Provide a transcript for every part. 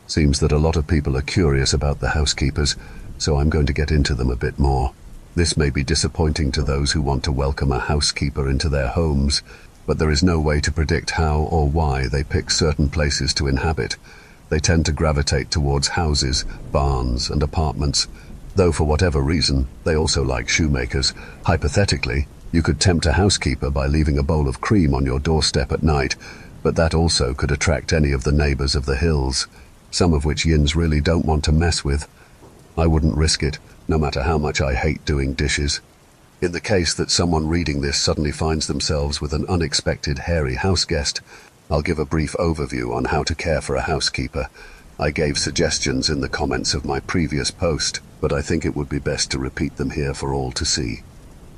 Seems that a lot of people are curious about the housekeepers, so I'm going to get into them a bit more. This may be disappointing to those who want to welcome a housekeeper into their homes, but there is no way to predict how or why they pick certain places to inhabit. They tend to gravitate towards houses, barns, and apartments, though for whatever reason, they also like shoemakers. Hypothetically, you could tempt a housekeeper by leaving a bowl of cream on your doorstep at night, but that also could attract any of the neighbors of the hills, some of which yins really don't want to mess with. I wouldn't risk it, no matter how much I hate doing dishes. In the case that someone reading this suddenly finds themselves with an unexpected hairy house guest, I'll give a brief overview on how to care for a housekeeper. I gave suggestions in the comments of my previous post, but I think it would be best to repeat them here for all to see.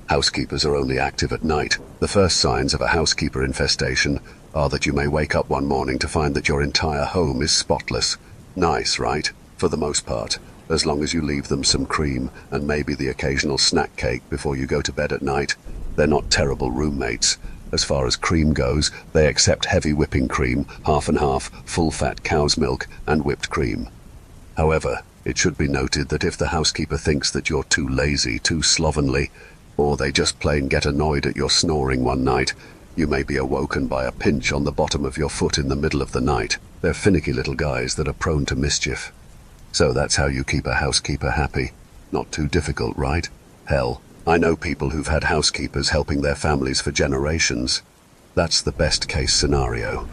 Housekeepers are only active at night. The first signs of a housekeeper infestation are that you may wake up one morning to find that your entire home is spotless. Nice, right? For the most part, as long as you leave them some cream and maybe the occasional snack cake before you go to bed at night. They're not terrible roommates. As far as cream goes, they accept heavy whipping cream, half and half, full-fat cow's milk, and whipped cream. However, it should be noted that if the housekeeper thinks that you're too lazy, too slovenly, or they just plain get annoyed at your snoring one night, you may be awoken by a pinch on the bottom of your foot in the middle of the night. They're finicky little guys that are prone to mischief. So that's how you keep a housekeeper happy. Not too difficult, right? Hell, I know people who've had housekeepers helping their families for generations. That's the best case scenario.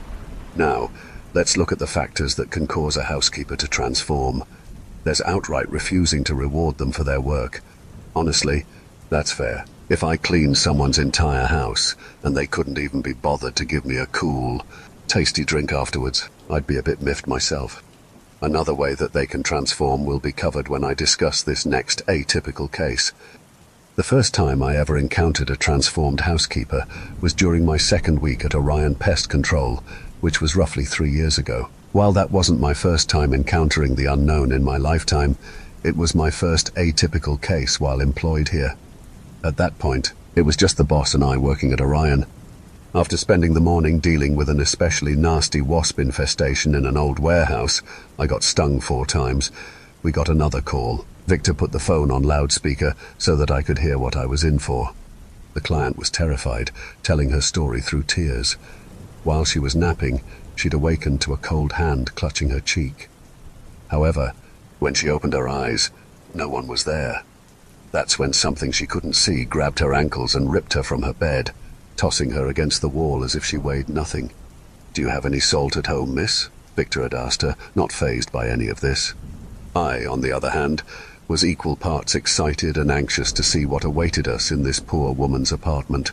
Now, let's look at the factors that can cause a housekeeper to transform. There's outright refusing to reward them for their work. Honestly, that's fair. If I cleaned someone's entire house and they couldn't even be bothered to give me a cool, tasty drink afterwards, I'd be a bit miffed myself. Another way that they can transform will be covered when I discuss this next atypical case. The first time I ever encountered a transformed housekeeper was during my second week at Orion Pest Control, which was roughly 3 years ago. While that wasn't my first time encountering the unknown in my lifetime, it was my first atypical case while employed here. At that point, it was just the boss and I working at Orion. After spending the morning dealing with an especially nasty wasp infestation in an old warehouse, I got stung 4 times. We got another call. Victor put the phone on loudspeaker so that I could hear what I was in for. The client was terrified, telling her story through tears. While she was napping, she'd awakened to a cold hand clutching her cheek. However, when she opened her eyes, no one was there. That's when something she couldn't see grabbed her ankles and ripped her from her bed, tossing her against the wall as if she weighed nothing. "Do you have any salt at home, miss?" Victor had asked her, not fazed by any of this. I, on the other hand, was equal parts excited and anxious to see what awaited us in this poor woman's apartment.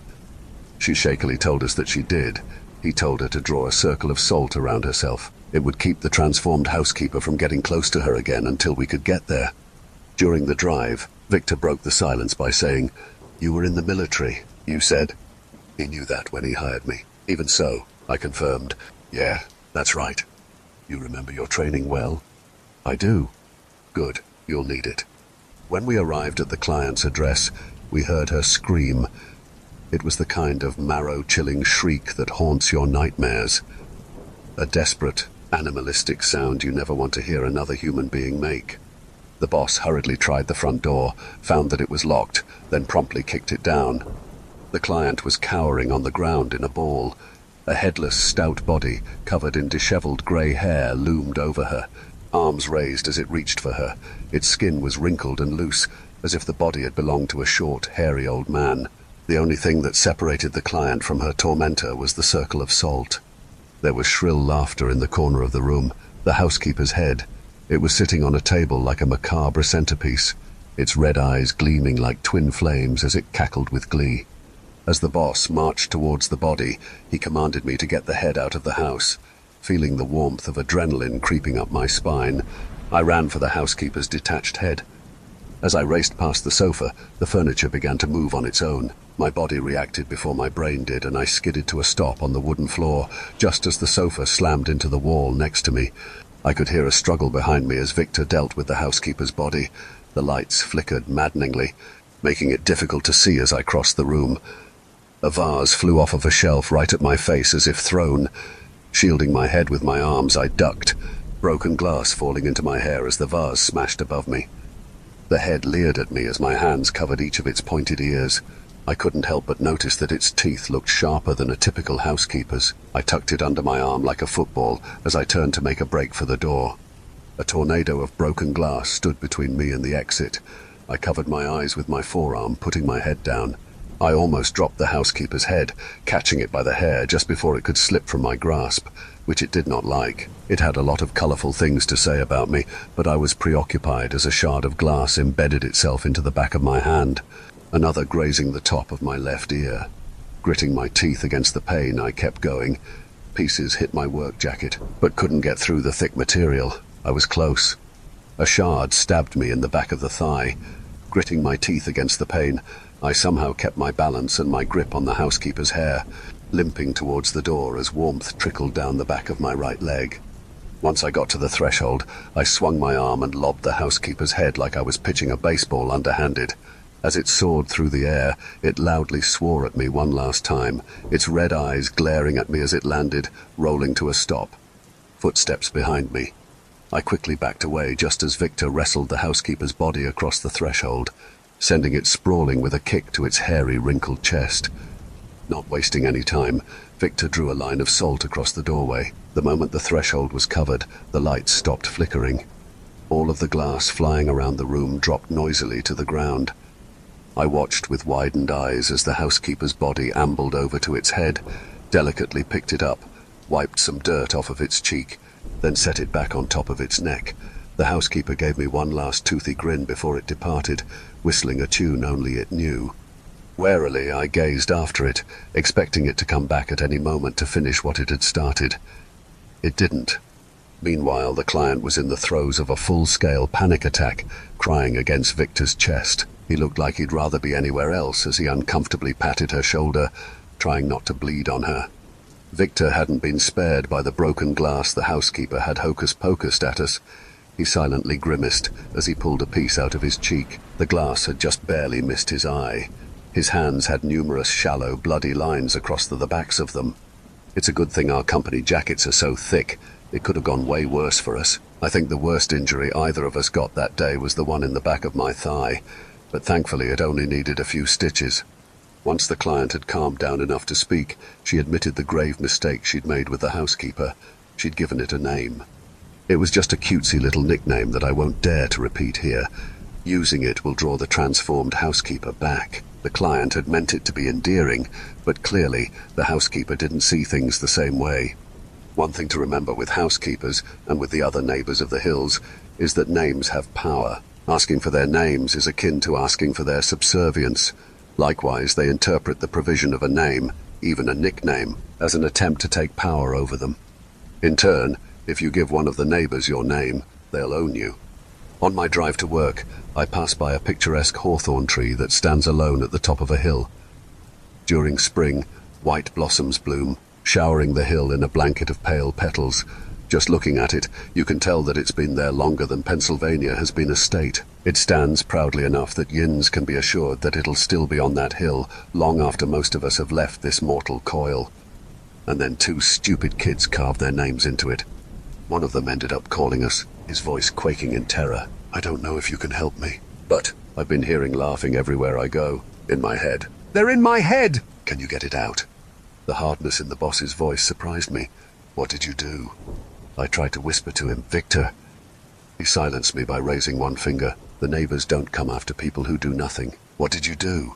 She shakily told us that she did. He told her to draw a circle of salt around herself. It would keep the transformed housekeeper from getting close to her again until we could get there. During the drive, Victor broke the silence by saying, "You were in the military, you said." He knew that when he hired me. Even so, I confirmed, "Yeah, that's right." "You remember your training well?" "I do." "Good, you'll need it." When we arrived at the client's address, we heard her scream. It was the kind of marrow-chilling shriek that haunts your nightmares. A desperate, animalistic sound you never want to hear another human being make. The boss hurriedly tried the front door, found that it was locked, then promptly kicked it down. The client was cowering on the ground in a ball. A headless, stout body, covered in disheveled grey hair, loomed over her, arms raised as it reached for her. Its skin was wrinkled and loose, as if the body had belonged to a short, hairy old man. The only thing that separated the client from her tormentor was the circle of salt. There was shrill laughter in the corner of the room. The housekeeper's head. It was sitting on a table like a macabre centerpiece, its red eyes gleaming like twin flames as it cackled with glee. As the boss marched towards the body, he commanded me to get the head out of the house. Feeling the warmth of adrenaline creeping up my spine, I ran for the housekeeper's detached head. As I raced past the sofa, the furniture began to move on its own. My body reacted before my brain did, and I skidded to a stop on the wooden floor, just as the sofa slammed into the wall next to me. I could hear a struggle behind me as Victor dealt with the housekeeper's body. The lights flickered maddeningly, making it difficult to see as I crossed the room. A vase flew off of a shelf right at my face as if thrown. Shielding my head with my arms, I ducked. broken glass falling into my hair as the vase smashed above me. The head leered at me as my hands covered each of its pointed ears. I couldn't help but notice that its teeth looked sharper than a typical housekeeper's. I tucked it under my arm like a football as I turned to make a break for the door. A tornado of broken glass stood between me and the exit. I covered my eyes with my forearm, putting my head down. I almost dropped the housekeeper's head, catching it by the hair just before it could slip from my grasp, which it did not like. It had a lot of colourful things to say about me, but I was preoccupied as a shard of glass embedded itself into the back of my hand, another grazing the top of my left ear. Gritting my teeth against the pain, I kept going. Pieces hit my work jacket, but couldn't get through the thick material. I was close. A shard stabbed me in the back of the thigh. Gritting my teeth against the pain, I somehow kept my balance and my grip on the housekeeper's hair, limping towards the door as warmth trickled down the back of my right leg. Once I got to the threshold, I swung my arm and lobbed the housekeeper's head like I was pitching a baseball underhanded. As it soared through the air, it loudly swore at me one last time, its red eyes glaring at me as it landed, rolling to a stop. Footsteps behind me. I quickly backed away just as Victor wrestled the housekeeper's body across the threshold, sending it sprawling with a kick to its hairy, wrinkled chest. Not wasting any time, Victor drew a line of salt across the doorway. The moment the threshold was covered, the lights stopped flickering. All of the glass flying around the room dropped noisily to the ground. I watched with widened eyes as the housekeeper's body ambled over to its head, delicately picked it up, wiped some dirt off of its cheek, then set it back on top of its neck. The housekeeper gave me one last toothy grin before it departed, whistling a tune only it knew. Warily, I gazed after it, expecting it to come back at any moment to finish what it had started. It didn't. Meanwhile, the client was in the throes of a full-scale panic attack, crying against Victor's chest. He looked like he'd rather be anywhere else as he uncomfortably patted her shoulder, trying not to bleed on her. Victor hadn't been spared by the broken glass the housekeeper had hocus-pocused at us. He silently grimaced as he pulled a piece out of his cheek. The glass had just barely missed his eye. His hands had numerous shallow, bloody lines across the backs of them. It's a good thing our company jackets are so thick. It could have gone way worse for us. I think the worst injury either of us got that day was the one in the back of my thigh, but thankfully it only needed a few stitches. Once the client had calmed down enough to speak, she admitted the grave mistake she'd made with the housekeeper. She'd given it a name. It was just a cutesy little nickname that I won't dare to repeat here. Using it will draw the transformed housekeeper back. The client had meant it to be endearing, but clearly the housekeeper didn't see things the same way. One thing to remember with housekeepers, and with the other neighbors of the hills, is that names have power. Asking for their names is akin to asking for their subservience. Likewise, they interpret the provision of a name, even a nickname, as an attempt to take power over them. In turn, if you give one of the neighbors your name, they'll own you. On my drive to work, I pass by a picturesque hawthorn tree that stands alone at the top of a hill. During spring, white blossoms bloom, showering the hill in a blanket of pale petals. Just looking at it, you can tell that it's been there longer than Pennsylvania has been a state. It stands proudly enough that Yins can be assured that it'll still be on that hill long after most of us have left this mortal coil. And then two stupid kids carved their names into it. One of them ended up calling us, his voice quaking in terror. I don't know if you can help me, but I've been hearing laughing everywhere I go, in my head. They're in my head! Can you get it out? The hardness in the boss's voice surprised me. What did you do? I tried to whisper to him, Victor. He silenced me by raising one finger. The neighbors don't come after people who do nothing. What did you do?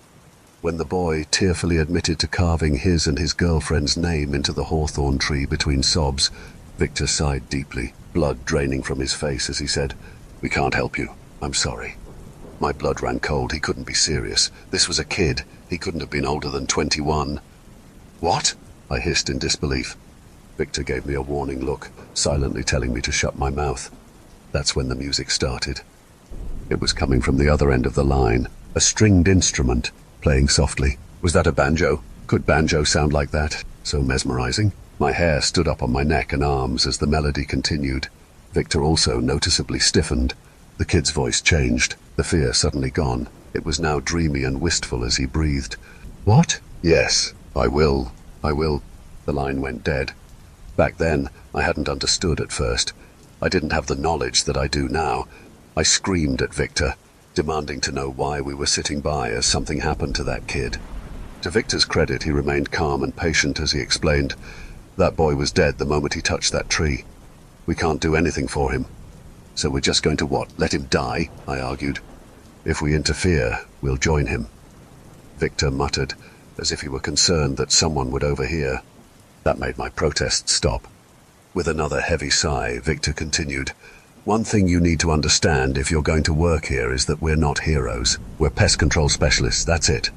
When the boy tearfully admitted to carving his and his girlfriend's name into the hawthorn tree between sobs, Victor sighed deeply, blood draining from his face as he said, We can't help you. I'm sorry. My blood ran cold. He couldn't be serious. This was a kid. He couldn't have been older than 21. What? I hissed in disbelief. Victor gave me a warning look, silently telling me to shut my mouth. That's when the music started. It was coming from the other end of the line, a stringed instrument, playing softly. Was that a banjo? Could banjo sound like that? So mesmerizing. My hair stood up on my neck and arms as the melody continued. Victor also noticeably stiffened. The kid's voice changed, the fear suddenly gone. It was now dreamy and wistful as he breathed. What? Yes, I will. The line went dead. Back then, I hadn't understood at first. I didn't have the knowledge that I do now. I screamed at Victor, demanding to know why we were sitting by as something happened to that kid. To Victor's credit, he remained calm and patient as he explained, "That boy was dead the moment he touched that tree. We can't do anything for him. So we're just going to what? Let him die?" I argued. "If we interfere, we'll join him." Victor muttered, as if he were concerned that someone would overhear. That made my protest stop. With another heavy sigh, Victor continued, "One thing you need to understand if you're going to work here is that we're not heroes. We're pest control specialists, that's it."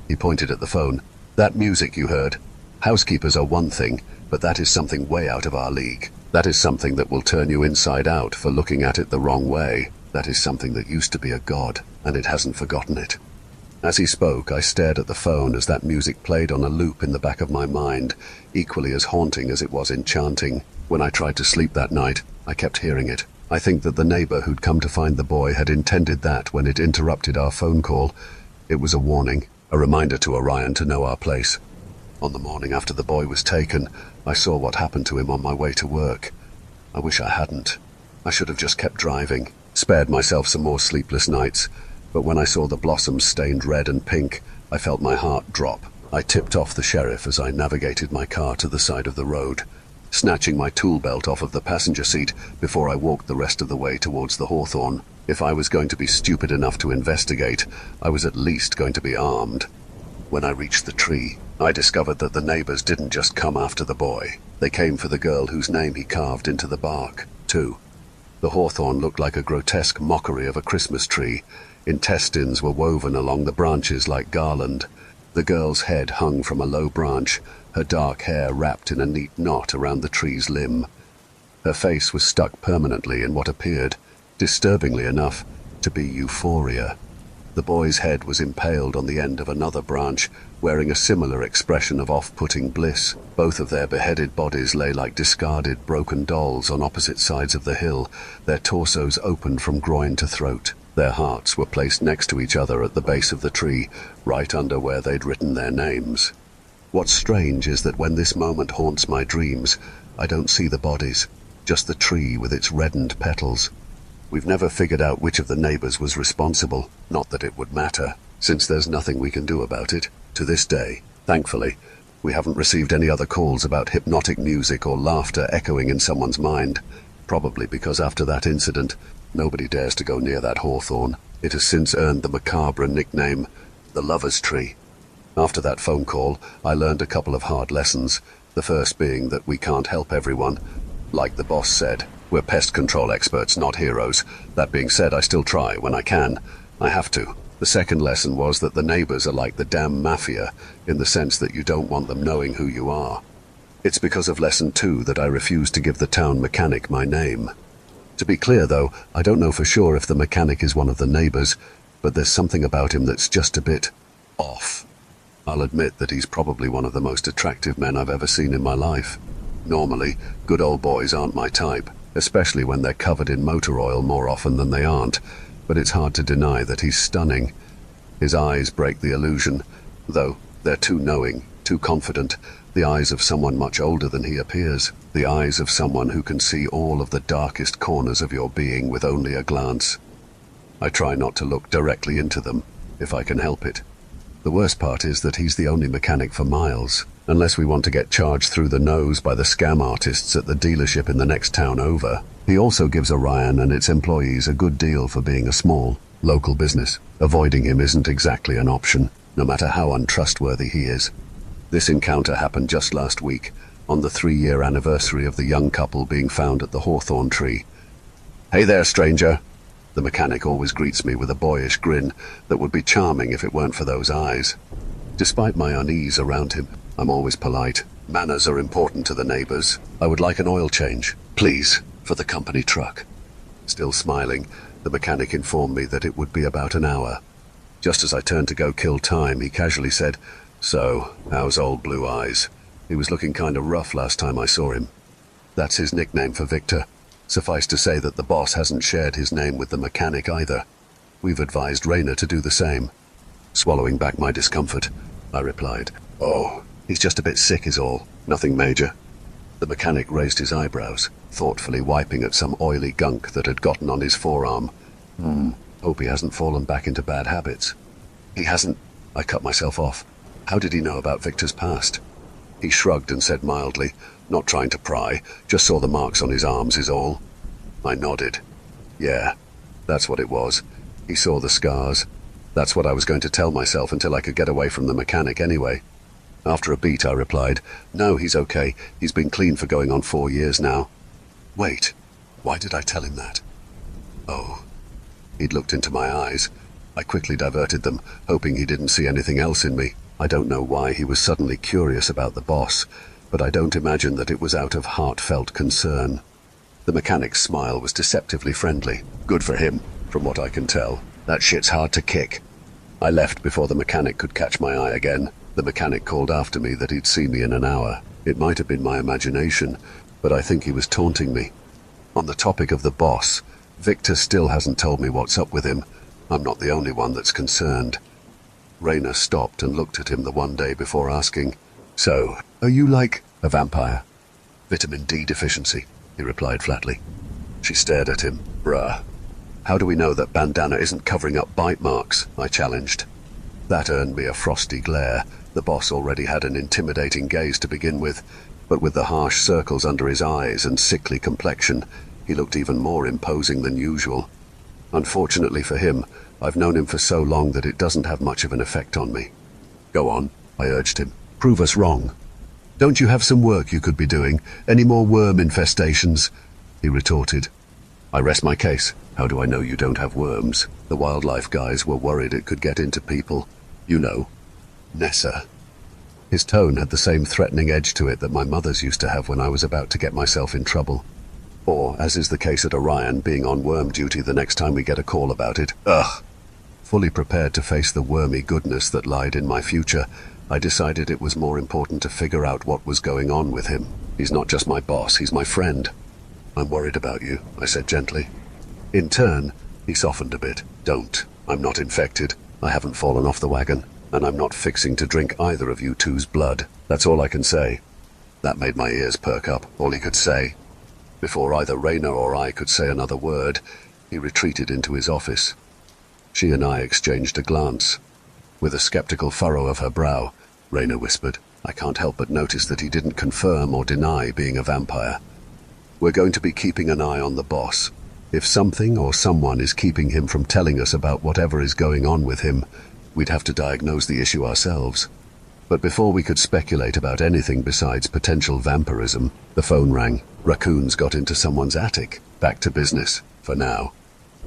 He pointed at the phone. "That music you heard? Housekeepers are one thing, but that is something way out of our league. That is something that will turn you inside out for looking at it the wrong way. That is something that used to be a god, and it hasn't forgotten it." As he spoke, I stared at the phone as that music played on a loop in the back of my mind, equally as haunting as it was enchanting. When I tried to sleep that night, I kept hearing it. I think that the neighbor who'd come to find the boy had intended that when it interrupted our phone call. It was a warning, a reminder to Orion to know our place. On the morning after the boy was taken, I saw what happened to him on my way to work. I wish I hadn't. I should have just kept driving, spared myself some more sleepless nights. But when I saw the blossoms stained red and pink, I felt my heart drop. I tipped off the sheriff as I navigated my car to the side of the road, snatching my tool belt off of the passenger seat before I walked the rest of the way towards the hawthorn. If I was going to be stupid enough to investigate, I was at least going to be armed. When I reached the tree, I discovered that the neighbors didn't just come after the boy. They came for the girl whose name he carved into the bark, too. The hawthorn looked like a grotesque mockery of a Christmas tree. Intestines were woven along the branches like garland. The girl's head hung from a low branch, her dark hair wrapped in a neat knot around the tree's limb. Her face was stuck permanently in what appeared, disturbingly enough, to be euphoria. The boy's head was impaled on the end of another branch, wearing a similar expression of off-putting bliss. Both of their beheaded bodies lay like discarded, broken dolls on opposite sides of the hill, their torsos open from groin to throat. Their hearts were placed next to each other at the base of the tree, right under where they'd written their names. What's strange is that when this moment haunts my dreams, I don't see the bodies, just the tree with its reddened petals. We've never figured out which of the neighbors was responsible, not that it would matter, since there's nothing we can do about it, to this day. Thankfully, we haven't received any other calls about hypnotic music or laughter echoing in someone's mind, probably because after that incident, nobody dares to go near that hawthorn. It has since earned the macabre nickname, the Lover's Tree. After that phone call, I learned a couple of hard lessons, the first being that we can't help everyone. Like the boss said, we're pest control experts, not heroes. That being said, I still try when I can. I have to. The second lesson was that the neighbors are like the damn mafia, in the sense that you don't want them knowing who you are. It's because of lesson 2 that I refuse to give the town mechanic my name. To be clear, though, I don't know for sure if the mechanic is one of the neighbors, but there's something about him that's just a bit off. I'll admit that he's probably one of the most attractive men I've ever seen in my life. Normally, good old boys aren't my type, especially when they're covered in motor oil more often than they aren't, but it's hard to deny that he's stunning. His eyes break the illusion, though they're too knowing, too confident, the eyes of someone much older than he appears, the eyes of someone who can see all of the darkest corners of your being with only a glance. I try not to look directly into them, if I can help it. The worst part is that he's the only mechanic for miles, unless we want to get charged through the nose by the scam artists at the dealership in the next town over. He also gives Orion and its employees a good deal for being a small, local business. Avoiding him isn't exactly an option, no matter how untrustworthy he is. This encounter happened just last week, on the 3-year anniversary of the young couple being found at the hawthorn tree. "Hey there, stranger." The mechanic always greets me with a boyish grin that would be charming if it weren't for those eyes. Despite my unease around him, I'm always polite. Manners are important to the neighbors. "I would like an oil change, please, for the company truck." Still smiling, the mechanic informed me that it would be about an hour. Just as I turned to go kill time, he casually said, "So, how's old Blue Eyes? He was looking kind of rough last time I saw him." That's his nickname for Victor. Suffice to say that the boss hasn't shared his name with the mechanic either. We've advised Raina to do the same. Swallowing back my discomfort, I replied, "Oh, he's just a bit sick is all. Nothing major." The mechanic raised his eyebrows. thoughtfully wiping at some oily gunk that had gotten on his forearm. Hope he hasn't fallen back into bad habits. He hasn't. I cut myself off. How did he know about Victor's past? He shrugged and said mildly, not trying to pry, just saw the marks on his arms is all. I nodded. Yeah, that's what it was. He saw the scars. That's what I was going to tell myself until I could get away from the mechanic anyway. After a beat, I replied, no, he's okay. He's been clean for going on 4 years now. Wait, why did I tell him that? Oh. He'd looked into my eyes. I quickly diverted them, hoping he didn't see anything else in me. I don't know why he was suddenly curious about the boss, but I don't imagine that it was out of heartfelt concern. The mechanic's smile was deceptively friendly. Good for him, from what I can tell. That shit's hard to kick. I left before the mechanic could catch my eye again. The mechanic called after me that he'd see me in an hour. It might have been my imagination, but I think he was taunting me. On the topic of the boss, Victor still hasn't told me what's up with him. I'm not the only one that's concerned. Raina stopped and looked at him the one day before asking, so, are you like a vampire? Vitamin D deficiency, he replied flatly. She stared at him. Bruh. How do we know that bandana isn't covering up bite marks? I challenged. That earned me a frosty glare. The boss already had an intimidating gaze to begin with, but with the harsh circles under his eyes and sickly complexion, he looked even more imposing than usual. Unfortunately for him, I've known him for so long that it doesn't have much of an effect on me. Go on, I urged him. Prove us wrong. Don't you have some work you could be doing? Any more worm infestations? He retorted. I rest my case. How do I know you don't have worms? The wildlife guys were worried it could get into people. You know. Nessa. His tone had the same threatening edge to it that my mother's used to have when I was about to get myself in trouble. Or, as is the case at Orion, being on worm duty the next time we get a call about it. Ugh! Fully prepared to face the wormy goodness that lied in my future, I decided it was more important to figure out what was going on with him. He's not just my boss, he's my friend. I'm worried about you, I said gently. In turn, he softened a bit. Don't. I'm not infected. I haven't fallen off the wagon, and I'm not fixing to drink either of you two's blood. That's all I can say. That made my ears perk up, all he could say. Before either Raina or I could say another word, he retreated into his office. She and I exchanged a glance. With a skeptical furrow of her brow, Raina whispered, I can't help but notice that he didn't confirm or deny being a vampire. We're going to be keeping an eye on the boss. If something or someone is keeping him from telling us about whatever is going on with him, we'd have to diagnose the issue ourselves. But before we could speculate about anything besides potential vampirism, the phone rang. Raccoons got into someone's attic. Back to business, for now.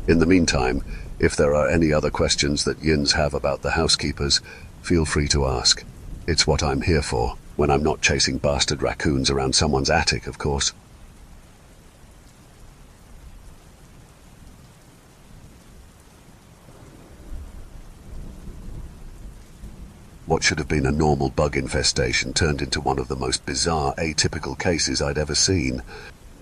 In the meantime, if there are any other questions that Yins have about the housekeepers, feel free to ask. It's what I'm here for, when I'm not chasing bastard raccoons around someone's attic, of course. What should have been a normal bug infestation turned into one of the most bizarre, atypical cases I'd ever seen.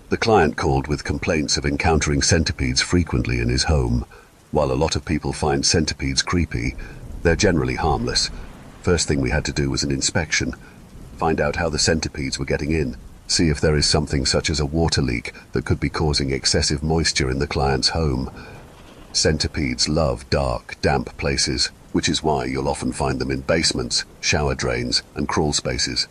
The client called with complaints of encountering centipedes frequently in his home. While a lot of people find centipedes creepy, they're generally harmless. First thing we had to do was an inspection. Find out how the centipedes were getting in. See if there is something such as a water leak that could be causing excessive moisture in the client's home. Centipedes love dark, damp places, which is why you'll often find them in basements, shower drains, and crawl spaces.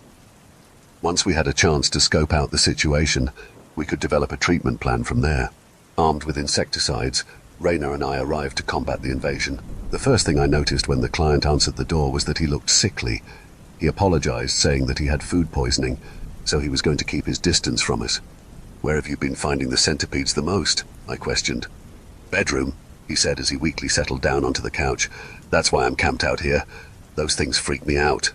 Once we had a chance to scope out the situation, we could develop a treatment plan from there. Armed with insecticides, Raina and I arrived to combat the invasion. The first thing I noticed when the client answered the door was that he looked sickly. He apologized, saying that he had food poisoning, so he was going to keep his distance from us. Where have you been finding the centipedes the most? I questioned. Bedroom, he said as he weakly settled down onto the couch. That's why I'm camped out here. Those things freak me out.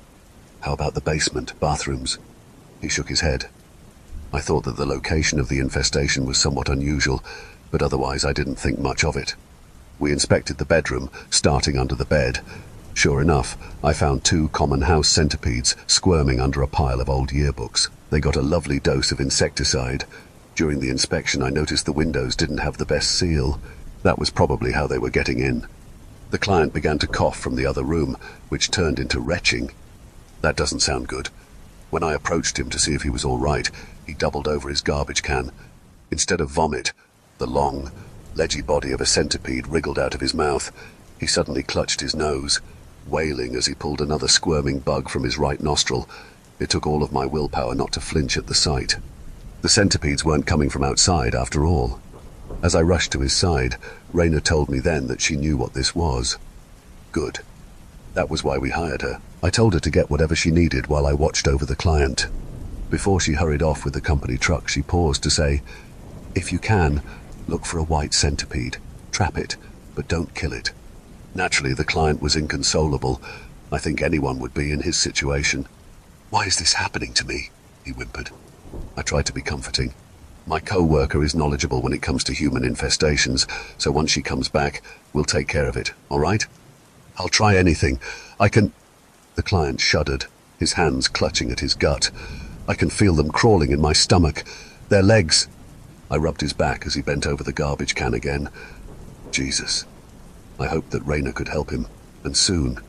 How about the basement, bathrooms? He shook his head. I thought that the location of the infestation was somewhat unusual, but otherwise I didn't think much of it. We inspected the bedroom, starting under the bed. Sure enough, I found 2 common house centipedes squirming under a pile of old yearbooks. They got a lovely dose of insecticide. During the inspection, I noticed the windows didn't have the best seal. That was probably how they were getting in. The client began to cough from the other room, which turned into retching. That doesn't sound good. When I approached him to see if he was all right, he doubled over his garbage can. Instead of vomit, the long, ledgy body of a centipede wriggled out of his mouth. He suddenly clutched his nose, wailing as he pulled another squirming bug from his right nostril. It took all of my willpower not to flinch at the sight. The centipedes weren't coming from outside after all. As I rushed to his side, Raina told me then that she knew what this was. Good. That was why we hired her. I told her to get whatever she needed while I watched over the client. Before she hurried off with the company truck, she paused to say, "If you can, look for a white centipede. Trap it, but don't kill it." Naturally, the client was inconsolable. I think anyone would be in his situation. "Why is this happening to me?" he whimpered. I tried to be comforting. "My co-worker is knowledgeable when it comes to human infestations, so once she comes back, we'll take care of it, all right? I'll try anything. I can—" The client shuddered, his hands clutching at his gut. "I can feel them crawling in my stomach. Their legs—" I rubbed his back as he bent over the garbage can again. Jesus. I hoped that Raina could help him, and soon.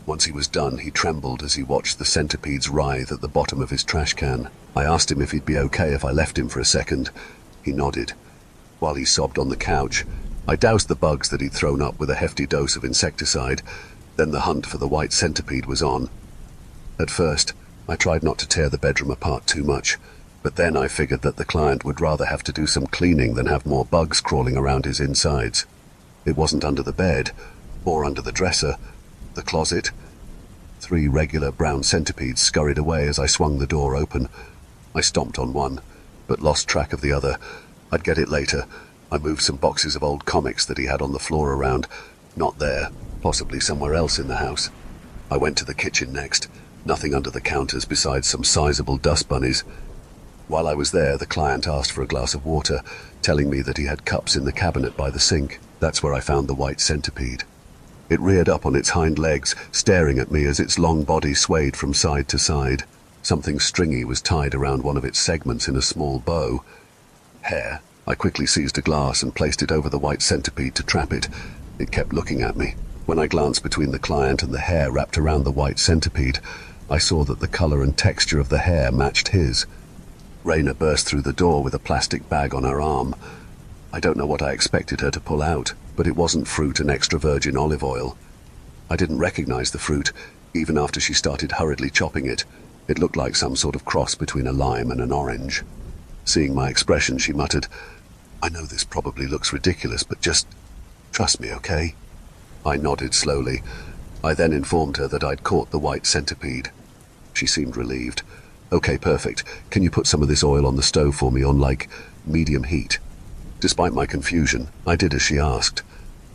Once he was done, he trembled as he watched the centipedes writhe at the bottom of his trash can. I asked him if he'd be okay if I left him for a second. He nodded. While he sobbed on the couch, I doused the bugs that he'd thrown up with a hefty dose of insecticide. Then the hunt for the white centipede was on. At first, I tried not to tear the bedroom apart too much, but then I figured that the client would rather have to do some cleaning than have more bugs crawling around his insides. It wasn't under the bed, or under the dresser, the closet. 3 regular brown centipedes scurried away as I swung the door open. I stomped on one, but lost track of the other. I'd get it later. I moved some boxes of old comics that he had on the floor around. Not there, possibly somewhere else in the house. I went to the kitchen next. Nothing under the counters besides some sizable dust bunnies. While I was there, the client asked for a glass of water, telling me that he had cups in the cabinet by the sink. That's where I found the white centipede. It reared up on its hind legs, staring at me as its long body swayed from side to side. Something stringy was tied around one of its segments in a small bow. Hair. I quickly seized a glass and placed it over the white centipede to trap it. It kept looking at me. When I glanced between the client and the hair wrapped around the white centipede, I saw that the color and texture of the hair matched his. Raina burst through the door with a plastic bag on her arm. I don't know what I expected her to pull out, but it wasn't fruit and extra virgin olive oil. I didn't recognize the fruit, even after she started hurriedly chopping it. It looked like some sort of cross between a lime and an orange. Seeing my expression, she muttered, "I know this probably looks ridiculous, but just trust me, okay?" I nodded slowly. I then informed her that I'd caught the white centipede. She seemed relieved. "Okay, perfect. Can you put some of this oil on the stove for me on, like, medium heat?" Despite my confusion, I did as she asked.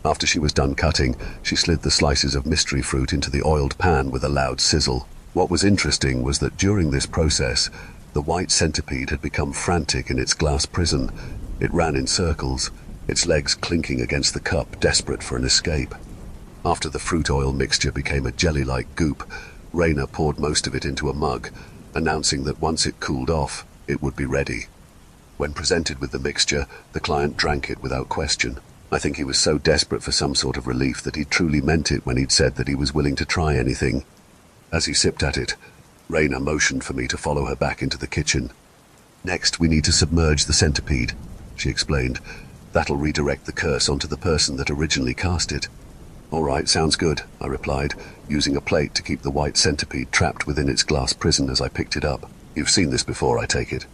After she was done cutting, she slid the slices of mystery fruit into the oiled pan with a loud sizzle. What was interesting was that during this process, the white centipede had become frantic in its glass prison. It ran in circles, its legs clinking against the cup, desperate for an escape. After the fruit oil mixture became a jelly-like goop, Raina poured most of it into a mug, announcing that once it cooled off, it would be ready. When presented with the mixture, the client drank it without question. I think he was so desperate for some sort of relief that he truly meant it when he'd said that he was willing to try anything. As he sipped at it, Raina motioned for me to follow her back into the kitchen. "Next, we need to submerge the centipede," she explained. "That'll redirect the curse onto the person that originally cast it." "All right, sounds good," I replied, using a plate to keep the white centipede trapped within its glass prison as I picked it up. "You've seen this before, I take it?"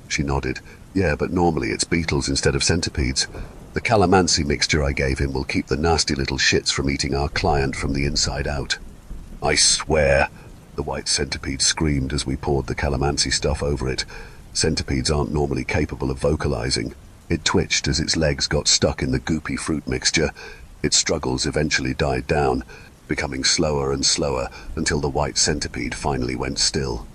She nodded. "Yeah, but normally it's beetles instead of centipedes. The calamansi mixture I gave him will keep the nasty little shits from eating our client from the inside out." "I swear," the white centipede screamed as we poured the calamansi stuff over it. Centipedes aren't normally capable of vocalizing. It twitched as its legs got stuck in the goopy fruit mixture. Its struggles eventually died down, becoming slower and slower until the white centipede finally went still.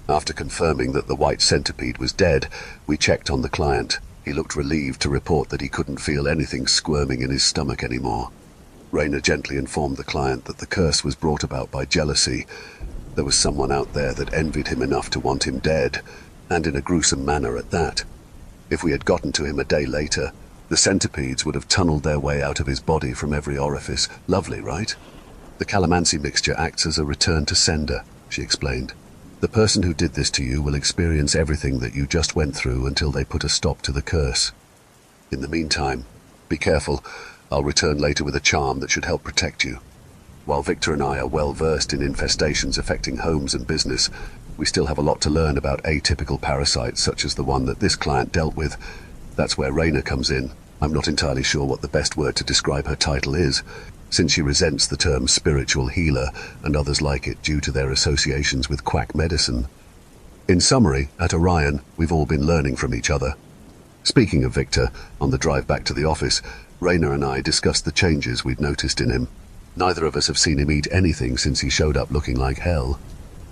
After confirming that the white centipede was dead, we checked on the client. He looked relieved to report that he couldn't feel anything squirming in his stomach anymore. Raina gently informed the client that the curse was brought about by jealousy. There was someone out there that envied him enough to want him dead, and in a gruesome manner at that. If we had gotten to him a day later, the centipedes would have tunneled their way out of his body from every orifice. Lovely, right? "The calamansi mixture acts as a return to sender," she explained. The person who did this to you will experience everything that you just went through until they put a stop to the curse. In the meantime, be careful. I'll return later with a charm that should help protect you. While Victor and I are well versed in infestations affecting homes and business, we still have a lot to learn about atypical parasites such as the one that this client dealt with. That's where Raina comes in. I'm not entirely sure what the best word to describe her title is, since she resents the term spiritual healer and others like it due to their associations with quack medicine. In summary, at Orion, we've all been learning from each other. Speaking of Victor, on the drive back to the office, Raina and I discussed the changes we'd noticed in him. Neither of us have seen him eat anything since he showed up looking like hell.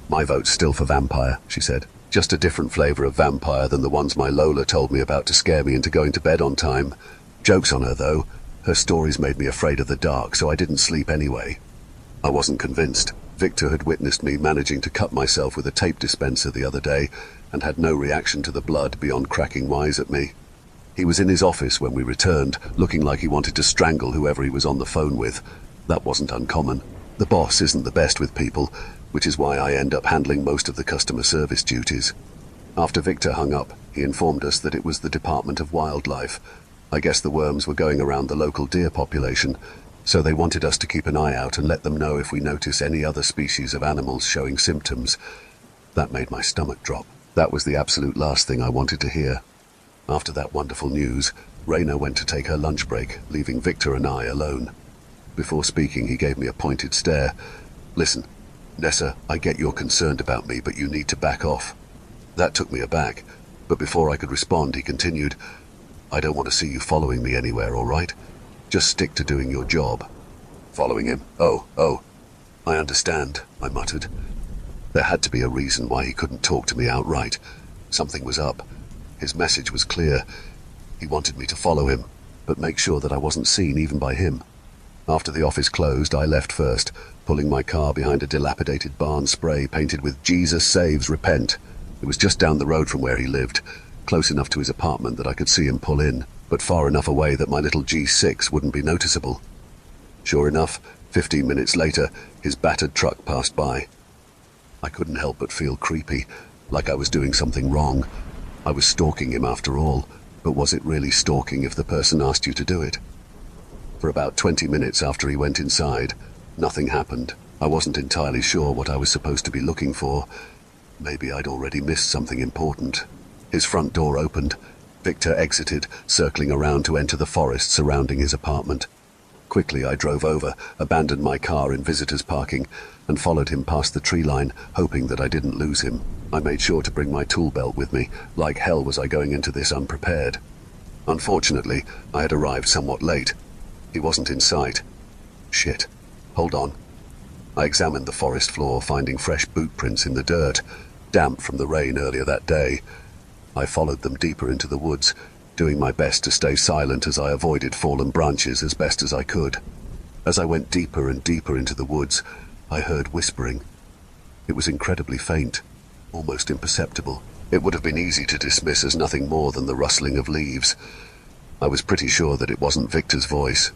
My vote's still for vampire, she said. Just a different flavour of vampire than the ones my Lola told me about to scare me into going to bed on time. Joke's on her, though. Her stories made me afraid of the dark, so I didn't sleep anyway. I wasn't convinced. Victor had witnessed me managing to cut myself with a tape dispenser the other day and had no reaction to the blood beyond cracking wise at me. He was in his office when we returned, looking like he wanted to strangle whoever he was on the phone with. That wasn't uncommon. The boss isn't the best with people, which is why I end up handling most of the customer service duties. After Victor hung up, he informed us that it was the Department of Wildlife. I guess the worms were going around the local deer population, so they wanted us to keep an eye out and let them know if we notice any other species of animals showing symptoms. That made my stomach drop. That was the absolute last thing I wanted to hear. After that wonderful news, Raina went to take her lunch break, leaving Victor and I alone. Before speaking, he gave me a pointed stare. Listen, Nessa, I get you're concerned about me, but you need to back off. That took me aback, but before I could respond, he continued, I don't want to see you following me anywhere, all right? Just stick to doing your job. Following him? Oh, I understand, I muttered. There had to be a reason why he couldn't talk to me outright. Something was up. His message was clear. He wanted me to follow him, but make sure that I wasn't seen even by him. After the office closed, I left first, pulling my car behind a dilapidated barn spray painted with Jesus Saves Repent. It was just down the road from where he lived, close enough to his apartment that I could see him pull in, but far enough away that my little G6 wouldn't be noticeable. Sure enough, 15 minutes later, his battered truck passed by. I couldn't help but feel creepy, like I was doing something wrong. I was stalking him after all, but was it really stalking if the person asked you to do it? For about 20 minutes after he went inside, nothing happened. I wasn't entirely sure what I was supposed to be looking for. Maybe I'd already missed something important. His front door opened. Victor exited, circling around to enter the forest surrounding his apartment. Quickly I drove over, abandoned my car in visitors' parking, and followed him past the tree line, hoping that I didn't lose him. I made sure to bring my tool belt with me. Like hell was I going into this unprepared. Unfortunately, I had arrived somewhat late. He wasn't in sight. Shit. Hold on. I examined the forest floor, finding fresh boot prints in the dirt, damp from the rain earlier that day. I followed them deeper into the woods, doing my best to stay silent as I avoided fallen branches as best as I could. As I went deeper and deeper into the woods, I heard whispering. It was incredibly faint, almost imperceptible. It would have been easy to dismiss as nothing more than the rustling of leaves. I was pretty sure that it wasn't Victor's voice.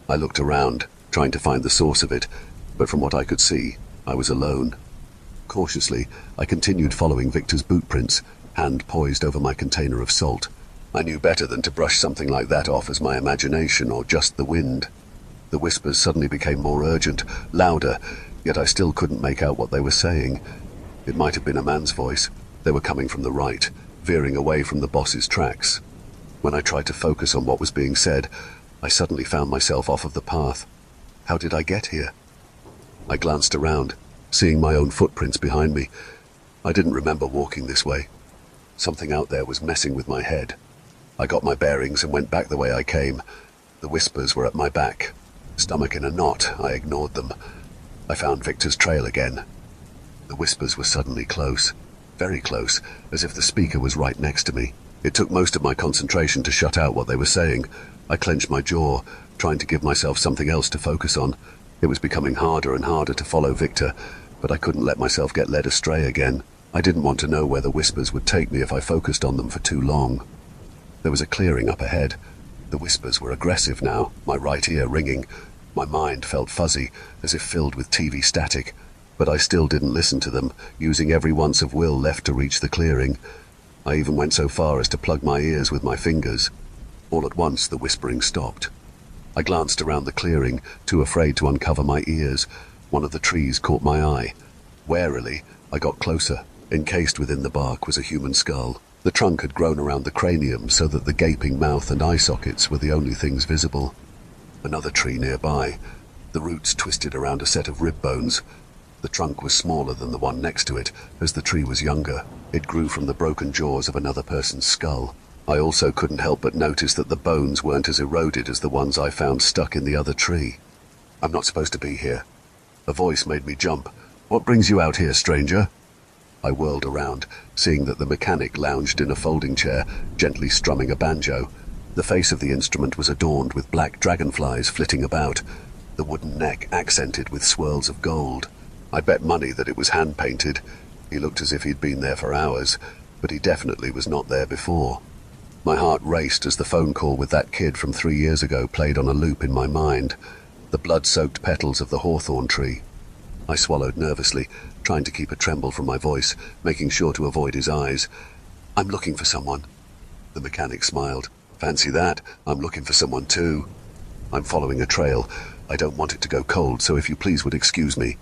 I looked around, trying to find the source of it, but from what I could see, I was alone. Cautiously, I continued following Victor's boot prints, hand poised over my container of salt. I knew better than to brush something like that off as my imagination or just the wind. The whispers suddenly became more urgent, louder, yet I still couldn't make out what they were saying. It might have been a man's voice. They were coming from the right, veering away from the boss's tracks. When I tried to focus on what was being said, I suddenly found myself off of the path. How did I get here? I glanced around, seeing my own footprints behind me. I didn't remember walking this way. Something out there was messing with my head. I got my bearings and went back the way I came. The whispers were at my back. Stomach in a knot, I ignored them. I found Victor's trail again. The whispers were suddenly close, very close, as if the speaker was right next to me. It took most of my concentration to shut out what they were saying. I clenched my jaw, trying to give myself something else to focus on. It was becoming harder and harder to follow Victor, but I couldn't let myself get led astray again. I didn't want to know where the whispers would take me if I focused on them for too long. There was a clearing up ahead. The whispers were aggressive now, my right ear ringing. My mind felt fuzzy, as if filled with TV static. But I still didn't listen to them, using every ounce of will left to reach the clearing. I even went so far as to plug my ears with my fingers. All at once, the whispering stopped. I glanced around the clearing, too afraid to uncover my ears. One of the trees caught my eye. Warily, I got closer. Encased within the bark was a human skull. The trunk had grown around the cranium so that the gaping mouth and eye sockets were the only things visible. Another tree nearby. The roots twisted around a set of rib bones. The trunk was smaller than the one next to it, as the tree was younger. It grew from the broken jaws of another person's skull. I also couldn't help but notice that the bones weren't as eroded as the ones I found stuck in the other tree. "I'm not supposed to be here." A voice made me jump. "What brings you out here, stranger?" I whirled around, seeing that the mechanic lounged in a folding chair, gently strumming a banjo. The face of the instrument was adorned with black dragonflies flitting about, the wooden neck accented with swirls of gold. I bet money that it was hand-painted. He looked as if he'd been there for hours, but he definitely was not there before. My heart raced as the phone call with that kid from 3 years ago played on a loop in my mind. The blood-soaked petals of the hawthorn tree. I swallowed nervously, trying to keep a tremble from my voice, making sure to avoid his eyes. "I'm looking for someone." The mechanic smiled. "Fancy that, I'm looking for someone too. I'm following a trail. I don't want it to go cold, so if you please would excuse me."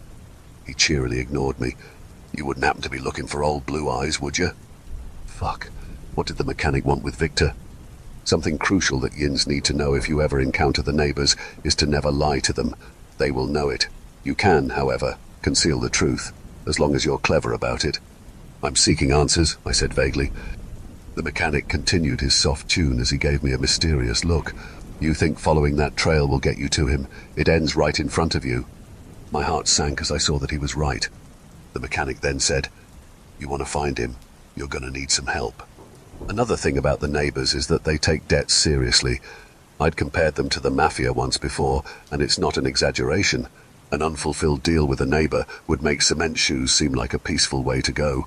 He cheerily ignored me. "You wouldn't happen to be looking for old Blue Eyes, would you?" Fuck. What did the mechanic want with Victor? Something crucial that yins need to know if you ever encounter the neighbors is to never lie to them. They will know it. You can, however, conceal the truth, as long as you're clever about it. "I'm seeking answers," I said vaguely. The mechanic continued his soft tune as he gave me a mysterious look. "You think following that trail will get you to him? It ends right in front of you." My heart sank as I saw that he was right. The mechanic then said, "You want to find him, you're going to need some help." Another thing about the neighbors is that they take debts seriously. I'd compared them to the mafia once before, and it's not an exaggeration. An unfulfilled deal with a neighbor would make cement shoes seem like a peaceful way to go.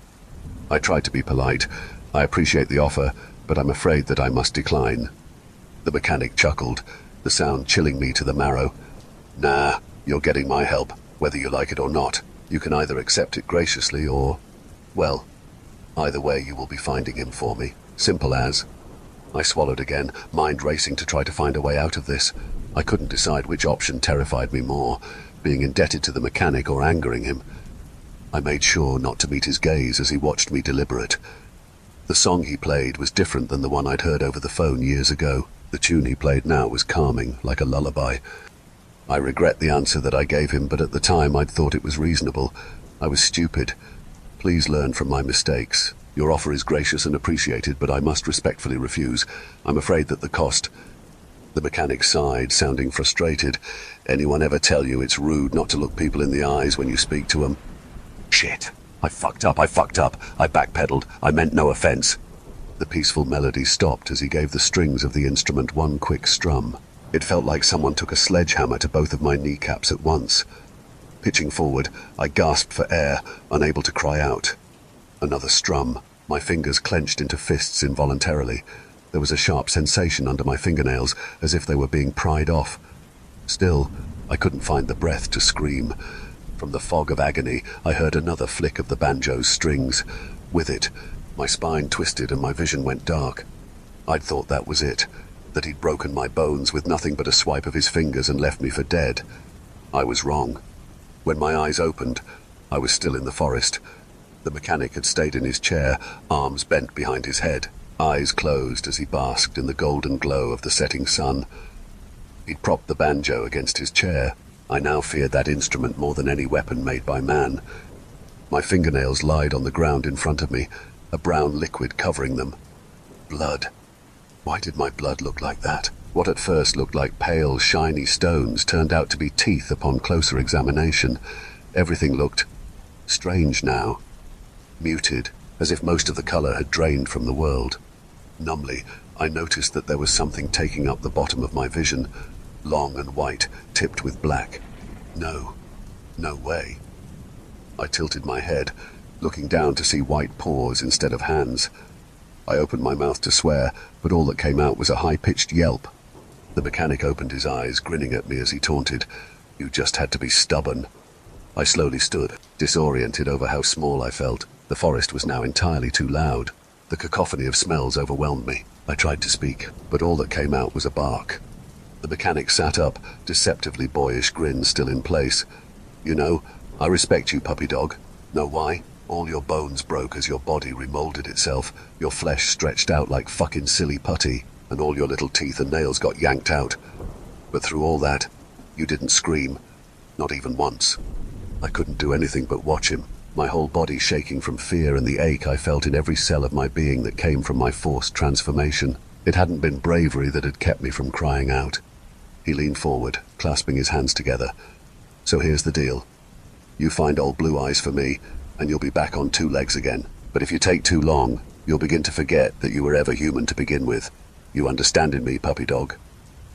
I tried to be polite. "I appreciate the offer, but I'm afraid that I must decline." The mechanic chuckled, the sound chilling me to the marrow. "Nah, you're getting my help, whether you like it or not. You can either accept it graciously or, well, either way you will be finding him for me. Simple as." I swallowed again, mind racing to try to find a way out of this. I couldn't decide which option terrified me more, being indebted to the mechanic or angering him. I made sure not to meet his gaze as he watched me deliberate. The song he played was different than the one I'd heard over the phone years ago. The tune he played now was calming, like a lullaby. I regret the answer that I gave him, but at the time I'd thought it was reasonable. I was stupid. "Please learn from my mistakes. Your offer is gracious and appreciated, but I must respectfully refuse. I'm afraid that the cost—" The mechanic sighed, sounding frustrated. "Anyone ever tell you it's rude not to look people in the eyes when you speak to them?" "Shit. I fucked up. I backpedaled. I meant no offense." The peaceful melody stopped as he gave the strings of the instrument one quick strum. It felt like someone took a sledgehammer to both of my kneecaps at once. Pitching forward, I gasped for air, unable to cry out. Another strum. My fingers clenched into fists involuntarily. There was a sharp sensation under my fingernails, as if they were being pried off. Still, I couldn't find the breath to scream. From the fog of agony, I heard another flick of the banjo's strings. With it, my spine twisted and my vision went dark. I'd thought that was it, that he'd broken my bones with nothing but a swipe of his fingers and left me for dead. I was wrong. When my eyes opened, I was still in the forest. The mechanic had stayed in his chair, arms bent behind his head, eyes closed as he basked in the golden glow of the setting sun. He'd propped the banjo against his chair. I now feared that instrument more than any weapon made by man. My fingernails lied on the ground in front of me, a brown liquid covering them. Blood. Why did my blood look like that? What at first looked like pale, shiny stones turned out to be teeth upon closer examination. Everything looked strange now. Muted, as if most of the color had drained from the world. Numbly, I noticed that there was something taking up the bottom of my vision, long and white, tipped with black. No way. I tilted my head, looking down to see white paws instead of hands. I opened my mouth to swear, but all that came out was a high-pitched yelp. The mechanic opened his eyes, grinning at me as he taunted. You just had to be stubborn. I slowly stood, disoriented over how small I felt. The forest was now entirely too loud. The cacophony of smells overwhelmed me. I tried to speak, but all that came out was a bark. The mechanic sat up, deceptively boyish grin still in place. "You know, I respect you, puppy dog. Know why? All your bones broke as your body remolded itself, your flesh stretched out like fucking silly putty, and all your little teeth and nails got yanked out. But through all that, you didn't scream. Not even once." I couldn't do anything but watch him, my whole body shaking from fear and the ache I felt in every cell of my being that came from my forced transformation. It hadn't been bravery that had kept me from crying out. He leaned forward, clasping his hands together. "So here's the deal. You find old Blue Eyes for me, and you'll be back on 2 legs again. But if you take too long, you'll begin to forget that you were ever human to begin with. You understanding me, puppy dog?"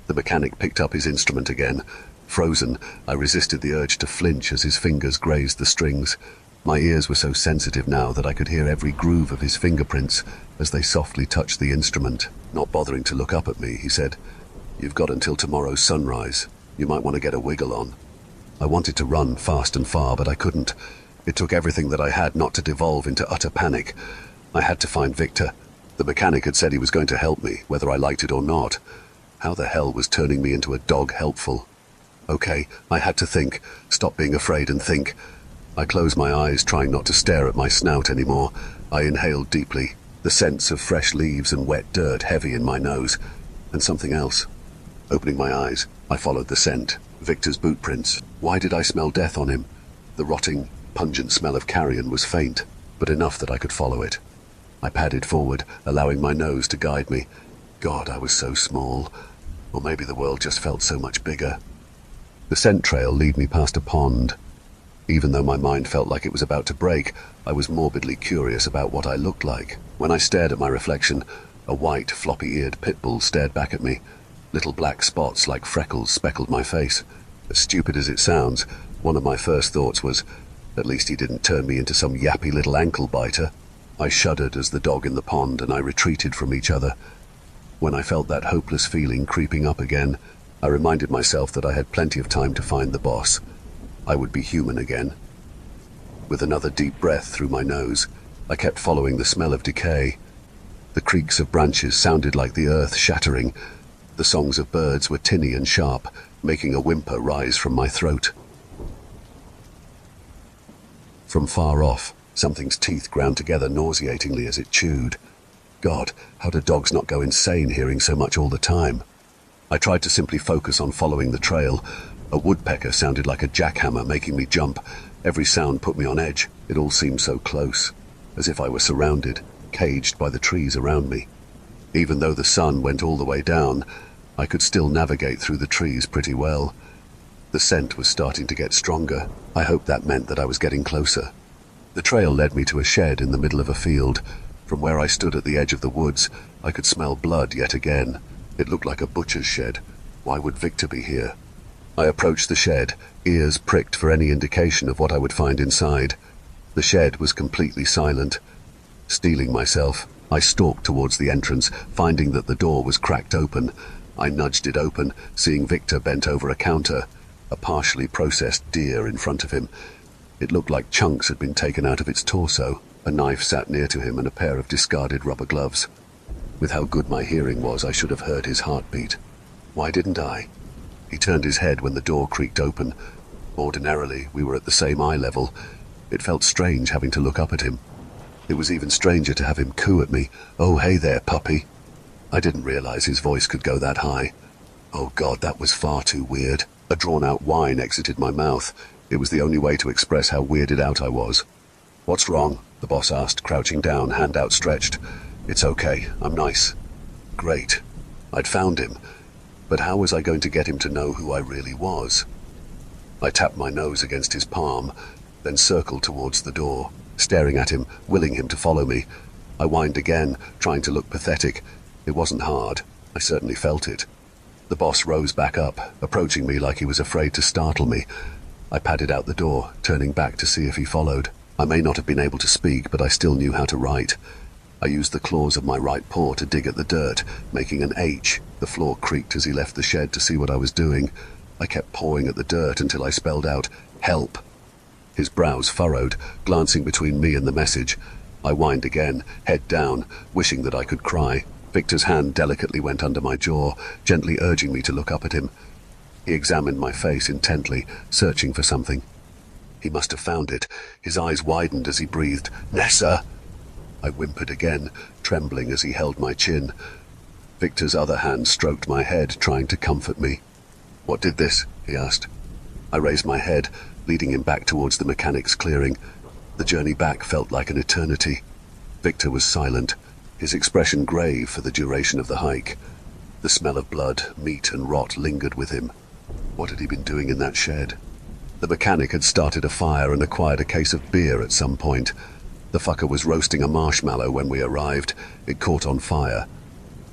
The mechanic picked up his instrument again. Frozen, I resisted the urge to flinch as his fingers grazed the strings. My ears were so sensitive now that I could hear every groove of his fingerprints as they softly touched the instrument. Not bothering to look up at me, he said, "You've got until tomorrow's sunrise. You might want to get a wiggle on." I wanted to run fast and far, but I couldn't. It took everything that I had not to devolve into utter panic. I had to find Victor. The mechanic had said he was going to help me, whether I liked it or not. How the hell was turning me into a dog helpful? Okay, I had to think, stop being afraid and think. I closed my eyes, trying not to stare at my snout anymore. I inhaled deeply, the sense of fresh leaves and wet dirt heavy in my nose, and something else. Opening my eyes, I followed the scent. Victor's boot prints. Why did I smell death on him? The rotting, pungent smell of carrion was faint, but enough that I could follow it. I padded forward, allowing my nose to guide me. God, I was so small. Or maybe the world just felt so much bigger. The scent trail led me past a pond. Even though my mind felt like it was about to break, I was morbidly curious about what I looked like. When I stared at my reflection, a white, floppy-eared pit bull stared back at me. Little black spots like freckles speckled my face. As stupid as it sounds, one of my first thoughts was, at least he didn't turn me into some yappy little ankle biter. I shuddered as the dog in the pond and I retreated from each other. When I felt that hopeless feeling creeping up again, I reminded myself that I had plenty of time to find the boss. I would be human again. With another deep breath through my nose, I kept following the smell of decay. The creaks of branches sounded like the earth shattering. The songs of birds were tinny and sharp, making a whimper rise from my throat. From far off, something's teeth ground together nauseatingly as it chewed. God, how do dogs not go insane hearing so much all the time? I tried to simply focus on following the trail. A woodpecker sounded like a jackhammer, making me jump. Every sound put me on edge. It all seemed so close, as if I were surrounded, caged by the trees around me. Even though the sun went all the way down, I could still navigate through the trees pretty well. The scent was starting to get stronger. I hoped that meant that I was getting closer. The trail led me to a shed in the middle of a field. From where I stood at the edge of the woods, I could smell blood yet again. It looked like a butcher's shed. Why would Victor be here? I approached the shed, ears pricked for any indication of what I would find inside. The shed was completely silent. Steeling myself, I stalked towards the entrance, finding that the door was cracked open. I nudged it open, seeing Victor bent over a counter, a partially processed deer in front of him. It looked like chunks had been taken out of its torso. A knife sat near to him and a pair of discarded rubber gloves. With how good my hearing was, I should have heard his heartbeat. Why didn't I? He turned his head when the door creaked open. Ordinarily, we were at the same eye level. It felt strange having to look up at him. It was even stranger to have him coo at me. "Oh, hey there, puppy." I didn't realize his voice could go that high. Oh God, that was far too weird. A drawn-out whine exited my mouth. It was the only way to express how weirded out I was. "What's wrong?" the boss asked, crouching down, hand outstretched. "It's okay, I'm nice." Great. I'd found him. But how was I going to get him to know who I really was? I tapped my nose against his palm, then circled towards the door, staring at him, willing him to follow me. I whined again, trying to look pathetic. It wasn't hard. I certainly felt it. The boss rose back up, approaching me like he was afraid to startle me. I padded out the door, turning back to see if he followed. I may not have been able to speak, but I still knew how to write. I used the claws of my right paw to dig at the dirt, making an H. The floor creaked as he left the shed to see what I was doing. I kept pawing at the dirt until I spelled out, "Help." His brows furrowed, glancing between me and the message. I whined again, head down, wishing that I could cry. Victor's hand delicately went under my jaw, gently urging me to look up at him. He examined my face intently, searching for something. He must have found it. His eyes widened as he breathed, "Nessa!" I whimpered again, trembling as he held my chin. Victor's other hand stroked my head, trying to comfort me. "What did this?" he asked. I raised my head, leading him back towards the mechanic's clearing. The journey back felt like an eternity. Victor was silent, his expression grave for the duration of the hike. The smell of blood, meat and rot lingered with him. What had he been doing in that shed? The mechanic had started a fire and acquired a case of beer at some point. The fucker was roasting a marshmallow when we arrived. It caught on fire.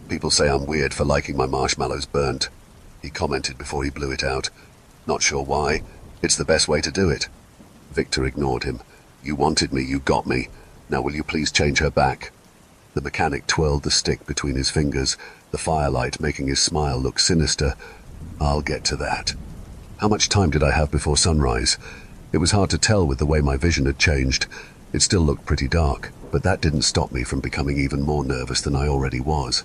"People say I'm weird for liking my marshmallows burnt," he commented before he blew it out. "Not sure why. It's the best way to do it." Victor ignored him. "You wanted me, you got me. Now will you please change her back?" The mechanic twirled the stick between his fingers, the firelight making his smile look sinister. "I'll get to that." How much time did I have before sunrise? It was hard to tell with the way my vision had changed. It still looked pretty dark, but that didn't stop me from becoming even more nervous than I already was.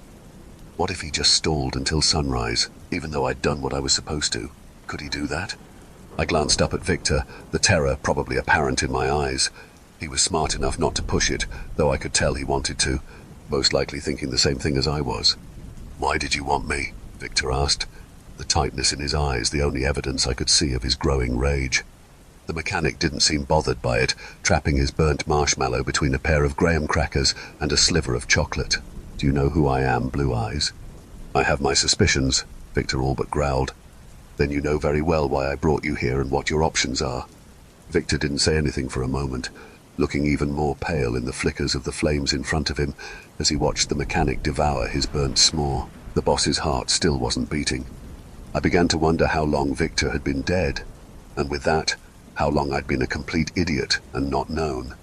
What if he just stalled until sunrise, even though I'd done what I was supposed to? Could he do that? I glanced up at Victor, the terror probably apparent in my eyes. He was smart enough not to push it, though I could tell he wanted to, most likely thinking the same thing as I was. "Why did you want me?" Victor asked, the tightness in his eyes the only evidence I could see of his growing rage. The mechanic didn't seem bothered by it, trapping his burnt marshmallow between a pair of graham crackers and a sliver of chocolate. "Do you know who I am, Blue Eyes?" "I have my suspicions," Victor all but growled. "Then you know very well why I brought you here and what your options are." Victor didn't say anything for a moment, looking even more pale in the flickers of the flames in front of him as he watched the mechanic devour his burnt s'more. The boss's heart still wasn't beating. I began to wonder how long Victor had been dead, and with that, how long I'd been a complete idiot and not known.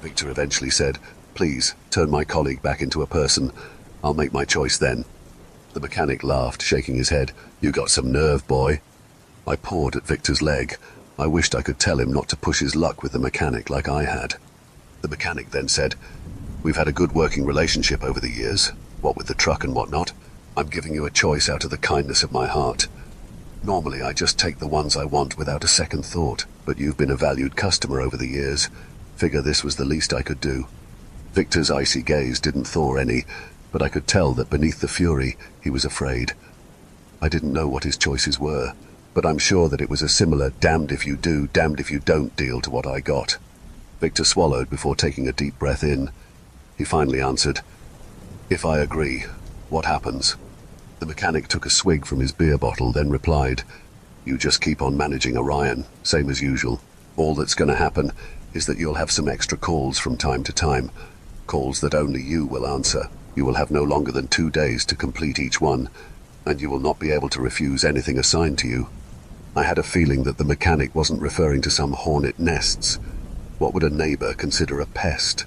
Victor eventually said, "Please, turn my colleague back into a person. I'll make my choice then." The mechanic laughed, shaking his head. "You got some nerve, boy." I pawed at Victor's leg. I wished I could tell him not to push his luck with the mechanic like I had. The mechanic then said, "We've had a good working relationship over the years, what with the truck and whatnot. I'm giving you a choice out of the kindness of my heart. Normally I just take the ones I want without a second thought, but you've been a valued customer over the years. Figure this was the least I could do." Victor's icy gaze didn't thaw any, but I could tell that beneath the fury he was afraid. I didn't know what his choices were, but I'm sure that it was a similar damned if you do, damned if you don't deal to what I got. Victor swallowed before taking a deep breath in. He finally answered, "If I agree, what happens?" The mechanic took a swig from his beer bottle, then replied, "You just keep on managing Orion, same as usual. All that's going to happen is that you'll have some extra calls from time to time, calls that only you will answer. You will have no longer than 2 days to complete each one, and you will not be able to refuse anything assigned to you." I had a feeling that the mechanic wasn't referring to some hornet nests. What would a neighbor consider a pest?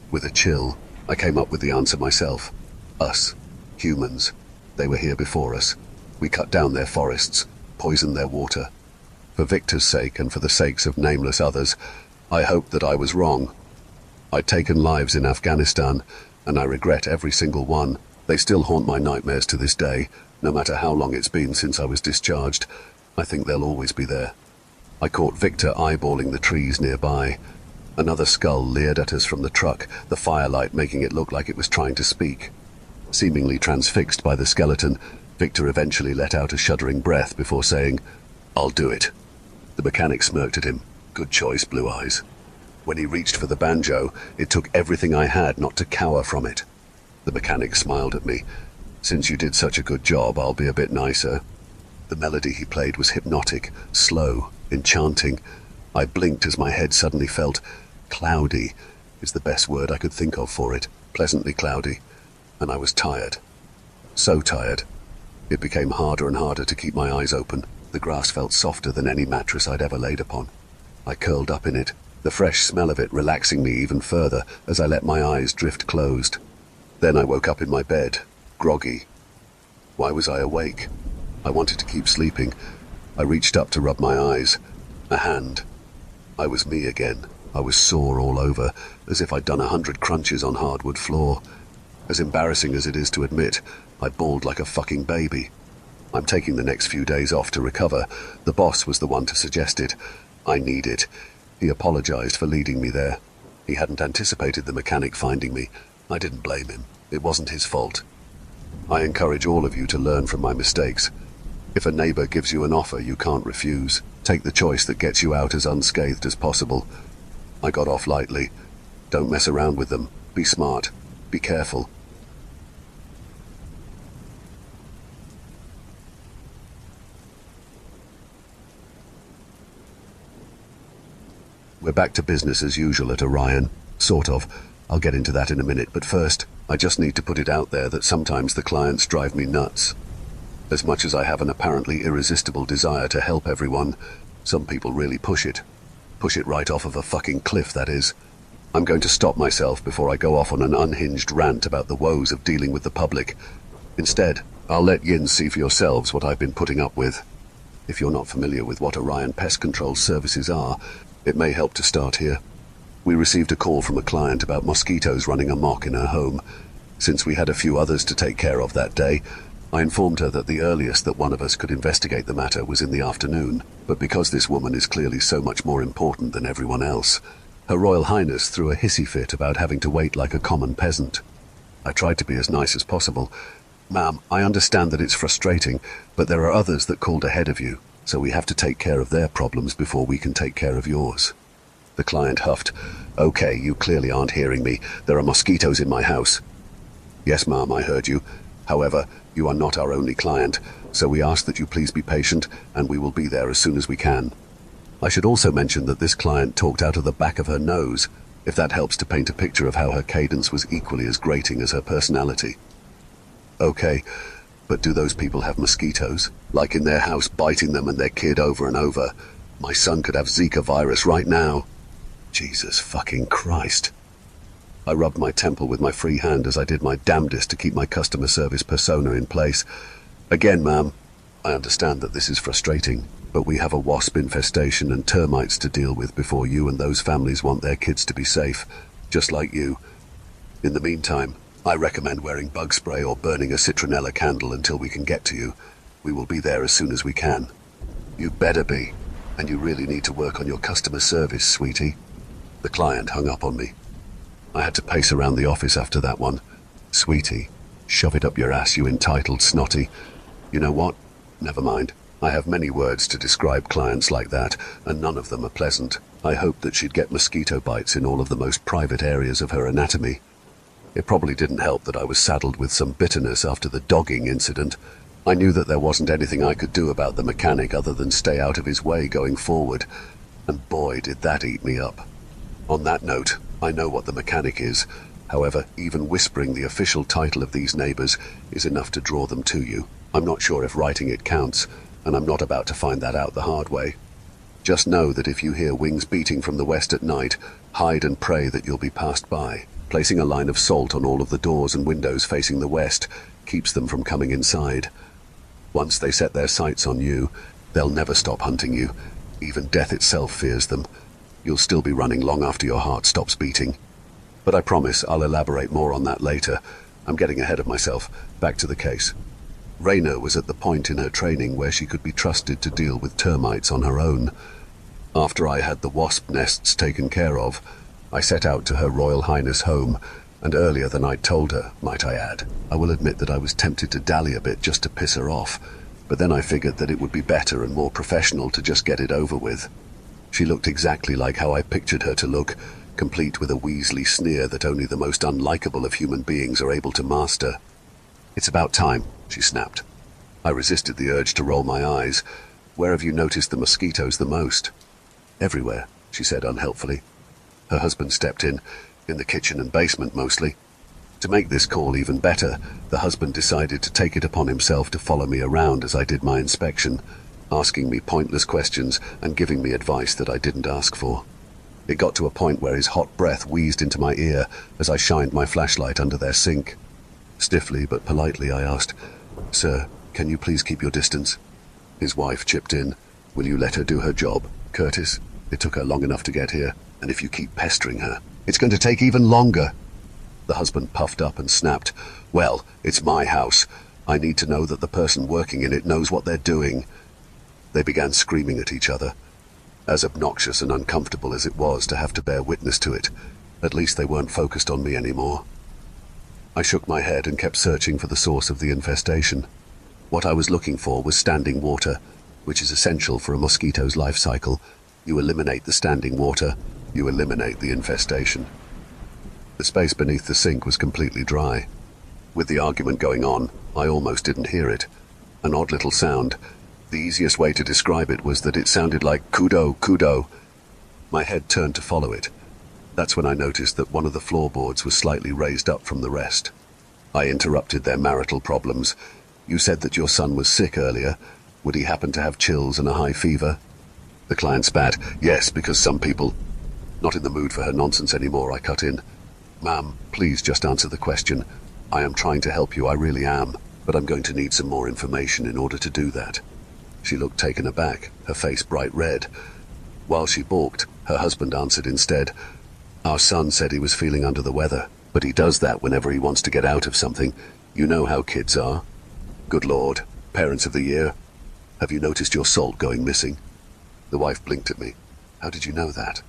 With a chill, I came up with the answer myself. Us. Humans. They were here before us. We cut down their forests, poisoned their water. For Victor's sake and for the sakes of nameless others, I hoped that I was wrong. I'd taken lives in Afghanistan, and I regret every single one. They still haunt my nightmares to this day, no matter how long it's been since I was discharged. I think they'll always be there. I caught Victor eyeballing the trees nearby. Another skull leered at us from the truck, the firelight making it look like it was trying to speak. Seemingly transfixed by the skeleton, Victor eventually let out a shuddering breath before saying, "I'll do it." The mechanic smirked at him. "Good choice, Blue Eyes." When he reached for the banjo, it took everything I had not to cower from it. The mechanic smiled at me. "Since you did such a good job, I'll be a bit nicer." The melody he played was hypnotic, slow, enchanting. I blinked as my head suddenly felt cloudy, is the best word I could think of for it, pleasantly cloudy. And I was tired. So tired. It became harder and harder to keep my eyes open. The grass felt softer than any mattress I'd ever laid upon. I curled up in it, the fresh smell of it relaxing me even further as I let my eyes drift closed. Then I woke up in my bed, groggy. Why was I awake? I wanted to keep sleeping. I reached up to rub my eyes. A hand. I was me again. I was sore all over, as if I'd done 100 crunches on hardwood floor. As embarrassing as it is to admit, I bawled like a fucking baby. I'm taking the next few days off to recover. The boss was the one to suggest it. I need it. He apologized for leading me there. He hadn't anticipated the mechanic finding me. I didn't blame him. It wasn't his fault. I encourage all of you to learn from my mistakes. If a neighbor gives you an offer you can't refuse, take the choice that gets you out as unscathed as possible. I got off lightly. Don't mess around with them. Be smart. Be careful. We're back to business as usual at Orion. Sort of. I'll get into that in a minute, but first, I just need to put it out there that sometimes the clients drive me nuts. As much as I have an apparently irresistible desire to help everyone, some people really push it. Push it right off of a fucking cliff, that is. I'm going to stop myself before I go off on an unhinged rant about the woes of dealing with the public. Instead, I'll let Yin see for yourselves what I've been putting up with. If you're not familiar with what Orion Pest Control services are, it may help to start here. We received a call from a client about mosquitoes running amok in her home. Since we had a few others to take care of that day, I informed her that the earliest that one of us could investigate the matter was in the afternoon, but because this woman is clearly so much more important than everyone else, Her Royal Highness threw a hissy fit about having to wait like a common peasant. I tried to be as nice as possible. Ma'am, I understand that it's frustrating, but there are others that called ahead of you, so we have to take care of their problems before we can take care of yours. The client huffed. Okay, you clearly aren't hearing me. There are mosquitoes in my house. Yes, ma'am, I heard you. However, you are not our only client, so we ask that you please be patient, and we will be there as soon as we can. I should also mention that this client talked out of the back of her nose, if that helps to paint a picture of how her cadence was equally as grating as her personality. Okay, but do those people have mosquitoes? Like in their house biting them and their kid over and over? My son could have Zika virus right now. Jesus fucking Christ. I rubbed my temple with my free hand as I did my damnedest to keep my customer service persona in place. Again, ma'am, I understand that this is frustrating, but we have a wasp infestation and termites to deal with before you and those families want their kids to be safe, just like you. In the meantime, I recommend wearing bug spray or burning a citronella candle until we can get to you. We will be there as soon as we can. You better be, and you really need to work on your customer service, sweetie. The client hung up on me. I had to pace around the office after that one. Sweetie, shove it up your ass, you entitled snotty. You know what? Never mind. I have many words to describe clients like that, and none of them are pleasant. I hoped that she'd get mosquito bites in all of the most private areas of her anatomy. It probably didn't help that I was saddled with some bitterness after the dogging incident. I knew that there wasn't anything I could do about the mechanic other than stay out of his way going forward, and boy did that eat me up. On that note, I know what the mechanic is. However, even whispering the official title of these neighbors is enough to draw them to you. I'm not sure if writing it counts, and I'm not about to find that out the hard way. Just know that if you hear wings beating from the west at night, hide and pray that you'll be passed by. Placing a line of salt on all of the doors and windows facing the west keeps them from coming inside. Once they set their sights on you, they'll never stop hunting you. Even death itself fears them. You'll still be running long after your heart stops beating. But I promise I'll elaborate more on that later. I'm getting ahead of myself. Back to the case. Raina was at the point in her training where she could be trusted to deal with termites on her own. After I had the wasp nests taken care of, I set out to Her Royal Highness home, and earlier than I'd told her, might I add. I will admit that I was tempted to dally a bit just to piss her off, but then I figured that it would be better and more professional to just get it over with. She looked exactly like how I pictured her to look, complete with a Weasley sneer that only the most unlikable of human beings are able to master. It's about time, she snapped. I resisted the urge to roll my eyes. Where have you noticed the mosquitoes the most? Everywhere, she said unhelpfully. Her husband stepped in the kitchen and basement mostly. To make this call even better, the husband decided to take it upon himself to follow me around as I did my inspection, asking me pointless questions and giving me advice that I didn't ask for. It got to a point where his hot breath wheezed into my ear as I shined my flashlight under their sink. Stiffly but politely I asked, "Sir, can you please keep your distance?" His wife chipped in. "Will you let her do her job, Curtis?" It took her long enough to get here, and if you keep pestering her, it's going to take even longer." The husband puffed up and snapped, "Well, it's my house. I need to know that the person working in it knows what they're doing." They began screaming at each other. As obnoxious and uncomfortable as it was to have to bear witness to it, at least they weren't focused on me anymore. I shook my head and kept searching for the source of the infestation. What I was looking for was standing water, which is essential for a mosquito's life cycle. You eliminate the standing water, you eliminate the infestation. The space beneath the sink was completely dry. With the argument going on, I almost didn't hear it. An odd little sound. The easiest way to describe it was that it sounded like kudo, kudo. My head turned to follow it. That's when I noticed that one of the floorboards was slightly raised up from the rest. I interrupted their marital problems. "You said that your son was sick earlier. Would he happen to have chills and a high fever?" The client spat. "Yes, because some people—" Not in the mood for her nonsense anymore, I cut in. "Ma'am, please just answer the question. I am trying to help you, I really am, but I'm going to need some more information in order to do that." She looked taken aback, her face bright red. While she balked, her husband answered instead. "Our son said he was feeling under the weather, but he does that whenever he wants to get out of something. You know how kids are." "Good Lord, parents of the year. Have you noticed your salt going missing?" The wife blinked at me. "How did you know that?"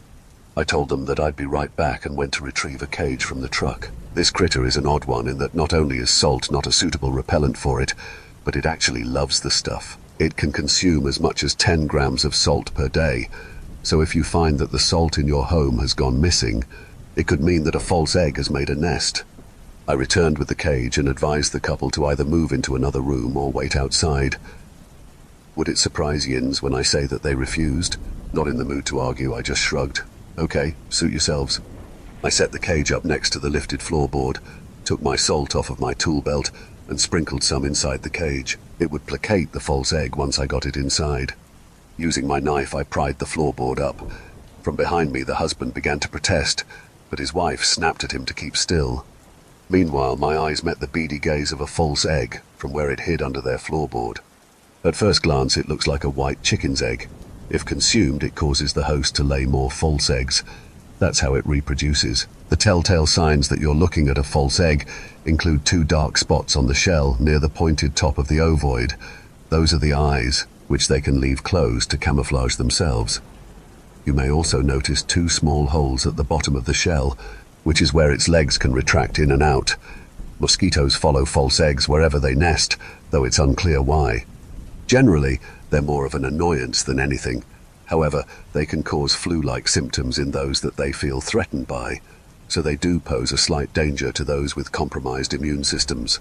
I told them that I'd be right back and went to retrieve a cage from the truck. This critter is an odd one in that not only is salt not a suitable repellent for it, but it actually loves the stuff. It can consume as much as 10 grams of salt per day, so if you find that the salt in your home has gone missing, it could mean that a false egg has made a nest. I returned with the cage and advised the couple to either move into another room or wait outside. Would it surprise Yins when I say that they refused? Not in the mood to argue, I just shrugged. "Okay, suit yourselves." I set the cage up next to the lifted floorboard, took my salt off of my tool belt, and sprinkled some inside the cage. It would placate the false egg once I got it inside. Using my knife, I pried the floorboard up. From behind me, the husband began to protest, but his wife snapped at him to keep still. Meanwhile, my eyes met the beady gaze of a false egg from where it hid under their floorboard. At first glance, it looks like a white chicken's egg. If consumed, it causes the host to lay more false eggs. That's how it reproduces. The telltale signs that you're looking at a false egg include 2 dark spots on the shell near the pointed top of the ovoid. Those are the eyes, which they can leave closed to camouflage themselves. You may also notice 2 small holes at the bottom of the shell, which is where its legs can retract in and out. Mosquitoes follow false eggs wherever they nest, though it's unclear why. Generally, they're more of an annoyance than anything. However, they can cause flu-like symptoms in those that they feel threatened by, so they do pose a slight danger to those with compromised immune systems.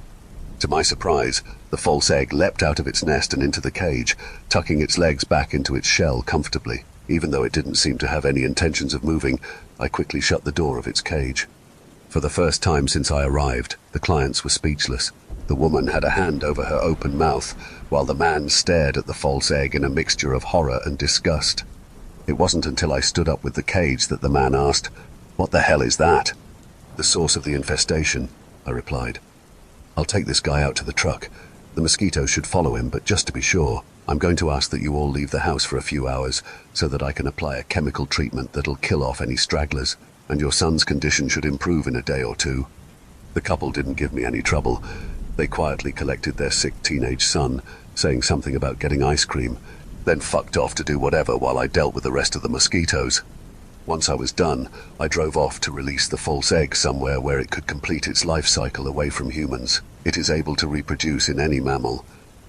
To my surprise, the false egg leapt out of its nest and into the cage, tucking its legs back into its shell comfortably. Even though it didn't seem to have any intentions of moving, I quickly shut the door of its cage. For the first time since I arrived, the clients were speechless. The woman had a hand over her open mouth, while the man stared at the false egg in a mixture of horror and disgust. It wasn't until I stood up with the cage that the man asked, "What the hell is that?" "The source of the infestation," I replied. "I'll take this guy out to the truck. The mosquitoes should follow him, but just to be sure, I'm going to ask that you all leave the house for a few hours so that I can apply a chemical treatment that'll kill off any stragglers, and your son's condition should improve in a day or 2. The couple didn't give me any trouble. They quietly collected their sick teenage son, saying something about getting ice cream, then fucked off to do whatever while I dealt with the rest of the mosquitoes. Once I was done, I drove off to release the false egg somewhere where it could complete its life cycle away from humans. It is able to reproduce in any mammal,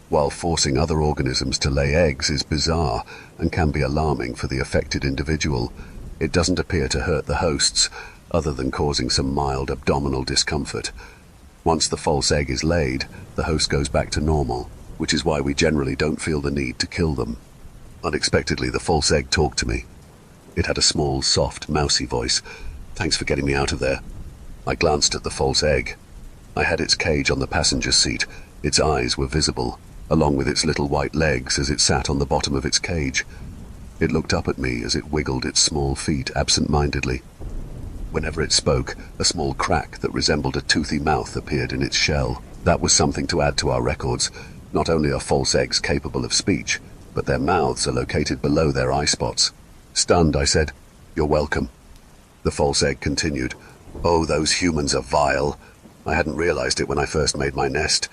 while forcing other organisms to lay eggs is bizarre and can be alarming for the affected individual. It doesn't appear to hurt the hosts, other than causing some mild abdominal discomfort. Once the false egg is laid, the host goes back to normal, which is why we generally don't feel the need to kill them. Unexpectedly, the false egg talked to me. It had a small, soft, mousy voice. "Thanks for getting me out of there." I glanced at the false egg. I had its cage on the passenger seat. Its eyes were visible, along with its little white legs as it sat on the bottom of its cage. It looked up at me as it wiggled its small feet absent-mindedly. Whenever it spoke, a small crack that resembled a toothy mouth appeared in its shell. That was something to add to our records. Not only are false eggs capable of speech, but their mouths are located below their eye spots. Stunned, I said, "You're welcome." The false egg continued, "Oh, those humans are vile. I hadn't realized it when I first made my nest.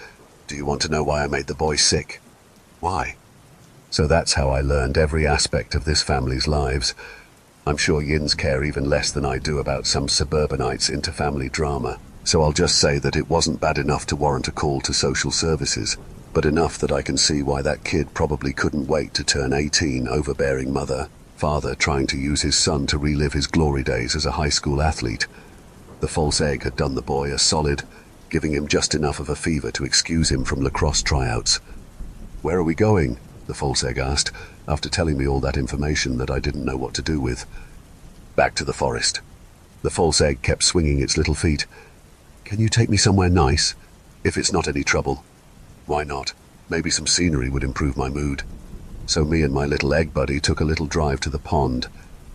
Do you want to know why I made the boy sick?" "Why?" So that's how I learned every aspect of this family's lives. I'm sure Yins care even less than I do about some suburbanites into family drama. So I'll just say that it wasn't bad enough to warrant a call to social services, but enough that I can see why that kid probably couldn't wait to turn 18, overbearing mother, father trying to use his son to relive his glory days as a high school athlete. The false egg had done the boy a solid, giving him just enough of a fever to excuse him from lacrosse tryouts. "Where are we going?" the false egg asked, after telling me all that information that I didn't know what to do with. "Back to the forest." The false egg kept swinging its little feet. "Can you take me somewhere nice? If it's not any trouble." "Why not? Maybe some scenery would improve my mood." So me and my little egg buddy took a little drive to the pond.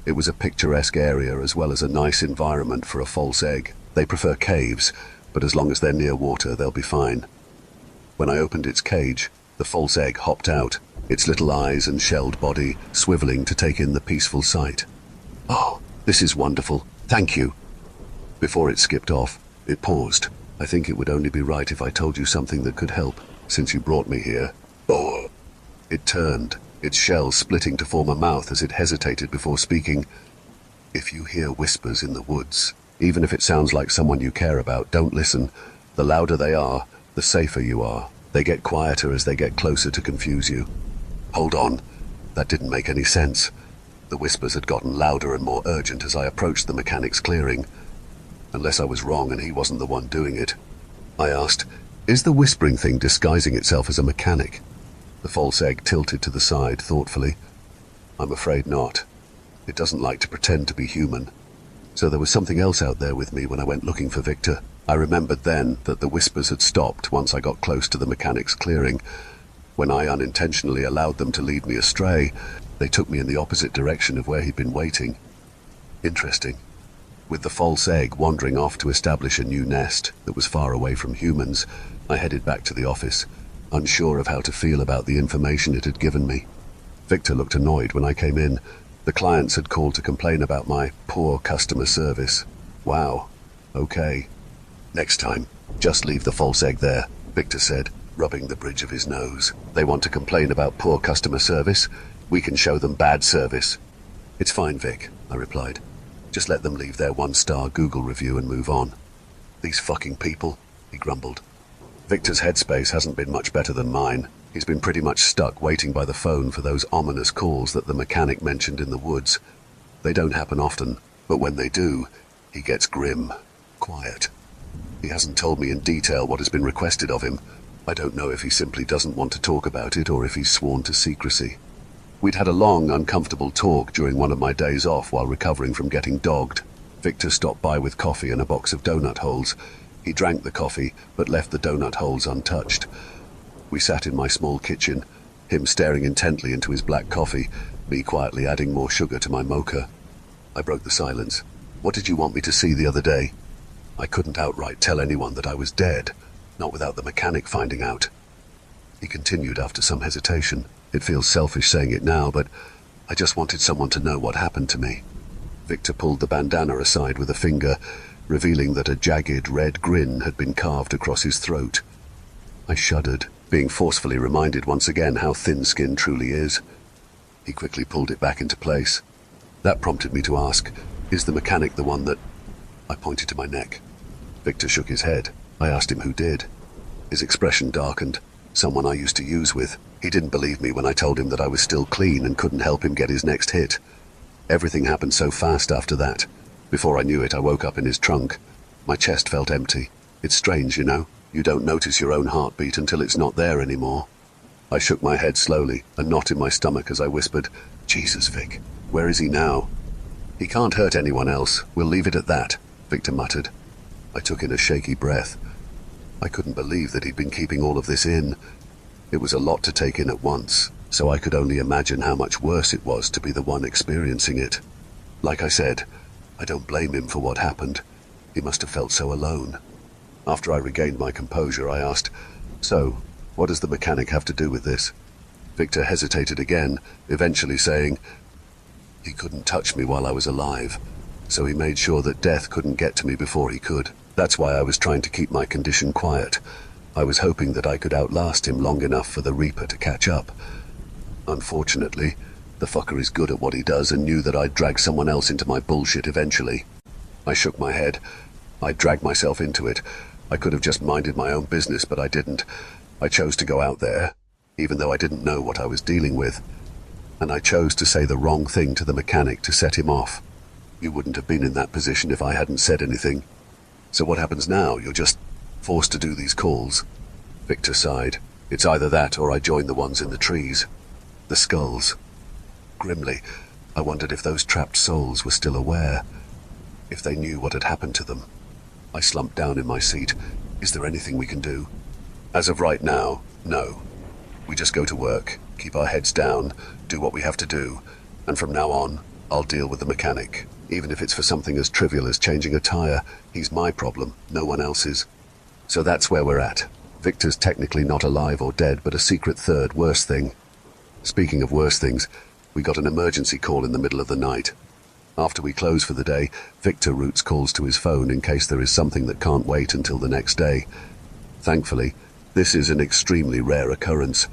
It was a picturesque area as well as a nice environment for a false egg. They prefer caves, but as long as they're near water, they'll be fine. When I opened its cage, the false egg hopped out, its little eyes and shelled body swiveling to take in the peaceful sight. "Oh, this is wonderful. Thank you." Before it skipped off, it paused. "I think it would only be right if I told you something that could help, since you brought me here." "Oh." It turned, its shell splitting to form a mouth as it hesitated before speaking. "If you hear whispers in the woods, even if it sounds like someone you care about, don't listen. The louder they are, the safer you are. They get quieter as they get closer to confuse you." Hold on. That didn't make any sense. The whispers had gotten louder and more urgent as I approached the mechanic's clearing. Unless I was wrong and he wasn't the one doing it. I asked, "Is the whispering thing disguising itself as a mechanic?" The false egg tilted to the side thoughtfully. "I'm afraid not. It doesn't like to pretend to be human. So there was something else out there with me when I went looking for Victor." I remembered then that the whispers had stopped once I got close to the mechanic's clearing. When I unintentionally allowed them to lead me astray, they took me in the opposite direction of where he'd been waiting. Interesting. With the false egg wandering off to establish a new nest that was far away from humans, I headed back to the office, unsure of how to feel about the information it had given me. Victor looked annoyed when I came in. The clients had called to complain about my poor customer service. Wow. Okay. "Next time, just leave the false egg there," Victor said, rubbing the bridge of his nose. "They want to complain about poor customer service? We can show them bad service." "It's fine, Vic," I replied. "Just let them leave their 1-star Google review and move on." "These fucking people," he grumbled. Victor's headspace hasn't been much better than mine. He's been pretty much stuck waiting by the phone for those ominous calls that the mechanic mentioned in the woods. They don't happen often, but when they do, he gets grim, quiet. He hasn't told me in detail what has been requested of him. I don't know if he simply doesn't want to talk about it or if he's sworn to secrecy. We'd had a long, uncomfortable talk during one of my days off while recovering from getting dogged. Victor stopped by with coffee and a box of donut holes. He drank the coffee, but left the donut holes untouched. We sat in my small kitchen, him staring intently into his black coffee, me quietly adding more sugar to my mocha. I broke the silence. "What did you want me to see the other day?" I couldn't outright tell anyone that I was dead, not without the mechanic finding out. He continued after some hesitation. "It feels selfish saying it now, but I just wanted someone to know what happened to me." Victor pulled the bandana aside with a finger, revealing that a jagged red grin had been carved across his throat. I shuddered, being forcefully reminded once again how thin skin truly is. He quickly pulled it back into place. That prompted me to ask, "Is the mechanic the one that—" I pointed to my neck. Victor shook his head. I asked him who did. His expression darkened. "Someone I used to use with. He didn't believe me when I told him that I was still clean and couldn't help him get his next hit. Everything happened so fast after that. Before I knew it, I woke up in his trunk. My chest felt empty. It's strange, you know. You don't notice your own heartbeat until it's not there anymore." I shook my head slowly, a knot in my stomach as I whispered, "Jesus, Vic, where is he now?" "He can't hurt anyone else. We'll leave it at that," Victor muttered. I took in a shaky breath. I couldn't believe that he'd been keeping all of this in. It was a lot to take in at once, so I could only imagine how much worse it was to be the one experiencing it. Like I said, I don't blame him for what happened. He must have felt so alone. After I regained my composure, I asked, "So, what does the mechanic have to do with this?" Victor hesitated again, eventually saying, He couldn't touch me while I was alive, so he made sure that death couldn't get to me before he could. That's why I was trying to keep my condition quiet. I was hoping that I could outlast him long enough for the Reaper to catch up. Unfortunately, the fucker is good at what he does and knew that I'd drag someone else into my bullshit eventually. I shook my head. I dragged myself into it. I could have just minded my own business, but I didn't. I chose to go out there, even though I didn't know what I was dealing with. And I chose to say the wrong thing to the mechanic to set him off. You wouldn't have been in that position if I hadn't said anything. So what happens now? You're just forced to do these calls. Victor sighed. It's either that or I join the ones in the trees. The skulls. Grimly, I wondered if those trapped souls were still aware, if they knew what had happened to them. I slumped down in my seat. Is there anything we can do? As of right now, no. We just go to work, keep our heads down, do what we have to do, and from now on, I'll deal with the mechanic. Even if it's for something as trivial as changing a tire, he's my problem, no one else's. So that's where we're at. Victor's technically not alive or dead, but a secret third worse thing. Speaking of worse things, we got an emergency call in the middle of the night. After we close for the day, Victor routes calls to his phone in case there is something that can't wait until the next day. Thankfully, this is an extremely rare occurrence.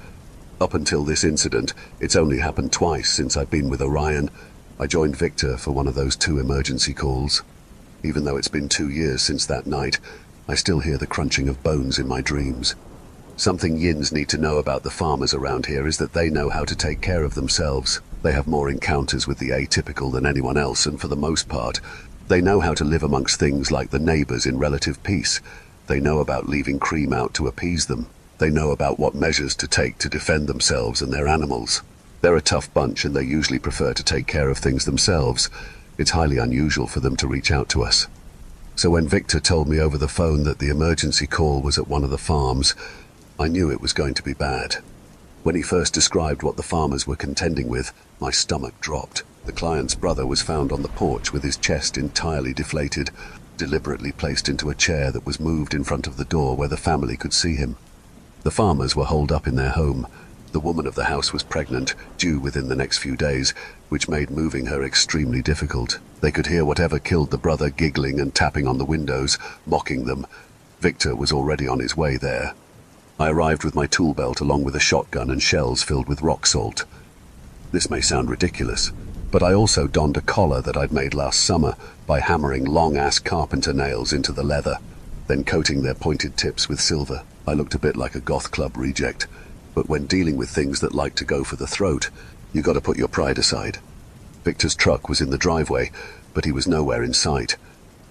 Up until this incident, it's only happened twice since I've been with Orion. I joined Victor for one of those 2 emergency calls. Even though it's been 2 years since that night, I still hear the crunching of bones in my dreams. Something Yins need to know about the farmers around here is that they know how to take care of themselves. They have more encounters with the atypical than anyone else, and for the most part, they know how to live amongst things like the neighbors in relative peace. They know about leaving cream out to appease them. They know about what measures to take to defend themselves and their animals. They're a tough bunch, and they usually prefer to take care of things themselves. It's highly unusual for them to reach out to us. So when Victor told me over the phone that the emergency call was at one of the farms, I knew it was going to be bad. When he first described what the farmers were contending with, my stomach dropped. The client's brother was found on the porch with his chest entirely deflated, deliberately placed into a chair that was moved in front of the door where the family could see him. The farmers were holed up in their home. The woman of the house was pregnant, due within the next few days, which made moving her extremely difficult. They could hear whatever killed the brother giggling and tapping on the windows, mocking them. Victor was already on his way there. I arrived with my tool belt along with a shotgun and shells filled with rock salt. This may sound ridiculous, but I also donned a collar that I'd made last summer by hammering long-ass carpenter nails into the leather, then coating their pointed tips with silver. I looked a bit like a goth club reject, but when dealing with things that like to go for the throat, you gotta put your pride aside. Victor's truck was in the driveway, but he was nowhere in sight.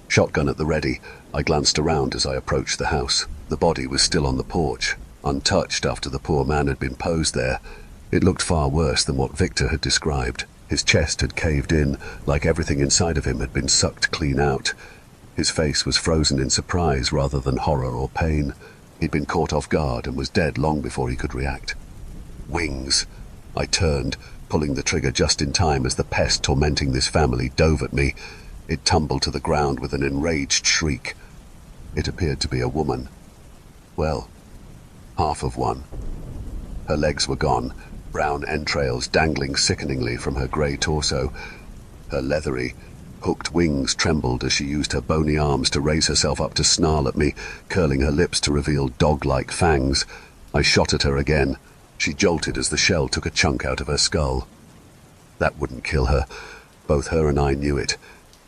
Shotgun at the ready, I glanced around as I approached the house. The body was still on the porch, untouched after the poor man had been posed there. It looked far worse than what Victor had described. His chest had caved in, like everything inside of him had been sucked clean out. His face was frozen in surprise rather than horror or pain. He'd been caught off guard and was dead long before he could react. Wings. I turned, pulling the trigger just in time as the pest tormenting this family dove at me. It tumbled to the ground with an enraged shriek. It appeared to be a woman. Well, half of one. Her legs were gone, brown entrails dangling sickeningly from her grey torso. Her leathery, hooked wings trembled as she used her bony arms to raise herself up to snarl at me, curling her lips to reveal dog-like fangs. I shot at her again. She jolted as the shell took a chunk out of her skull. That wouldn't kill her. Both her and I knew it.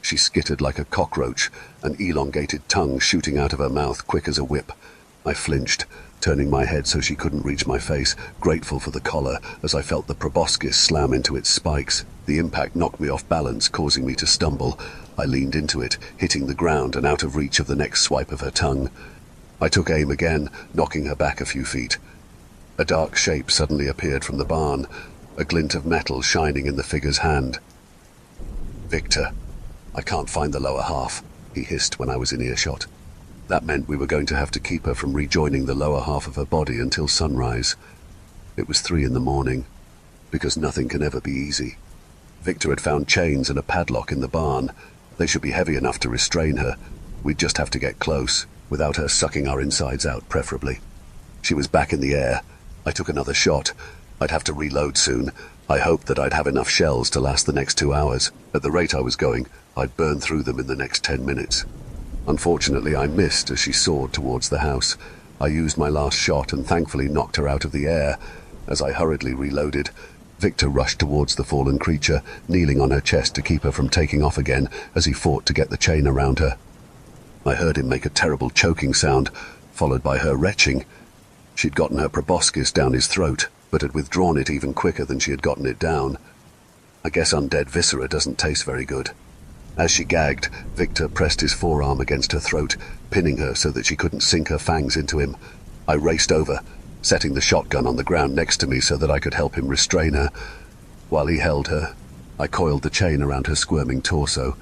She skittered like a cockroach, an elongated tongue shooting out of her mouth quick as a whip. I flinched, turning my head so she couldn't reach my face, grateful for the collar as I felt the proboscis slam into its spikes. The impact knocked me off balance, causing me to stumble. I leaned into it, hitting the ground and out of reach of the next swipe of her tongue. I took aim again, knocking her back a few feet. A dark shape suddenly appeared from the barn, a glint of metal shining in the figure's hand. Victor. I can't find the lower half, he hissed when I was in earshot. That meant we were going to have to keep her from rejoining the lower half of her body until sunrise. It was 3 a.m, because nothing can ever be easy. Victor had found chains and a padlock in the barn. They should be heavy enough to restrain her. We'd just have to get close, without her sucking our insides out, preferably. She was back in the air. I took another shot. I'd have to reload soon. I hoped that I'd have enough shells to last the next 2 hours. At the rate I was going, I'd burn through them in the next 10 minutes. Unfortunately, I missed as she soared towards the house. I used my last shot and thankfully knocked her out of the air. As I hurriedly reloaded, Victor rushed towards the fallen creature, kneeling on her chest to keep her from taking off again as he fought to get the chain around her. I heard him make a terrible choking sound, followed by her retching. She'd gotten her proboscis down his throat, but had withdrawn it even quicker than she had gotten it down. I guess undead viscera doesn't taste very good. As she gagged, Victor pressed his forearm against her throat, pinning her so that she couldn't sink her fangs into him. I raced over, setting the shotgun on the ground next to me so that I could help him restrain her. While he held her, I coiled the chain around her squirming torso.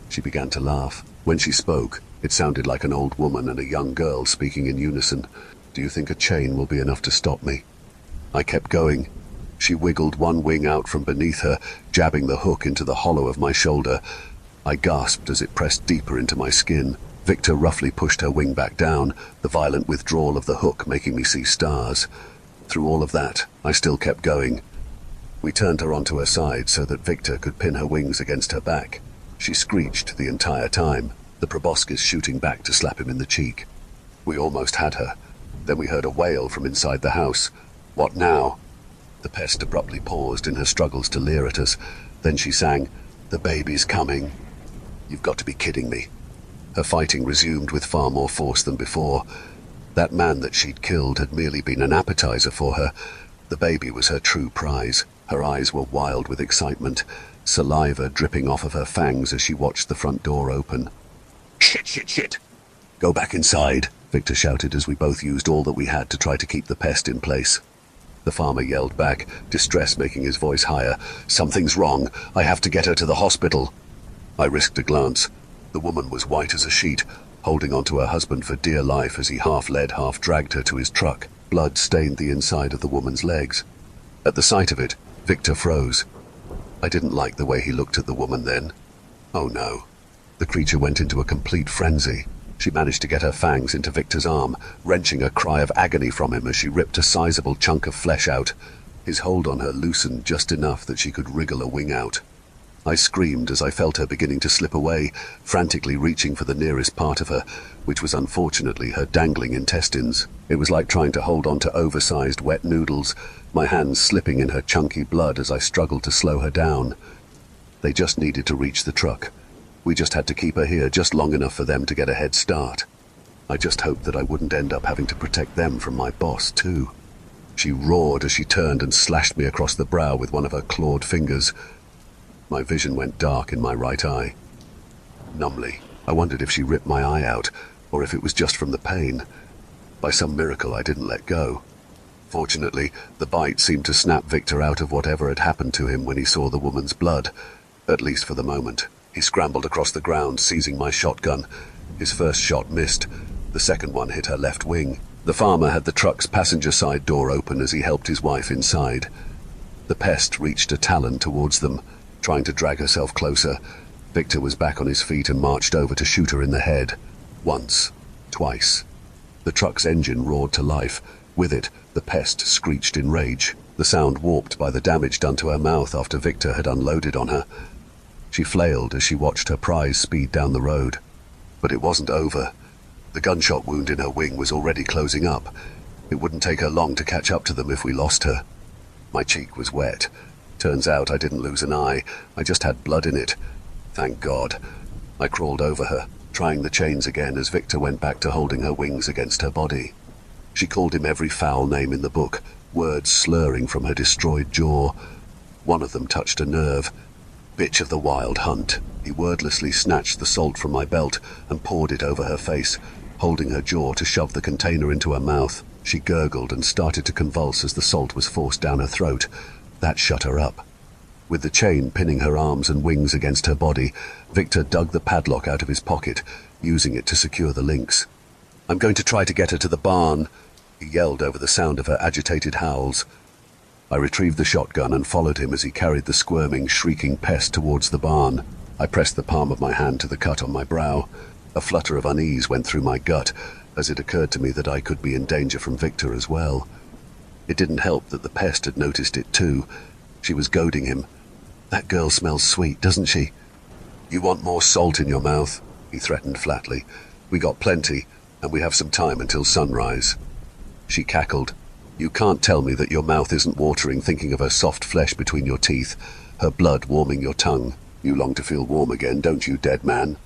She began to laugh. When she spoke, it sounded like an old woman and a young girl speaking in unison. "Do you think a chain will be enough to stop me?" I kept going. She wiggled one wing out from beneath her, jabbing the hook into the hollow of my shoulder. I gasped as it pressed deeper into my skin. Victor roughly pushed her wing back down, the violent withdrawal of the hook making me see stars. Through all of that, I still kept going. We turned her onto her side so that Victor could pin her wings against her back. She screeched the entire time, the proboscis shooting back to slap him in the cheek. We almost had her. Then we heard a wail from inside the house. "What now?" The pest abruptly paused in her struggles to leer at us. Then she sang, "The baby's coming." You've got to be kidding me. Her fighting resumed with far more force than before. That man that she'd killed had merely been an appetizer for her. The baby was her true prize. Her eyes were wild with excitement, saliva dripping off of her fangs as she watched the front door open. "Shit, shit, shit! Go back inside," Victor shouted as we both used all that we had to try to keep the pest in place. The farmer yelled back, distress making his voice higher. "Something's wrong. I have to get her to the hospital." I risked a glance. The woman was white as a sheet, holding onto her husband for dear life as he half led, half dragged her to his truck. Blood stained the inside of the woman's legs. At the sight of it, Victor froze. I didn't like the way he looked at the woman then. Oh no. The creature went into a complete frenzy. She managed to get her fangs into Victor's arm, wrenching a cry of agony from him as she ripped a sizable chunk of flesh out. His hold on her loosened just enough that she could wriggle a wing out. I screamed as I felt her beginning to slip away, frantically reaching for the nearest part of her, which was unfortunately her dangling intestines. It was like trying to hold on to oversized wet noodles, my hands slipping in her chunky blood as I struggled to slow her down. They just needed to reach the truck. We just had to keep her here just long enough for them to get a head start. I just hoped that I wouldn't end up having to protect them from my boss, too. She roared as she turned and slashed me across the brow with one of her clawed fingers. My vision went dark in my right eye. Numbly, I wondered if she ripped my eye out, or if it was just from the pain. By some miracle, I didn't let go. Fortunately, the bite seemed to snap Victor out of whatever had happened to him when he saw the woman's blood, at least for the moment. He scrambled across the ground, seizing my shotgun. His first shot missed. The second one hit her left wing. The farmer had the truck's passenger side door open as he helped his wife inside. The pest reached a talon towards them, trying to drag herself closer. Victor was back on his feet and marched over to shoot her in the head. Once. Twice. The truck's engine roared to life. With it, the pest screeched in rage, the sound warped by the damage done to her mouth after Victor had unloaded on her. She flailed as she watched her prize speed down the road. But it wasn't over. The gunshot wound in her wing was already closing up. It wouldn't take her long to catch up to them if we lost her. My cheek was wet. Turns out I didn't lose an eye. I just had blood in it. Thank God. I crawled over her, trying the chains again as Victor went back to holding her wings against her body. She called him every foul name in the book, words slurring from her destroyed jaw. One of them touched a nerve. Bitch of the wild hunt. He wordlessly snatched the salt from my belt and poured it over her face, holding her jaw to shove the container into her mouth. She gurgled and started to convulse as the salt was forced down her throat. That shut her up. With the chain pinning her arms and wings against her body, Victor dug the padlock out of his pocket, using it to secure the links. "I'm going to try to get her to the barn," he yelled over the sound of her agitated howls. I retrieved the shotgun and followed him as he carried the squirming, shrieking pest towards the barn. I pressed the palm of my hand to the cut on my brow. A flutter of unease went through my gut as it occurred to me that I could be in danger from Victor as well. It didn't help that the pest had noticed it too. She was goading him. "That girl smells sweet, doesn't she?" "You want more salt in your mouth?" he threatened flatly. "We got plenty, and we have some time until sunrise." She cackled. "You can't tell me that your mouth isn't watering thinking of her soft flesh between your teeth, her blood warming your tongue. You long to feel warm again, don't you, dead man?"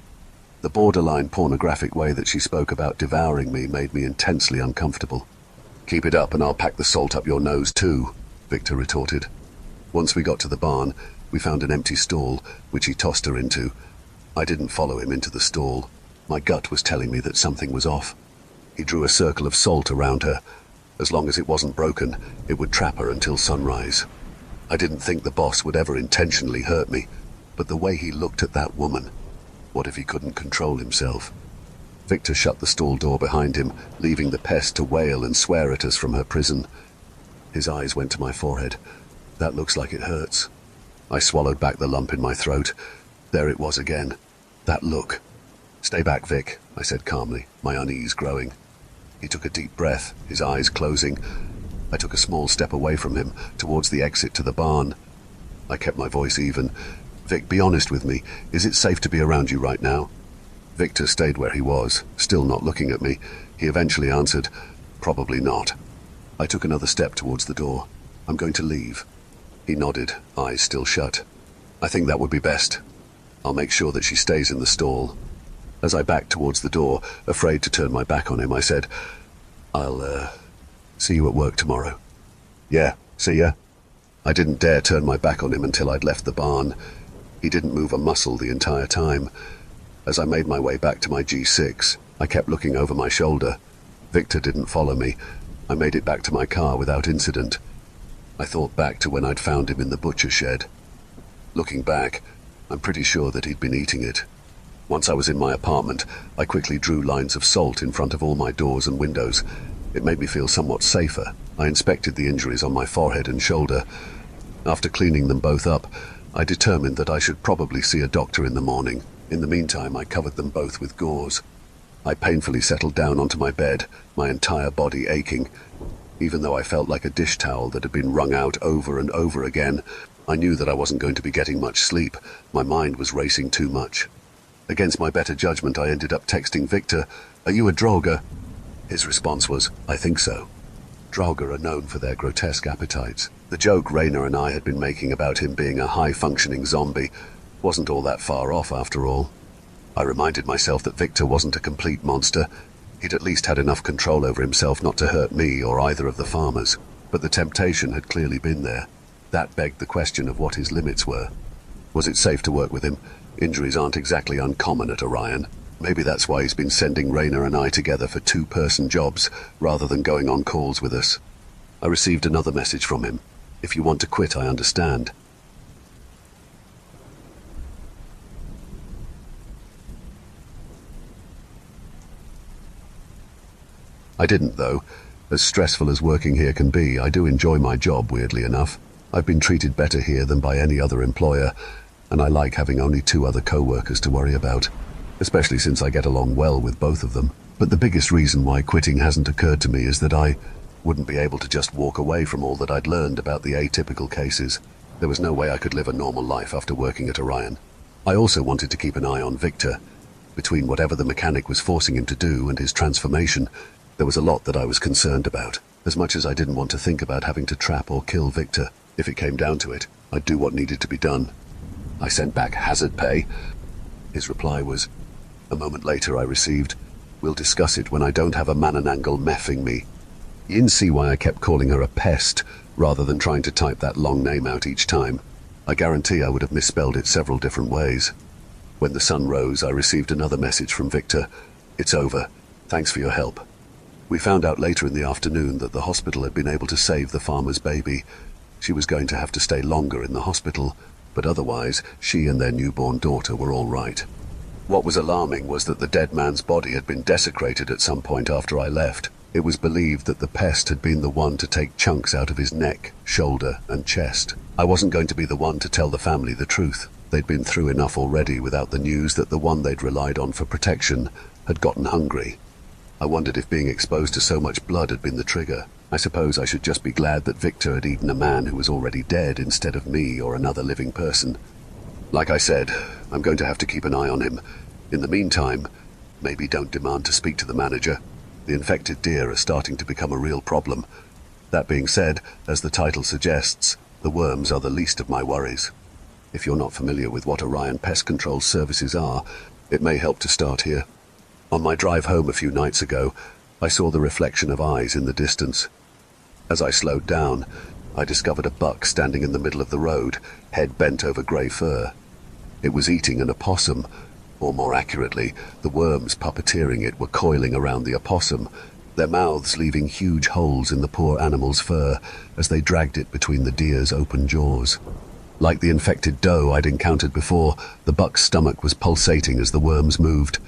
The borderline pornographic way that she spoke about devouring me made me intensely uncomfortable. "Keep it up and I'll pack the salt up your nose too," Victor retorted. Once we got to the barn, we found an empty stall, which he tossed her into. I didn't follow him into the stall. My gut was telling me that something was off. He drew a circle of salt around her. As long as it wasn't broken, it would trap her until sunrise. I didn't think the boss would ever intentionally hurt me, but the way he looked at that woman, what if he couldn't control himself? Victor shut the stall door behind him, leaving the pest to wail and swear at us from her prison. His eyes went to my forehead. "That looks like it hurts." I swallowed back the lump in my throat. There it was again. That look. "Stay back, Vic," I said calmly, my unease growing. He took a deep breath, his eyes closing. I took a small step away from him, towards the exit to the barn. I kept my voice even. "Vic, be honest with me. Is it safe to be around you right now?" Victor stayed where he was, still not looking at me. He eventually answered, "Probably not." I took another step towards the door. "I'm going to leave." He nodded, eyes still shut. "I think that would be best. I'll make sure that she stays in the stall." As I backed towards the door, afraid to turn my back on him, I said, I'll see you at work tomorrow." "Yeah, see ya." I didn't dare turn my back on him until I'd left the barn. He didn't move a muscle the entire time. As I made my way back to my G6, I kept looking over my shoulder. Victor didn't follow me. I made it back to my car without incident. I thought back to when I'd found him in the butcher shed. Looking back, I'm pretty sure that he'd been eating it. Once I was in my apartment, I quickly drew lines of salt in front of all my doors and windows. It made me feel somewhat safer. I inspected the injuries on my forehead and shoulder. After cleaning them both up, I determined that I should probably see a doctor in the morning. In the meantime, I covered them both with gauze. I painfully settled down onto my bed, my entire body aching. Even though I felt like a dish towel that had been wrung out over and over again, I knew that I wasn't going to be getting much sleep. My mind was racing too much. Against my better judgment, I ended up texting Victor, "Are you a Draugr?" His response was, "I think so." Draugr are known for their grotesque appetites. The joke Raina and I had been making about him being a high-functioning zombie wasn't all that far off after all. I reminded myself that Victor wasn't a complete monster. He'd at least had enough control over himself not to hurt me or either of the farmers. But the temptation had clearly been there. That begged the question of what his limits were. Was it safe to work with him? Injuries aren't exactly uncommon at Orion. Maybe that's why he's been sending Raina and I together for two-person jobs rather than going on calls with us. I received another message from him. "If you want to quit, I understand." I didn't, though. As stressful as working here can be, I do enjoy my job, weirdly enough. I've been treated better here than by any other employer, and I like having only 2 other co-workers to worry about, especially since I get along well with both of them. But the biggest reason why quitting hasn't occurred to me is that I wouldn't be able to just walk away from all that I'd learned about the atypical cases. There was no way I could live a normal life after working at Orion. I also wanted to keep an eye on Victor. Between whatever the mechanic was forcing him to do and his transformation, there was a lot that I was concerned about. As much as I didn't want to think about having to trap or kill Victor, if it came down to it, I'd do what needed to be done. I sent back hazard pay. His reply was, a moment later I received, "We'll discuss it when I don't have a Mananangle meffing me." You didn't see why I kept calling her a pest, rather than trying to type that long name out each time. I guarantee I would have misspelled it several different ways. When the sun rose, I received another message from Victor. "It's over. Thanks for your help." We found out later in the afternoon that the hospital had been able to save the farmer's baby. She was going to have to stay longer in the hospital, but otherwise, she and their newborn daughter were all right. What was alarming was that the dead man's body had been desecrated at some point after I left. It was believed that the pest had been the one to take chunks out of his neck, shoulder, and chest. I wasn't going to be the one to tell the family the truth. They'd been through enough already without the news that the one they'd relied on for protection had gotten hungry. I wondered if being exposed to so much blood had been the trigger. I suppose I should just be glad that Victor had eaten a man who was already dead instead of me or another living person. Like I said, I'm going to have to keep an eye on him. In the meantime, maybe don't demand to speak to the manager. The infected deer are starting to become a real problem. That being said, as the title suggests, the worms are the least of my worries. If you're not familiar with what Orion Pest Control services are, it may help to start here. On my drive home a few nights ago, I saw the reflection of eyes in the distance. As I slowed down, I discovered a buck standing in the middle of the road, head bent over grey fur. It was eating an opossum, or more accurately, the worms puppeteering it were coiling around the opossum, their mouths leaving huge holes in the poor animal's fur as they dragged it between the deer's open jaws. Like the infected doe I'd encountered before, the buck's stomach was pulsating as the worms moved.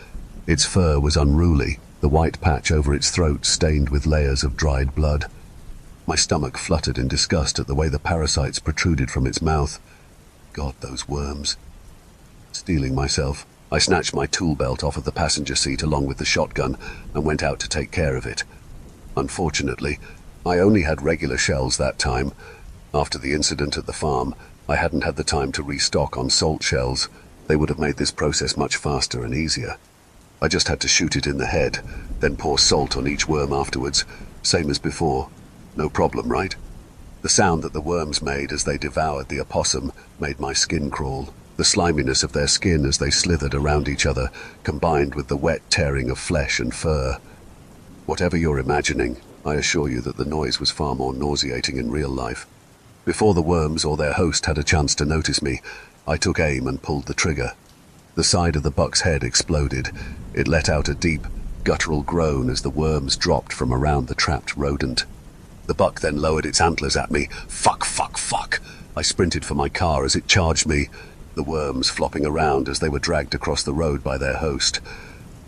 Its fur was unruly, the white patch over its throat stained with layers of dried blood. My stomach fluttered in disgust at the way the parasites protruded from its mouth. God, those worms. Steeling myself, I snatched my tool belt off of the passenger seat along with the shotgun and went out to take care of it. Unfortunately, I only had regular shells that time. After the incident at the farm, I hadn't had the time to restock on salt shells. They would have made this process much faster and easier. I just had to shoot it in the head, then pour salt on each worm afterwards, same as before. No problem, right? The sound that the worms made as they devoured the opossum made my skin crawl. The sliminess of their skin as they slithered around each other, combined with the wet tearing of flesh and fur. Whatever you're imagining, I assure you that the noise was far more nauseating in real life. Before the worms or their host had a chance to notice me, I took aim and pulled the trigger. The side of the buck's head exploded. It let out a deep, guttural groan as the worms dropped from around the trapped rodent. The buck then lowered its antlers at me. Fuck, fuck, fuck! I sprinted for my car as it charged me, the worms flopping around as they were dragged across the road by their host.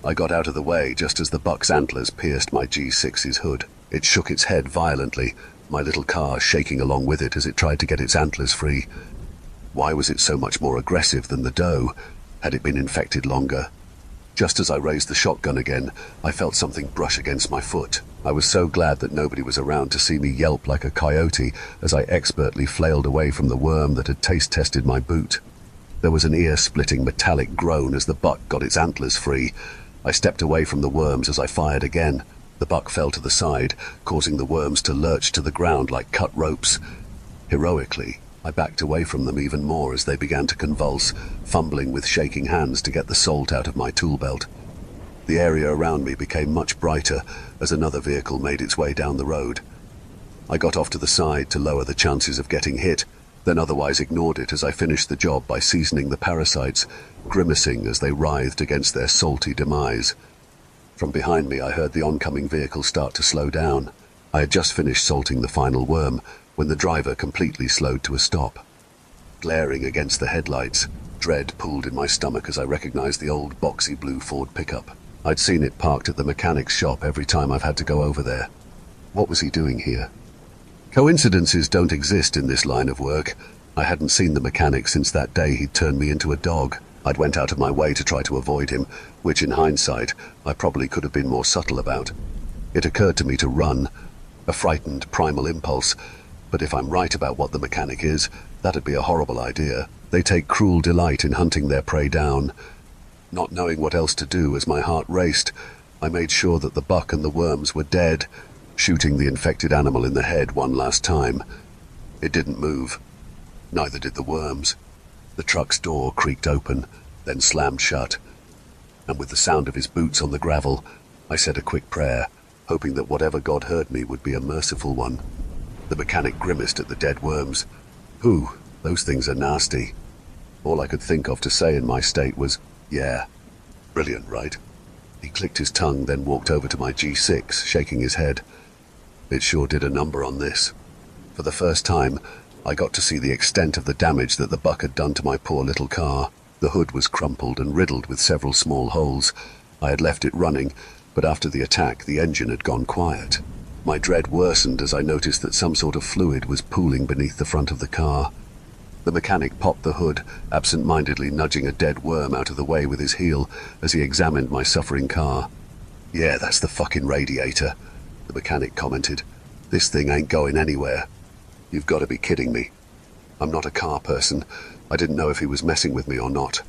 I got out of the way just as the buck's antlers pierced my G6's hood. It shook its head violently, my little car shaking along with it as it tried to get its antlers free. Why was it so much more aggressive than the doe? Had it been infected longer? Just as I raised the shotgun again, I felt something brush against my foot. I was so glad that nobody was around to see me yelp like a coyote as I expertly flailed away from the worm that had taste-tested my boot. There was an ear-splitting metallic groan as the buck got its antlers free. I stepped away from the worms as I fired again. The buck fell to the side, causing the worms to lurch to the ground like cut ropes. Heroically, I backed away from them even more as they began to convulse, fumbling with shaking hands to get the salt out of my tool belt. The area around me became much brighter as another vehicle made its way down the road. I got off to the side to lower the chances of getting hit, then otherwise ignored it as I finished the job by seasoning the parasites, grimacing as they writhed against their salty demise. From behind me I heard the oncoming vehicle start to slow down. I had just finished salting the final worm when the driver completely slowed to a stop. Glaring against the headlights, dread pulled in my stomach as I recognized the old boxy blue Ford pickup. I'd seen it parked at the mechanic's shop every time I've had to go over there. What was he doing here? Coincidences don't exist in this line of work. I hadn't seen the mechanic since that day he'd turned me into a dog. I'd went out of my way to try to avoid him, which in hindsight, I probably could have been more subtle about. It occurred to me to run, a frightened primal impulse, but if I'm right about what the mechanic is, that'd be a horrible idea. They take cruel delight in hunting their prey down. Not knowing what else to do as my heart raced, I made sure that the buck and the worms were dead, shooting the infected animal in the head one last time. It didn't move. Neither did the worms. The truck's door creaked open, then slammed shut, and with the sound of his boots on the gravel, I said a quick prayer, hoping that whatever God heard me would be a merciful one. The mechanic grimaced at the dead worms. Whew, those things are nasty. All I could think of to say in my state was, yeah. Brilliant, right? He clicked his tongue, then walked over to my G6, shaking his head. It sure did a number on this. For the first time, I got to see the extent of the damage that the buck had done to my poor little car. The hood was crumpled and riddled with several small holes. I had left it running, but after the attack, the engine had gone quiet. My dread worsened as I noticed that some sort of fluid was pooling beneath the front of the car. The mechanic popped the hood, absent-mindedly nudging a dead worm out of the way with his heel as he examined my suffering car. Yeah, that's the fucking radiator, the mechanic commented. This thing ain't going anywhere. You've got to be kidding me. I'm not a car person. I didn't know if he was messing with me or not.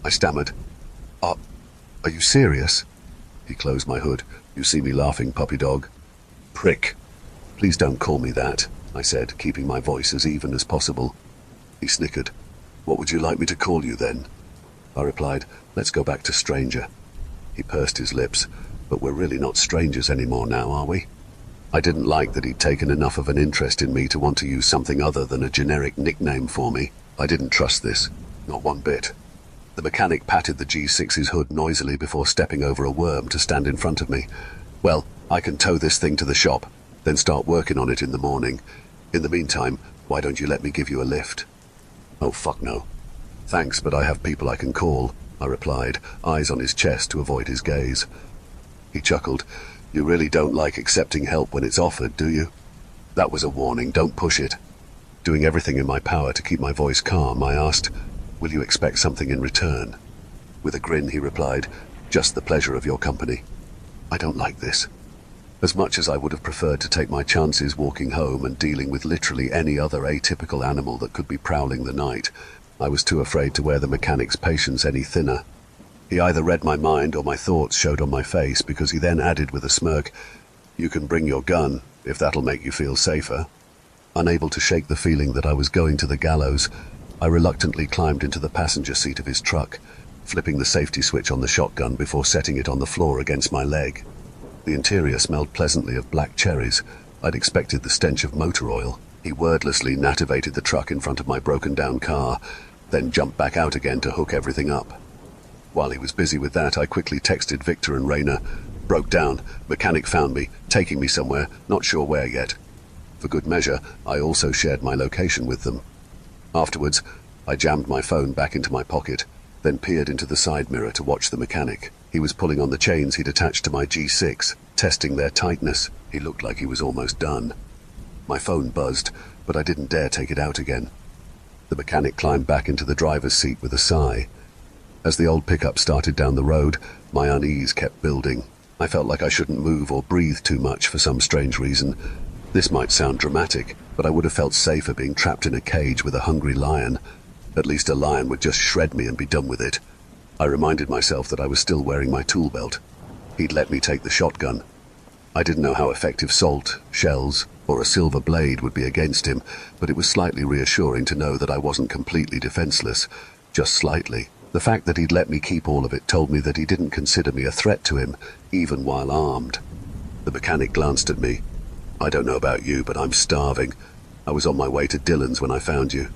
I stammered. Are you serious? He closed my hood. You see me laughing, puppy dog? Prick. Please don't call me that, I said, keeping my voice as even as possible. He snickered. What would you like me to call you then? I replied, let's go back to stranger. He pursed his lips. But we're really not strangers anymore now, are we? I didn't like that he'd taken enough of an interest in me to want to use something other than a generic nickname for me. I didn't trust this, not one bit. The mechanic patted the G6's hood noisily before stepping over a worm to stand in front of me. Well, I can tow this thing to the shop, then start working on it in the morning. In the meantime, why don't you let me give you a lift? Oh, fuck no. Thanks, but I have people I can call, I replied, eyes on his chest to avoid his gaze. He chuckled. You really don't like accepting help when it's offered, do you? That was a warning, don't push it. Doing everything in my power to keep my voice calm, I asked, will you expect something in return? With a grin, he replied, just the pleasure of your company. I don't like this. As much as I would have preferred to take my chances walking home and dealing with literally any other atypical animal that could be prowling the night, I was too afraid to wear the mechanic's patience any thinner. He either read my mind or my thoughts showed on my face, because he then added with a smirk, you can bring your gun, if that'll make you feel safer. Unable to shake the feeling that I was going to the gallows, I reluctantly climbed into the passenger seat of his truck, flipping the safety switch on the shotgun before setting it on the floor against my leg. The interior smelled pleasantly of black cherries. I'd expected the stench of motor oil. He wordlessly nativated the truck in front of my broken-down car, then jumped back out again to hook everything up. While he was busy with that, I quickly texted Victor and Raina. Broke down. Mechanic found me, taking me somewhere, not sure where yet. For good measure, I also shared my location with them. Afterwards, I jammed my phone back into my pocket, then peered into the side mirror to watch the mechanic. He was pulling on the chains he'd attached to my G6, testing their tightness. He looked like he was almost done. My phone buzzed, but I didn't dare take it out again. The mechanic climbed back into the driver's seat with a sigh. As the old pickup started down the road, my unease kept building. I felt like I shouldn't move or breathe too much for some strange reason. This might sound dramatic, but I would have felt safer being trapped in a cage with a hungry lion. At least a lion would just shred me and be done with it. I reminded myself that I was still wearing my tool belt. He'd let me take the shotgun. I didn't know how effective salt, shells, or a silver blade would be against him, but it was slightly reassuring to know that I wasn't completely defenseless, just slightly. The fact that he'd let me keep all of it told me that he didn't consider me a threat to him, even while armed. The mechanic glanced at me. I don't know about you, but I'm starving. I was on my way to Dillon's when I found you.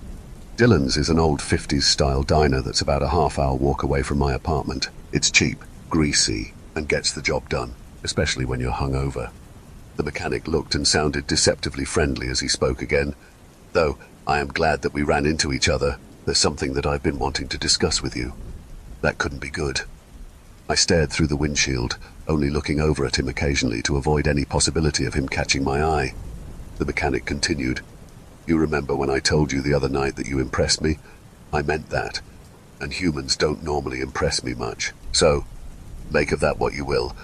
Dillon's is an old 50s-style diner that's about a half-hour walk away from my apartment. It's cheap, greasy, and gets the job done, especially when you're hungover. The mechanic looked and sounded deceptively friendly as he spoke again. Though, I am glad that we ran into each other. There's something that I've been wanting to discuss with you. That couldn't be good. I stared through the windshield, only looking over at him occasionally to avoid any possibility of him catching my eye. The mechanic continued. You remember when I told you the other night that you impressed me? I meant that. And humans don't normally impress me much. So, make of that what you will.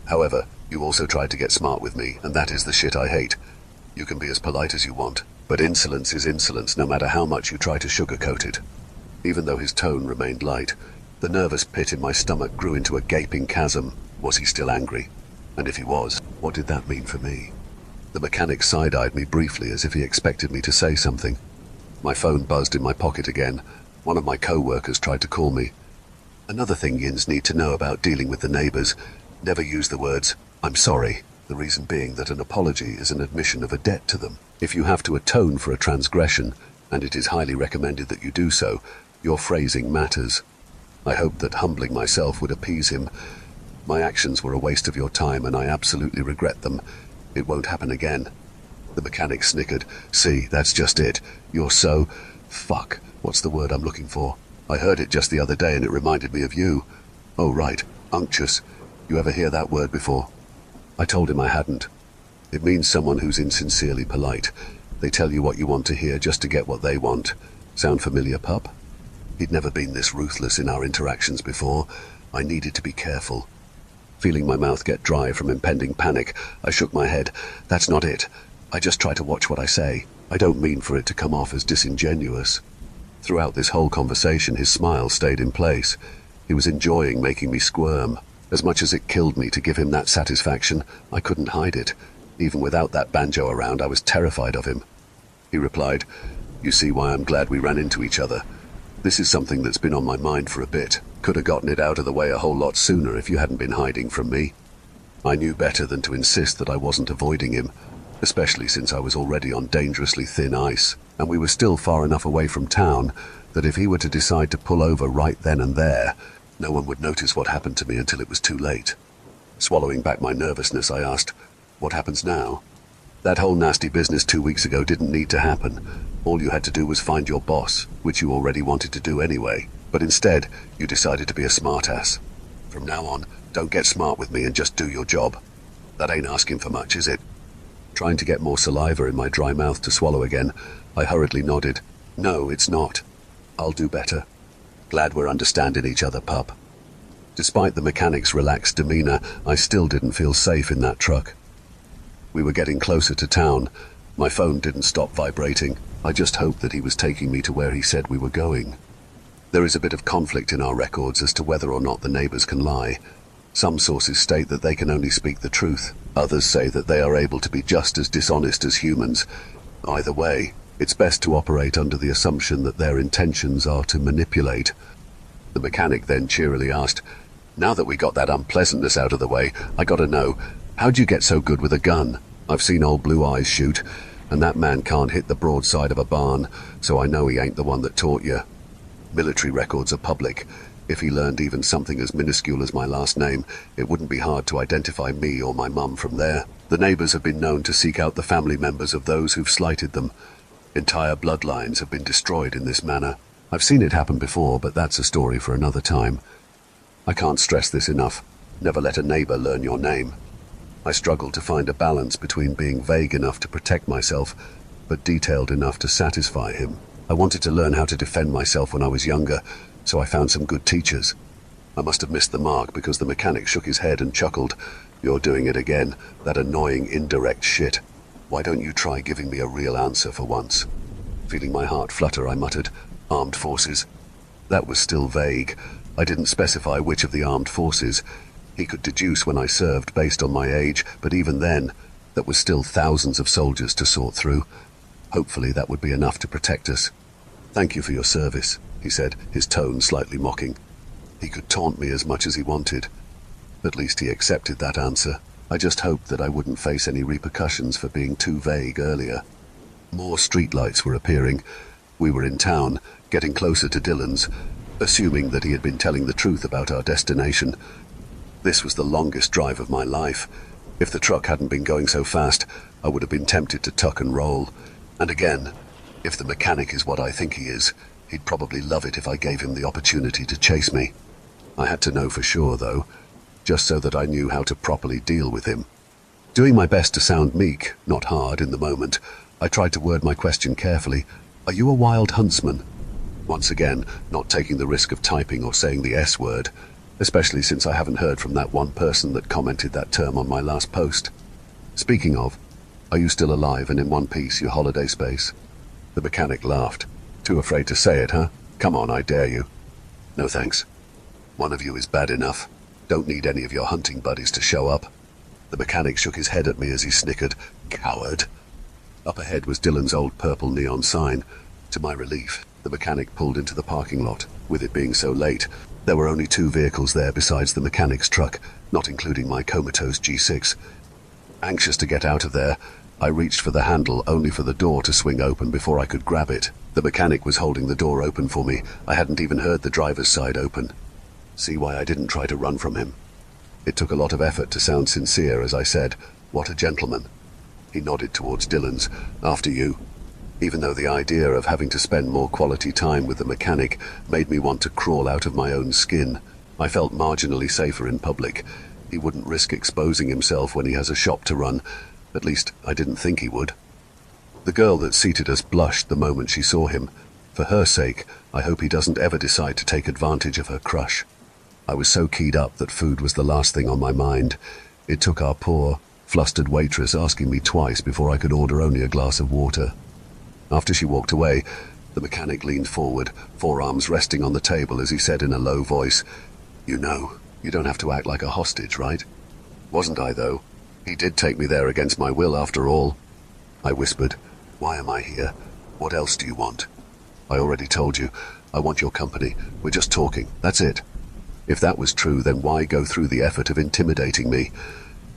However, you also tried to get smart with me, and that is the shit I hate. You can be as polite as you want, but insolence is insolence no matter how much you try to sugarcoat it. Even though his tone remained light, the nervous pit in my stomach grew into a gaping chasm. Was he still angry? And if he was, what did that mean for me? The mechanic side-eyed me briefly as if he expected me to say something. My phone buzzed in my pocket again. One of my co-workers tried to call me. Another thing yins need to know about dealing with the neighbors: never use the words, I'm sorry. The reason being that an apology is an admission of a debt to them. If you have to atone for a transgression, and it is highly recommended that you do so, your phrasing matters. I hoped that humbling myself would appease him. My actions were a waste of your time, and I absolutely regret them. It won't happen again. The mechanic snickered. See, that's just it. You're so... fuck. What's the word I'm looking for? I heard it just the other day and it reminded me of you. Oh, right. Unctuous. You ever hear that word before? I told him I hadn't. It means someone who's insincerely polite. They tell you what you want to hear just to get what they want. Sound familiar, pup? He'd never been this ruthless in our interactions before. I needed to be careful. Feeling my mouth get dry from impending panic, I shook my head. That's not it. I just try to watch what I say. I don't mean for it to come off as disingenuous. Throughout this whole conversation, his smile stayed in place. He was enjoying making me squirm. As much as it killed me to give him that satisfaction, I couldn't hide it. Even without that banjo around, I was terrified of him. He replied, "You see why I'm glad we ran into each other. This is something that's been on my mind for a bit. Could have gotten it out of the way a whole lot sooner if you hadn't been hiding from me." I knew better than to insist that I wasn't avoiding him, especially since I was already on dangerously thin ice, and we were still far enough away from town that if he were to decide to pull over right then and there, no one would notice what happened to me until it was too late. Swallowing back my nervousness, I asked, "What happens now?" "That whole nasty business 2 weeks ago didn't need to happen. All you had to do was find your boss, which you already wanted to do anyway. But instead, you decided to be a smartass. From now on, don't get smart with me and just do your job. That ain't asking for much, is it?" Trying to get more saliva in my dry mouth to swallow again, I hurriedly nodded. "No, it's not. I'll do better. Glad we're understanding each other, pup." Despite the mechanic's relaxed demeanor, I still didn't feel safe in that truck. We were getting closer to town. My phone didn't stop vibrating. I just hoped that he was taking me to where he said we were going. There is a bit of conflict in our records as to whether or not the neighbors can lie. Some sources state that they can only speak the truth. Others say that they are able to be just as dishonest as humans. Either way, it's best to operate under the assumption that their intentions are to manipulate. The mechanic then cheerily asked, "Now that we got that unpleasantness out of the way, I gotta know, how'd you get so good with a gun? I've seen old Blue Eyes shoot, and that man can't hit the broadside of a barn, so I know he ain't the one that taught you. Military records are public. If he learned even something as minuscule as my last name, it wouldn't be hard to identify me or my mum from there. The neighbors have been known to seek out the family members of those who've slighted them. Entire bloodlines have been destroyed in this manner. I've seen it happen before, but that's a story for another time. I can't stress this enough. Never let a neighbor learn your name." I struggled to find a balance between being vague enough to protect myself, but detailed enough to satisfy him. I wanted to learn how to defend myself when I was younger, so I found some good teachers. I must have missed the mark because the mechanic shook his head and chuckled. "You're doing it again, that annoying indirect shit. Why don't you try giving me a real answer for once?" Feeling my heart flutter, I muttered, "Armed forces." That was still vague. I didn't specify which of the armed forces. He could deduce when I served based on my age, but even then, that was still thousands of soldiers to sort through. Hopefully that would be enough to protect us. "Thank you for your service," he said, his tone slightly mocking. He could taunt me as much as he wanted. At least he accepted that answer. I just hoped that I wouldn't face any repercussions for being too vague earlier. More streetlights were appearing. We were in town, getting closer to Dylan's, assuming that he had been telling the truth about our destination. This was the longest drive of my life. If the truck hadn't been going so fast, I would have been tempted to tuck and roll. And again, if the mechanic is what I think he is, he'd probably love it if I gave him the opportunity to chase me. I had to know for sure, though, just so that I knew how to properly deal with him. Doing my best to sound meek, not hard in the moment, I tried to word my question carefully. "Are you a wild huntsman?" Once again, not taking the risk of typing or saying the S word, especially since I haven't heard from that one person that commented that term on my last post. "Speaking of, are you still alive and in one piece, your holiday space?" The mechanic laughed. "Too afraid to say it, huh? Come on, I dare you." "No thanks. One of you is bad enough. Don't need any of your hunting buddies to show up." The mechanic shook his head at me as he snickered. "Coward." Up ahead was Dylan's old purple neon sign. To my relief, the mechanic pulled into the parking lot. With it being so late, there were only 2 vehicles there besides the mechanic's truck, not including my comatose G6. Anxious to get out of there, I reached for the handle only for the door to swing open before I could grab it. The mechanic was holding the door open for me. I hadn't even heard the driver's side open. See why I didn't try to run from him. It took a lot of effort to sound sincere as I said, "What a gentleman." He nodded towards Dylan's. "After you." Even though the idea of having to spend more quality time with the mechanic made me want to crawl out of my own skin. I felt marginally safer in public. He wouldn't risk exposing himself when he has a shop to run. At least, I didn't think he would. The girl that seated us blushed the moment she saw him. For her sake, I hope he doesn't ever decide to take advantage of her crush. I was so keyed up that food was the last thing on my mind. It took our poor, flustered waitress asking me twice before I could order only a glass of water. After she walked away, the mechanic leaned forward, forearms resting on the table as he said in a low voice, "You know, you don't have to act like a hostage, right?" Wasn't I, though? He did take me there against my will, after all. I whispered, "Why am I here? What else do you want?" "I already told you. I want your company. We're just talking. That's it." If that was true, then why go through the effort of intimidating me?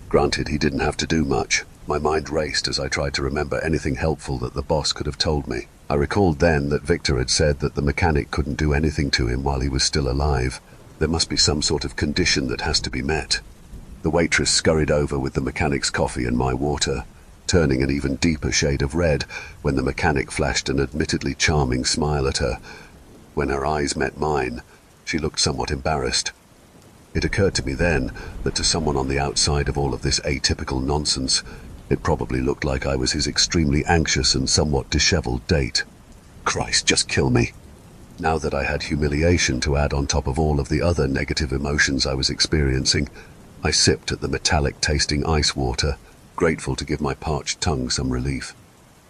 Granted, he didn't have to do much. My mind raced as I tried to remember anything helpful that the boss could have told me. I recalled then that Victor had said that the mechanic couldn't do anything to him while he was still alive. There must be some sort of condition that has to be met. The waitress scurried over with the mechanic's coffee and my water, turning an even deeper shade of red when the mechanic flashed an admittedly charming smile at her. When her eyes met mine, she looked somewhat embarrassed. It occurred to me then that to someone on the outside of all of this atypical nonsense, it probably looked like I was his extremely anxious and somewhat disheveled date. Christ, just kill me. Now that I had humiliation to add on top of all of the other negative emotions I was experiencing, I sipped at the metallic-tasting ice water, grateful to give my parched tongue some relief.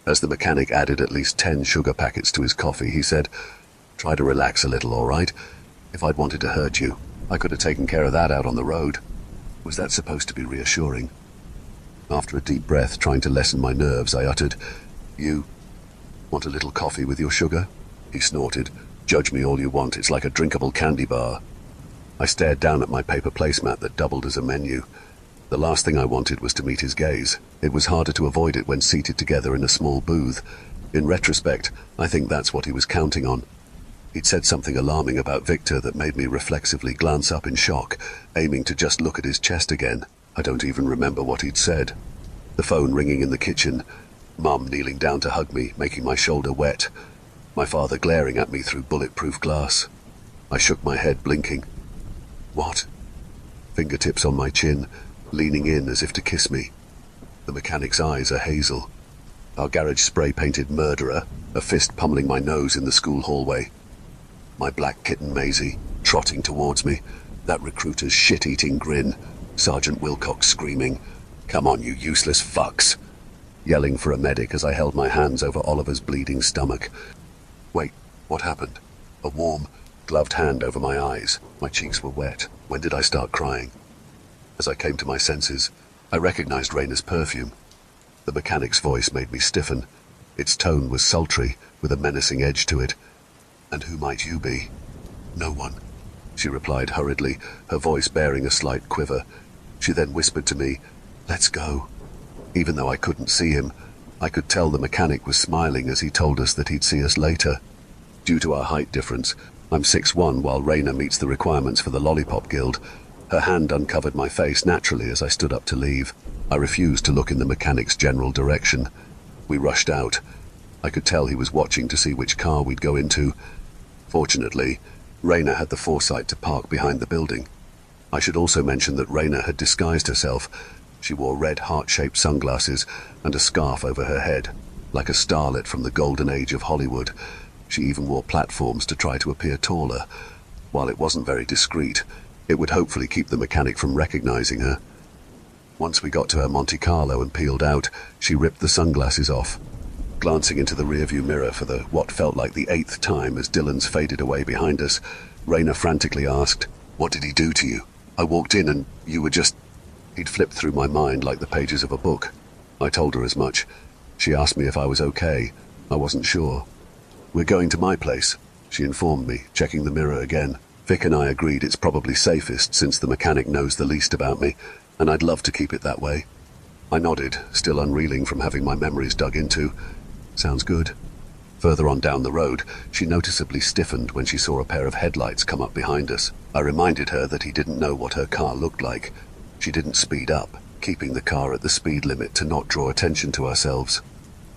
As the mechanic added at least 10 sugar packets to his coffee, he said, "Try to relax a little, all right? If I'd wanted to hurt you, I could have taken care of that out on the road." Was that supposed to be reassuring? After a deep breath, trying to lessen my nerves, I uttered, "You want a little coffee with your sugar?" He snorted, "Judge me all you want, it's like a drinkable candy bar." I stared down at my paper placemat that doubled as a menu. The last thing I wanted was to meet his gaze. It was harder to avoid it when seated together in a small booth. In retrospect, I think that's what he was counting on. He'd said something alarming about Victor that made me reflexively glance up in shock, aiming to just look at his chest again. I don't even remember what he'd said. The phone ringing in the kitchen, Mum kneeling down to hug me, making my shoulder wet, my father glaring at me through bulletproof glass. I shook my head, blinking. What? Fingertips on my chin, leaning in as if to kiss me. The mechanic's eyes are hazel. Our garage spray-painted murderer, a fist pummeling my nose in the school hallway. My black kitten Maisie, trotting towards me, that recruiter's shit-eating grin, Sergeant Wilcox screaming, "Come on, you useless fucks!" Yelling for a medic as I held my hands over Oliver's bleeding stomach. Wait, what happened? A warm, gloved hand over my eyes. My cheeks were wet. When did I start crying? As I came to my senses, I recognized Raina's perfume. The mechanic's voice made me stiffen. Its tone was sultry, with a menacing edge to it. "And who might you be?" "No one," she replied hurriedly, her voice bearing a slight quiver. She then whispered to me, "Let's go." Even though I couldn't see him, I could tell the mechanic was smiling as he told us that he'd see us later. Due to our height difference, I'm 6'1", while Raina meets the requirements for the Lollipop Guild. Her hand uncovered my face naturally as I stood up to leave. I refused to look in the mechanic's general direction. We rushed out. I could tell he was watching to see which car we'd go into. Fortunately, Raina had the foresight to park behind the building. I should also mention that Raina had disguised herself. She wore red heart-shaped sunglasses and a scarf over her head, like a starlet from the golden age of Hollywood. She even wore platforms to try to appear taller. While it wasn't very discreet, it would hopefully keep the mechanic from recognizing her. Once we got to her Monte Carlo and peeled out, she ripped the sunglasses off. Glancing into the rearview mirror for what felt like the 8th time as Dylan's faded away behind us, Raina frantically asked, "What did he do to you? I walked in and you were just..." He'd flipped through my mind like the pages of a book. I told her as much. She asked me if I was okay. I wasn't sure. "We're going to my place," she informed me, checking the mirror again. Vic and I agreed it's probably safest since the mechanic knows the least about me, and I'd love to keep it that way. I nodded, still unreeling from having my memories dug into. Sounds good. Further on down the road, she noticeably stiffened when she saw a pair of headlights come up behind us. I reminded her that he didn't know what her car looked like. She didn't speed up, keeping the car at the speed limit to not draw attention to ourselves.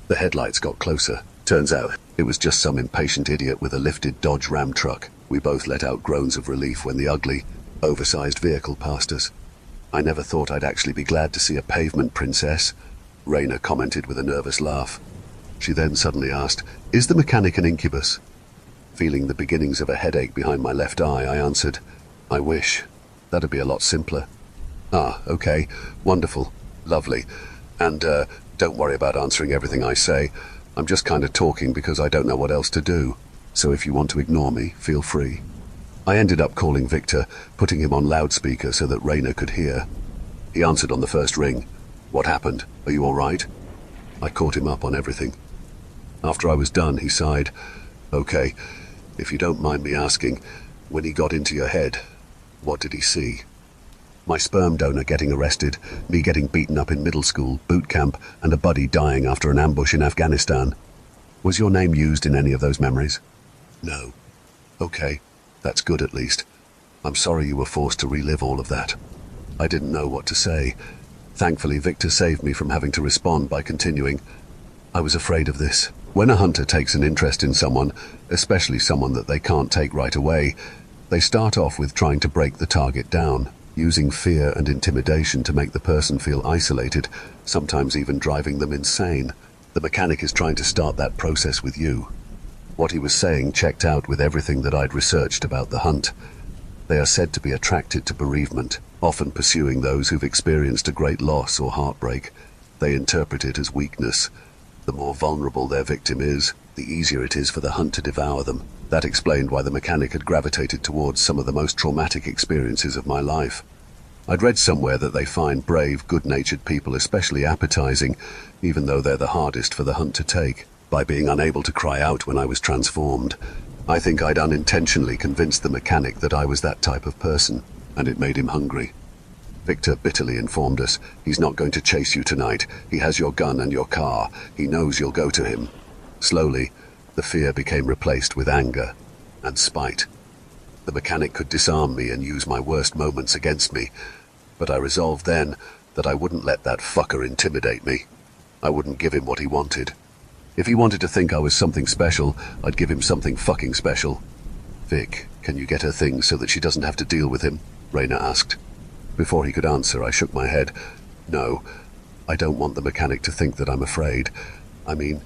The headlights got closer. Turns out, it was just some impatient idiot with a lifted Dodge Ram truck. We both let out groans of relief when the ugly, oversized vehicle passed us. "I never thought I'd actually be glad to see a pavement princess," Raina commented with a nervous laugh. She then suddenly asked, "Is the mechanic an incubus?" Feeling the beginnings of a headache behind my left eye, I answered, I wish. That'd be a lot simpler. Ah, okay. Wonderful. Lovely. And, don't worry about answering everything I say. I'm just kind of talking because I don't know what else to do. So if you want to ignore me, feel free. I ended up calling Victor, putting him on loudspeaker so that Raina could hear. He answered on the first ring. What happened? Are you all right? I caught him up on everything. After I was done, he sighed. Okay, if you don't mind me asking, when he got into your head, what did he see? My sperm donor getting arrested, me getting beaten up in middle school, boot camp, and a buddy dying after an ambush in Afghanistan. Was your name used in any of those memories? No. Okay, that's good at least. I'm sorry you were forced to relive all of that. I didn't know what to say. Thankfully, Victor saved me from having to respond by continuing. I was afraid of this. When a hunter takes an interest in someone, especially someone that they can't take right away, they start off with trying to break the target down, using fear and intimidation to make the person feel isolated, sometimes even driving them insane. The mechanic is trying to start that process with you. What he was saying checked out with everything that I'd researched about the hunt. They are said to be attracted to bereavement, often pursuing those who've experienced a great loss or heartbreak. They interpret it as weakness. The more vulnerable their victim is, the easier it is for the hunt to devour them. That explained why the mechanic had gravitated towards some of the most traumatic experiences of my life. I'd read somewhere that they find brave, good-natured people especially appetizing, even though they're the hardest for the hunt to take. By being unable to cry out when I was transformed, I think I'd unintentionally convinced the mechanic that I was that type of person, and it made him hungry. Victor bitterly informed us, he's not going to chase you tonight. He has your gun and your car. He knows you'll go to him. Slowly, the fear became replaced with anger and spite. The mechanic could disarm me and use my worst moments against me, but I resolved then that I wouldn't let that fucker intimidate me. I wouldn't give him what he wanted. If he wanted to think I was something special, I'd give him something fucking special. Vic, can you get her things so that she doesn't have to deal with him? Raina asked. Before he could answer, I shook my head. No, I don't want the mechanic to think that I'm afraid. I mean,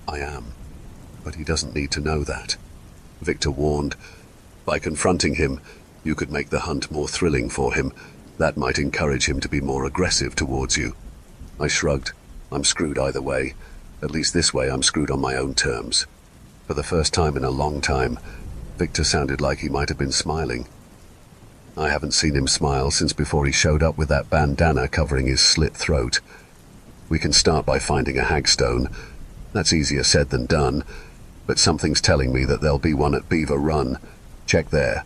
I am. But he doesn't need to know that. Victor warned. By confronting him, you could make the hunt more thrilling for him. That might encourage him to be more aggressive towards you. I shrugged. I'm screwed either way. At least this way I'm screwed on my own terms. For the first time in a long time, Victor sounded like he might have been smiling. I haven't seen him smile since before he showed up with that bandana covering his slit throat. We can start by finding a hagstone. That's easier said than done, but something's telling me that there'll be one at Beaver Run. Check there.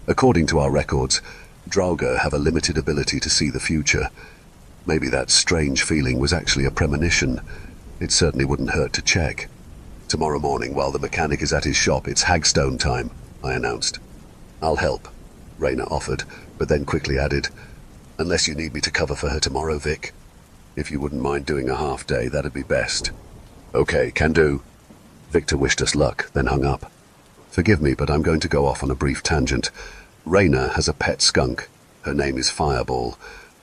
According to our records, Draugr have a limited ability to see the future. Maybe that strange feeling was actually a premonition. It certainly wouldn't hurt to check. Tomorrow morning, while the mechanic is at his shop, it's hagstone time, I announced. I'll help, Raina offered, but then quickly added, unless you need me to cover for her tomorrow, Vic. If you wouldn't mind doing a half day, that'd be best. Okay, can do. Victor wished us luck, then hung up. Forgive me, but I'm going to go off on a brief tangent. Raina has a pet skunk. Her name is Fireball.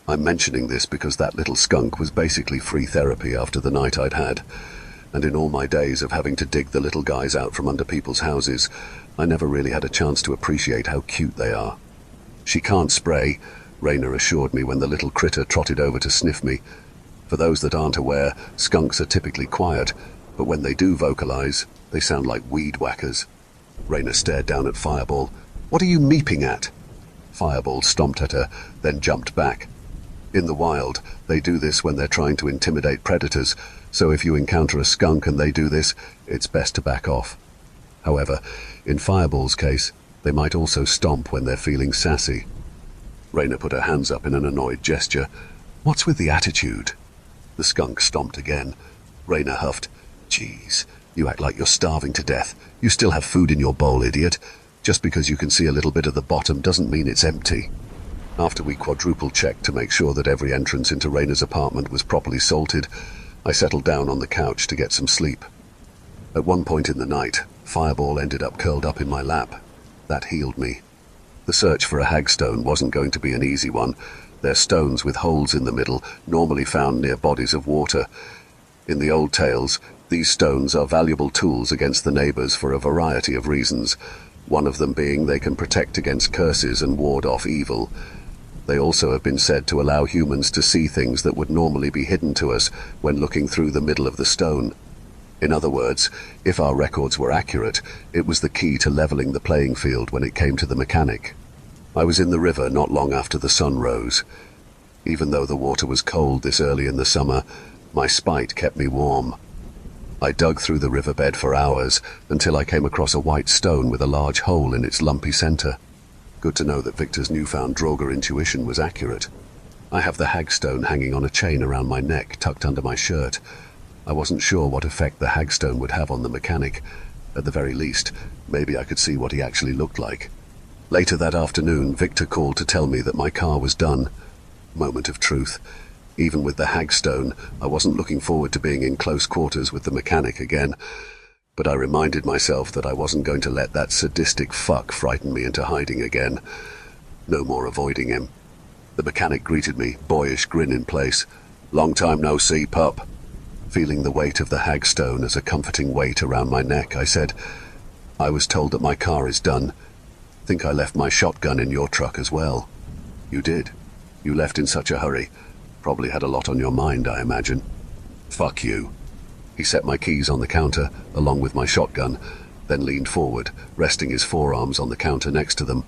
I'm mentioning this because that little skunk was basically free therapy after the night I'd had. And in all my days of having to dig the little guys out from under people's houses, I never really had a chance to appreciate how cute they are. She can't spray, Raina assured me when the little critter trotted over to sniff me. For those that aren't aware, skunks are typically quiet, but when they do vocalize, they sound like weed whackers. Raina stared down at Fireball. What are you meeping at? Fireball stomped at her, then jumped back. In the wild, they do this when they're trying to intimidate predators, so if you encounter a skunk and they do this, it's best to back off. However, in Fireball's case, they might also stomp when they're feeling sassy. Raina put her hands up in an annoyed gesture. What's with the attitude? The skunk stomped again. Raina huffed. Jeez, you act like you're starving to death. You still have food in your bowl, idiot. Just because you can see a little bit of the bottom doesn't mean it's empty. After we quadruple-checked to make sure that every entrance into Raina's apartment was properly salted, I settled down on the couch to get some sleep. At one point in the night, Fireball ended up curled up in my lap. That healed me. The search for a hagstone wasn't going to be an easy one. They're stones with holes in the middle, normally found near bodies of water. In the old tales, these stones are valuable tools against the neighbors for a variety of reasons. one of them being they can protect against curses and ward off evil. They also have been said to allow humans to see things that would normally be hidden to us when looking through the middle of the stone. In other words, if our records were accurate, it was the key to leveling the playing field when it came to the mechanic. I was in the river not long after the sun rose. Even though the water was cold this early in the summer, my spite kept me warm. I dug through the riverbed for hours until I came across a white stone with a large hole in its lumpy center. Good to know that Victor's newfound Draugr intuition was accurate. I have the hagstone hanging on a chain around my neck, tucked under my shirt. I wasn't sure what effect the hagstone would have on the mechanic. At the very least, maybe I could see what he actually looked like. Later that afternoon, Victor called to tell me that my car was done. Moment of truth. Even with the hagstone, I wasn't looking forward to being in close quarters with the mechanic again. But I reminded myself that I wasn't going to let that sadistic fuck frighten me into hiding again. No more avoiding him. The mechanic greeted me, boyish grin in place. "Long time no see, pup." Feeling the weight of the hagstone as a comforting weight around my neck, I said, "I was told that my car is done. Think I left my shotgun in your truck as well." "You did. You left in such a hurry. Probably had a lot on your mind, I imagine." "Fuck you." He set my keys on the counter, along with my shotgun, then leaned forward, resting his forearms on the counter next to them.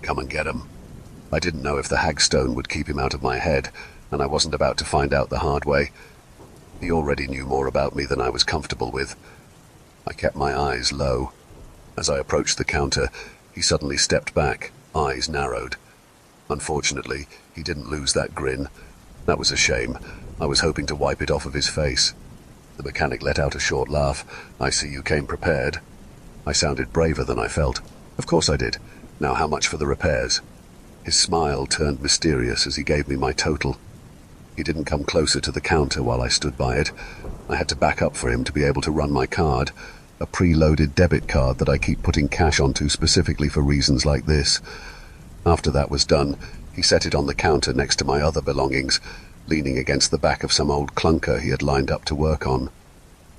"Come and get 'em." I didn't know if the hagstone would keep him out of my head, and I wasn't about to find out the hard way. He already knew more about me than I was comfortable with. I kept my eyes low. As I approached the counter, he suddenly stepped back, eyes narrowed. Unfortunately, he didn't lose that grin. That was a shame. I was hoping to wipe it off of his face. The mechanic let out a short laugh. "I see you came prepared." I sounded braver than I felt. "Of course I did. Now how much for the repairs?" His smile turned mysterious as he gave me my total. He didn't come closer to the counter while I stood by it. I had to back up for him to be able to run my card, a pre-loaded debit card that I keep putting cash onto specifically for reasons like this. After that was done, he set it on the counter next to my other belongings, leaning against the back of some old clunker he had lined up to work on.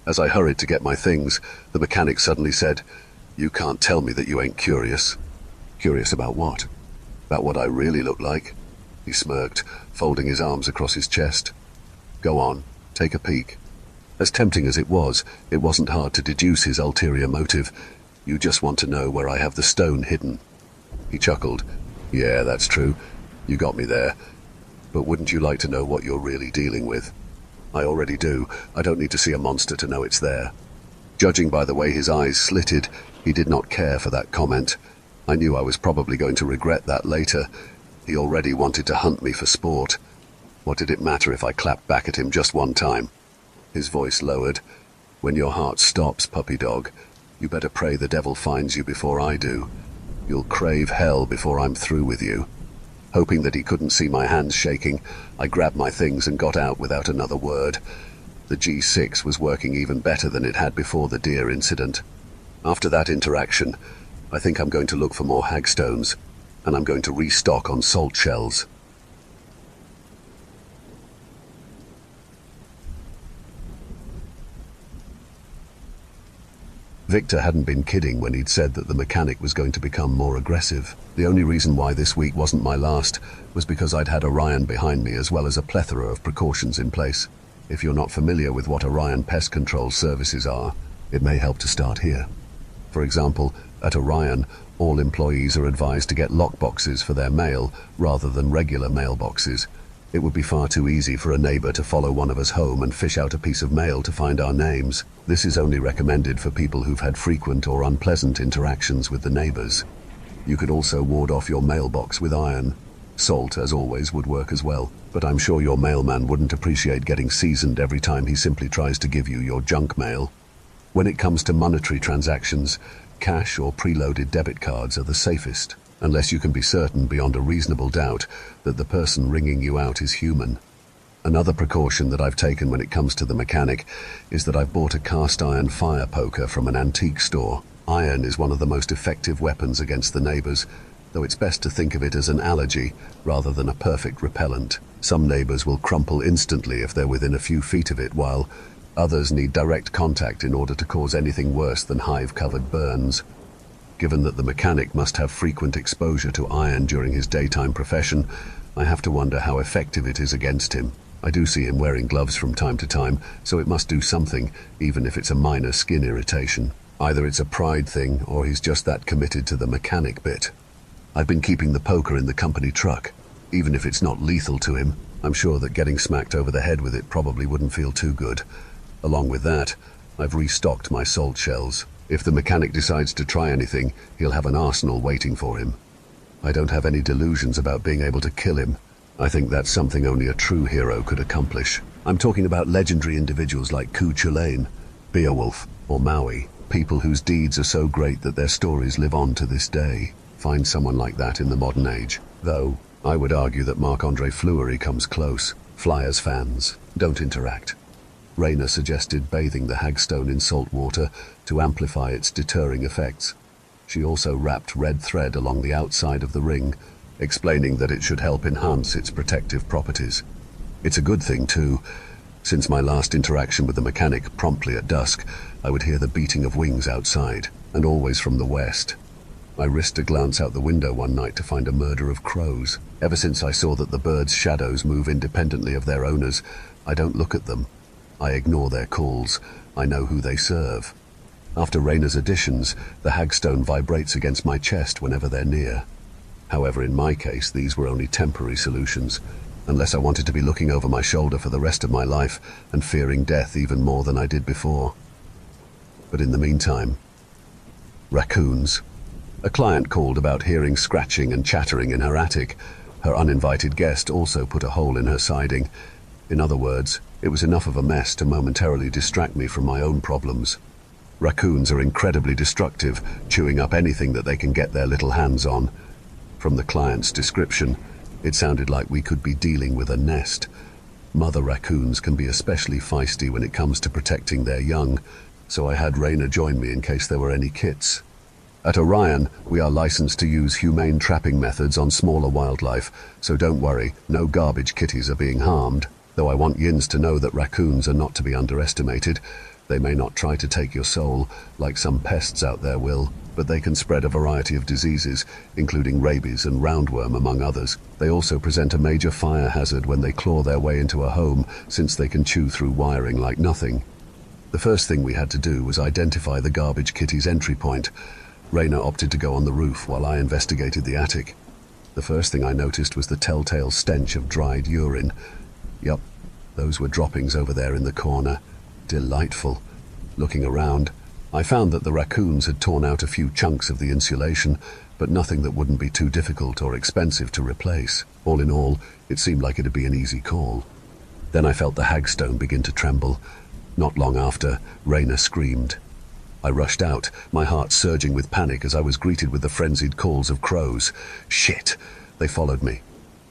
As I hurried to get my things, the mechanic suddenly said, "You can't tell me that you ain't curious." "Curious about what?" "About what I really look like." He smirked, folding his arms across his chest. "Go on, take a peek." As tempting as it wasn't hard to deduce his ulterior motive. "You just want to know where I have the stone hidden." He chuckled. "Yeah, that's true. You got me there. But wouldn't you like to know what you're really dealing with?" "I already do. I don't need to see a monster to know it's there." Judging by the way his eyes slitted, he did not care for that comment. I knew I was probably going to regret that later. He already wanted to hunt me for sport. What did it matter if I clapped back at him just one time? His voice lowered. "When your heart stops, puppy dog, you better pray the devil finds you before I do. You'll crave hell before I'm through with you." Hoping that he couldn't see my hands shaking, I grabbed my things and got out without another word. The G6 was working even better than it had before the deer incident. After that interaction, I think I'm going to look for more hagstones, and I'm going to restock on salt shells. Victor hadn't been kidding when he'd said that the mechanic was going to become more aggressive. The only reason why this week wasn't my last was because I'd had Orion behind me, as well as a plethora of precautions in place. If you're not familiar with what Orion Pest Control services are, it may help to start here. For example, at Orion, all employees are advised to get lockboxes for their mail rather than regular mailboxes. It would be far too easy for a neighbor to follow one of us home and fish out a piece of mail to find our names. This is only recommended for people who've had frequent or unpleasant interactions with the neighbors. You could also ward off your mailbox with iron. Salt, as always, would work as well, but I'm sure your mailman wouldn't appreciate getting seasoned every time he simply tries to give you your junk mail. When it comes to monetary transactions, cash or preloaded debit cards are the safest, unless you can be certain beyond a reasonable doubt that the person ringing you out is human. Another precaution that I've taken when it comes to the mechanic is that I've bought a cast iron fire poker from an antique store. Iron is one of the most effective weapons against the neighbors, though it's best to think of it as an allergy rather than a perfect repellent. Some neighbors will crumple instantly if they're within a few feet of it, while others need direct contact in order to cause anything worse than hive-covered burns. Given that the mechanic must have frequent exposure to iron during his daytime profession, I have to wonder how effective it is against him. I do see him wearing gloves from time to time, so it must do something, even if it's a minor skin irritation. Either it's a pride thing, or he's just that committed to the mechanic bit. I've been keeping the poker in the company truck. Even if it's not lethal to him, I'm sure that getting smacked over the head with it probably wouldn't feel too good. Along with that, I've restocked my salt shells. If the mechanic decides to try anything, he'll have an arsenal waiting for him. I don't have any delusions about being able to kill him. I think that's something only a true hero could accomplish. I'm talking about legendary individuals like Ku Chulainn, Beowulf, or Maui. People whose deeds are so great that their stories live on to this day. Find someone like that in the modern age. Though, I would argue that Marc-Andre Fleury comes close. Flyers fans, don't interact. Rayna suggested bathing the hagstone in salt water to amplify its deterring effects. She also wrapped red thread along the outside of the ring, explaining that it should help enhance its protective properties. It's a good thing too. Since my last interaction with the mechanic promptly at dusk, I would hear the beating of wings outside, and always from the west. I risked a glance out the window one night to find a murder of crows. Ever since I saw that the birds' shadows move independently of their owners, I don't look at them. I ignore their calls. I know who they serve. After Rayna's additions, the hagstone vibrates against my chest whenever they're near. However, in my case, these were only temporary solutions, unless I wanted to be looking over my shoulder for the rest of my life and fearing death even more than I did before. But in the meantime, raccoons. A client called about hearing scratching and chattering in her attic. Her uninvited guest also put a hole in her siding. In other words, it was enough of a mess to momentarily distract me from my own problems. Raccoons are incredibly destructive, chewing up anything that they can get their little hands on. From the client's description, it sounded like we could be dealing with a nest. Mother raccoons can be especially feisty when it comes to protecting their young, so I had Rayna join me in case there were any kits. At Orion, we are licensed to use humane trapping methods on smaller wildlife, so don't worry, no garbage kitties are being harmed. Though I want Yins to know that raccoons are not to be underestimated. They may not try to take your soul, like some pests out there will, but they can spread a variety of diseases, including rabies and roundworm, among others. They also present a major fire hazard when they claw their way into a home, since they can chew through wiring like nothing. The first thing we had to do was identify the garbage kitty's entry point. Rayna opted to go on the roof while I investigated the attic. The first thing I noticed was the telltale stench of dried urine. Yup, those were droppings over there in the corner. Delightful. Looking around, I found that the raccoons had torn out a few chunks of the insulation, but nothing that wouldn't be too difficult or expensive to replace. All in all, it seemed like it'd be an easy call. Then I felt the hagstone begin to tremble. Not long after, Rayna screamed. I rushed out, my heart surging with panic as I was greeted with the frenzied calls of crows. Shit! They followed me.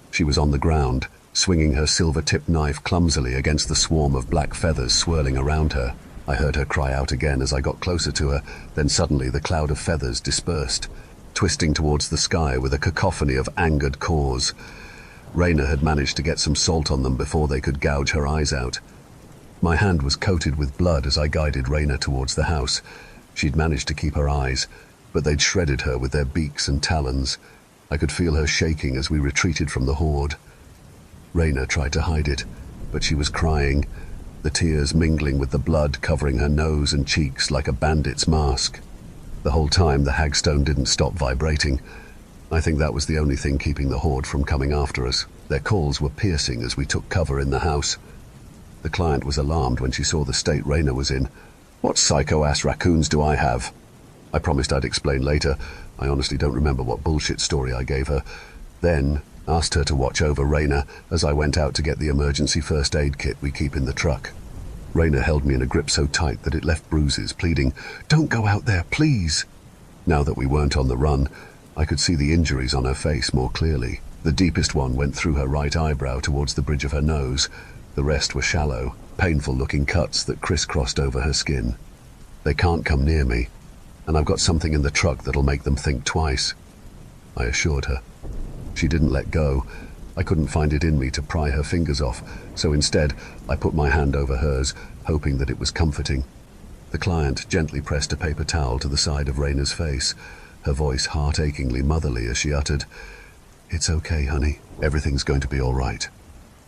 She was on the ground, swinging her silver-tipped knife clumsily against the swarm of black feathers swirling around her. I heard her cry out again as I got closer to her, then suddenly the cloud of feathers dispersed, twisting towards the sky with a cacophony of angered caws. Rayna had managed to get some salt on them before they could gouge her eyes out. My hand was coated with blood as I guided Rayna towards the house. She'd managed to keep her eyes, but they'd shredded her with their beaks and talons. I could feel her shaking as we retreated from the horde. Rayna tried to hide it, but she was crying, the tears mingling with the blood covering her nose and cheeks like a bandit's mask. The whole time the hagstone didn't stop vibrating. I think that was the only thing keeping the horde from coming after us. Their calls were piercing as we took cover in the house. The client was alarmed when she saw the state Rayna was in. What psycho-ass raccoons do I have? I promised I'd explain later. I honestly don't remember what bullshit story I gave her. Then asked her to watch over Rayna as I went out to get the emergency first aid kit we keep in the truck. Rayna held me in a grip so tight that it left bruises, pleading, "Don't go out there, please." Now that we weren't on the run, I could see the injuries on her face more clearly. The deepest one went through her right eyebrow towards the bridge of her nose. The rest were shallow, painful-looking cuts that crisscrossed over her skin. They can't come near me, and I've got something in the truck that'll make them think twice, I assured her. She didn't let go. I couldn't find it in me to pry her fingers off, so instead I put my hand over hers, hoping that it was comforting. The client gently pressed a paper towel to the side of Rayna's face. her voice heart-achingly motherly as she uttered, "It's okay, honey. Everything's going to be all right."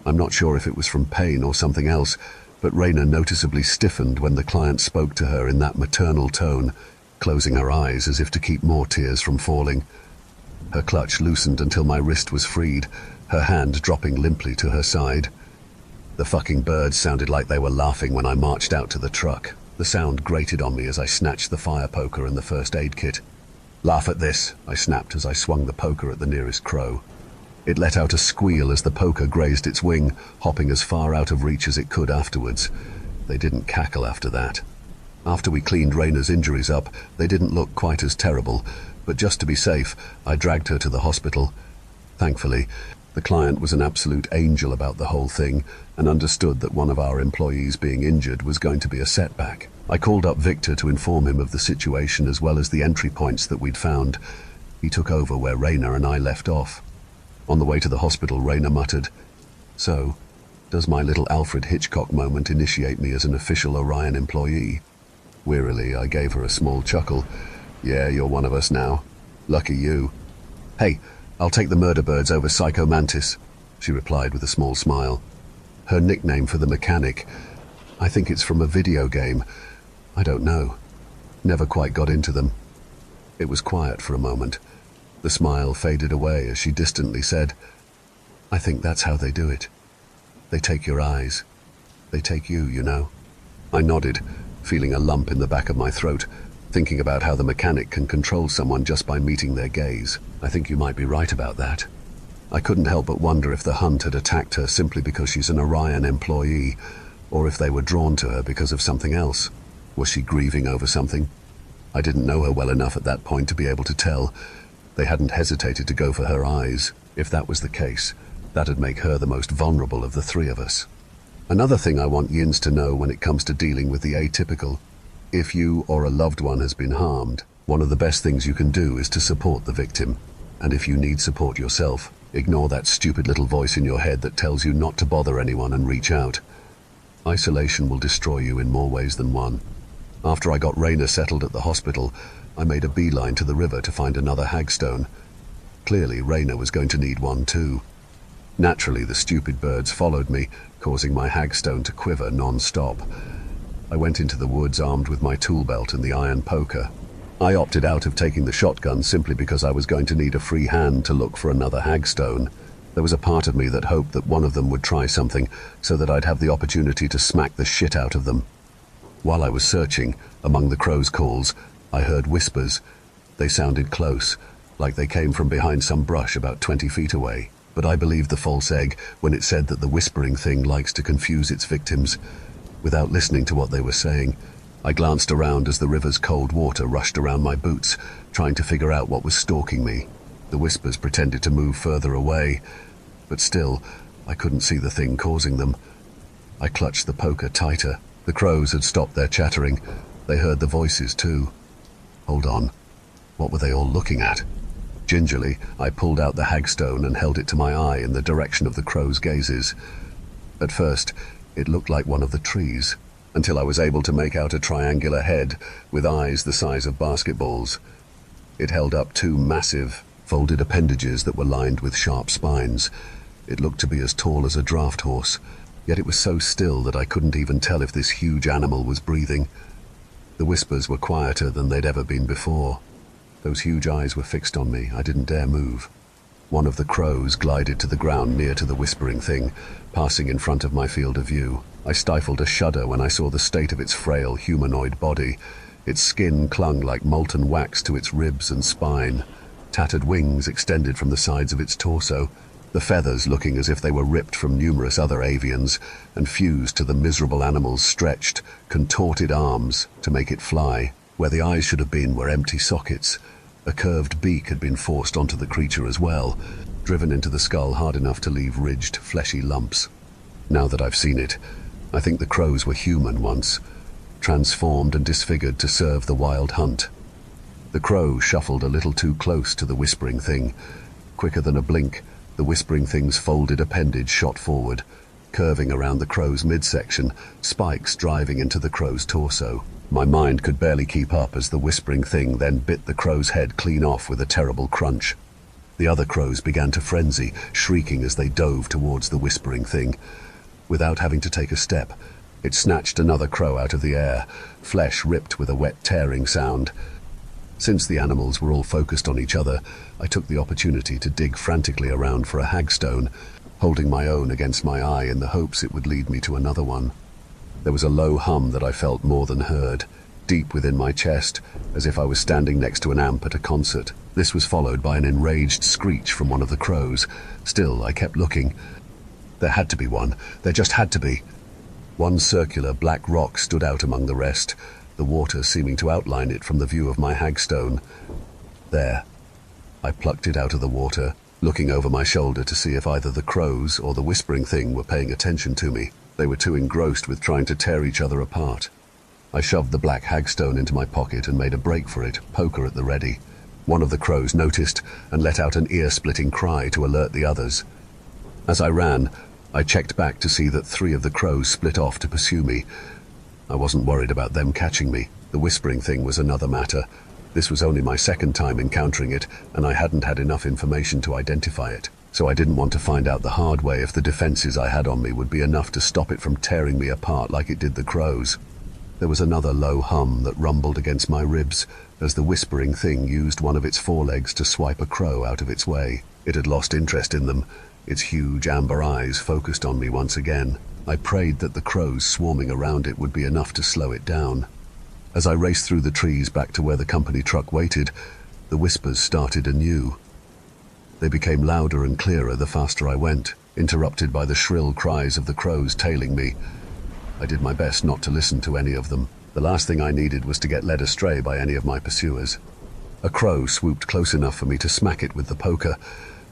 I'm not sure if it was from pain or something else, but Raina noticeably stiffened when the client spoke to her in that maternal tone, closing her eyes as if to keep more tears from falling. Her clutch loosened until my wrist was freed, her hand dropping limply to her side. The fucking birds sounded like they were laughing when I marched out to the truck. The sound grated on me as I snatched the fire poker and the first aid kit. "Laugh at this," I snapped as I swung the poker at the nearest crow. It let out a squeal as the poker grazed its wing, hopping as far out of reach as it could afterwards. They didn't cackle after that. After we cleaned Raina's injuries up, they didn't look quite as terrible, but just to be safe, I dragged her to the hospital. Thankfully, the client was an absolute angel about the whole thing and understood that one of our employees being injured was going to be a setback. I called up Victor to inform him of the situation as well as the entry points that we'd found. He took over where Raina and I left off. On the way to the hospital, Raina muttered, "So, does my little Alfred Hitchcock moment initiate me as an official Orion employee?" Wearily, I gave her a small chuckle. "Yeah, you're one of us now. Lucky you." "Hey, I'll take the murder birds over Psycho Mantis," she replied with a small smile. Her nickname for the mechanic, I think it's from a video game. I don't know. Never quite got into them. It was quiet for a moment. The smile faded away as she distantly said, "I think that's how they do it. They take your eyes. They take you, you know." I nodded, feeling a lump in the back of my throat, thinking about how the mechanic can control someone just by meeting their gaze. I think you might be right about that. I couldn't help but wonder if the hunt had attacked her simply because she's an Orion employee, or if they were drawn to her because of something else. Was she grieving over something? I didn't know her well enough at that point to be able to tell. They hadn't hesitated to go for her eyes. If that was the case, that'd make her the most vulnerable of the three of us. Another thing I want Yins to know when it comes to dealing with the atypical: if you or a loved one has been harmed, one of the best things you can do is to support the victim. And if you need support yourself, ignore that stupid little voice in your head that tells you not to bother anyone and reach out. Isolation will destroy you in more ways than one. After I got Raina settled at the hospital, I made a beeline to the river to find another hagstone. Clearly, Raina was going to need one too. Naturally, the stupid birds followed me, causing my hagstone to quiver non-stop. I went into the woods armed with my tool belt and the iron poker. I opted out of taking the shotgun simply because I was going to need a free hand to look for another hagstone. There was a part of me that hoped that one of them would try something so that I'd have the opportunity to smack the shit out of them. While I was searching, among the crows' calls, I heard whispers. They sounded close, like they came from behind some brush about 20 feet away. But I believed the false egg when it said that the whispering thing likes to confuse its victims. Without listening to what they were saying, I glanced around as the river's cold water rushed around my boots, trying to figure out what was stalking me. The whispers pretended to move further away, but still, I couldn't see the thing causing them. I clutched the poker tighter. The crows had stopped their chattering. They heard the voices too. Hold on. What were they all looking at? Gingerly, I pulled out the hagstone and held it to my eye in the direction of the crows' gazes. At first, it looked like one of the trees, until I was able to make out a triangular head with eyes the size of basketballs. It held up two massive, folded appendages that were lined with sharp spines. It looked to be as tall as a draft horse, yet it was so still that I couldn't even tell if this huge animal was breathing. The whispers were quieter than they'd ever been before. Those huge eyes were fixed on me. I didn't dare move. One of the crows glided to the ground near to the whispering thing, passing in front of my field of view. I stifled a shudder when I saw the state of its frail humanoid body. Its skin clung like molten wax to its ribs and spine. Tattered wings extended from the sides of its torso, the feathers looking as if they were ripped from numerous other avians and fused to the miserable animal's stretched, contorted arms to make it fly. Where the eyes should have been were empty sockets. A curved beak had been forced onto the creature as well, driven into the skull hard enough to leave ridged, fleshy lumps. Now that I've seen it, I think the crows were human once, transformed and disfigured to serve the wild hunt. The crow shuffled a little too close to the whispering thing. Quicker than a blink, the whispering thing's folded appendage shot forward, curving around the crow's midsection, spikes driving into the crow's torso. My mind could barely keep up as the whispering thing then bit the crow's head clean off with a terrible crunch. The other crows began to frenzy, shrieking as they dove towards the whispering thing. Without having to take a step, it snatched another crow out of the air, flesh ripped with a wet tearing sound. Since the animals were all focused on each other, I took the opportunity to dig frantically around for a hagstone, holding my own against my eye in the hopes it would lead me to another one. There was a low hum that I felt more than heard, deep within my chest, as if I was standing next to an amp at a concert. This was followed by an enraged screech from one of the crows. Still, I kept looking. There had to be one. There just had to be. One circular black rock stood out among the rest, the water seeming to outline it from the view of my hagstone. There. I plucked it out of the water, looking over my shoulder to see if either the crows or the whispering thing were paying attention to me. They were too engrossed with trying to tear each other apart. I shoved the black hagstone into my pocket and made a break for it, poker at the ready. One of the crows noticed and let out an ear-splitting cry to alert the others. As I ran, I checked back to see that 3 of the crows split off to pursue me. I wasn't worried about them catching me. The whispering thing was another matter. This was only my second time encountering it, and I hadn't had enough information to identify it. So I didn't want to find out the hard way if the defenses I had on me would be enough to stop it from tearing me apart like it did the crows. There was another low hum that rumbled against my ribs as the whispering thing used one of its forelegs to swipe a crow out of its way. It had lost interest in them. Its huge amber eyes focused on me once again. I prayed that the crows swarming around it would be enough to slow it down. As I raced through the trees back to where the company truck waited, the whispers started anew. They became louder and clearer the faster I went, interrupted by the shrill cries of the crows tailing me. I did my best not to listen to any of them. The last thing I needed was to get led astray by any of my pursuers. A crow swooped close enough for me to smack it with the poker.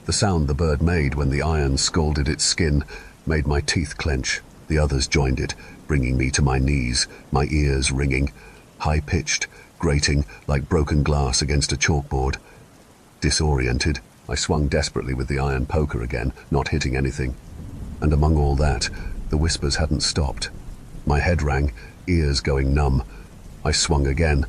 The sound the bird made when the iron scalded its skin made my teeth clench. The others joined it, bringing me to my knees, my ears ringing, high-pitched, grating like broken glass against a chalkboard. Disoriented, I swung desperately with the iron poker again, not hitting anything. And among all that, the whispers hadn't stopped. My head rang, ears going numb. I swung again.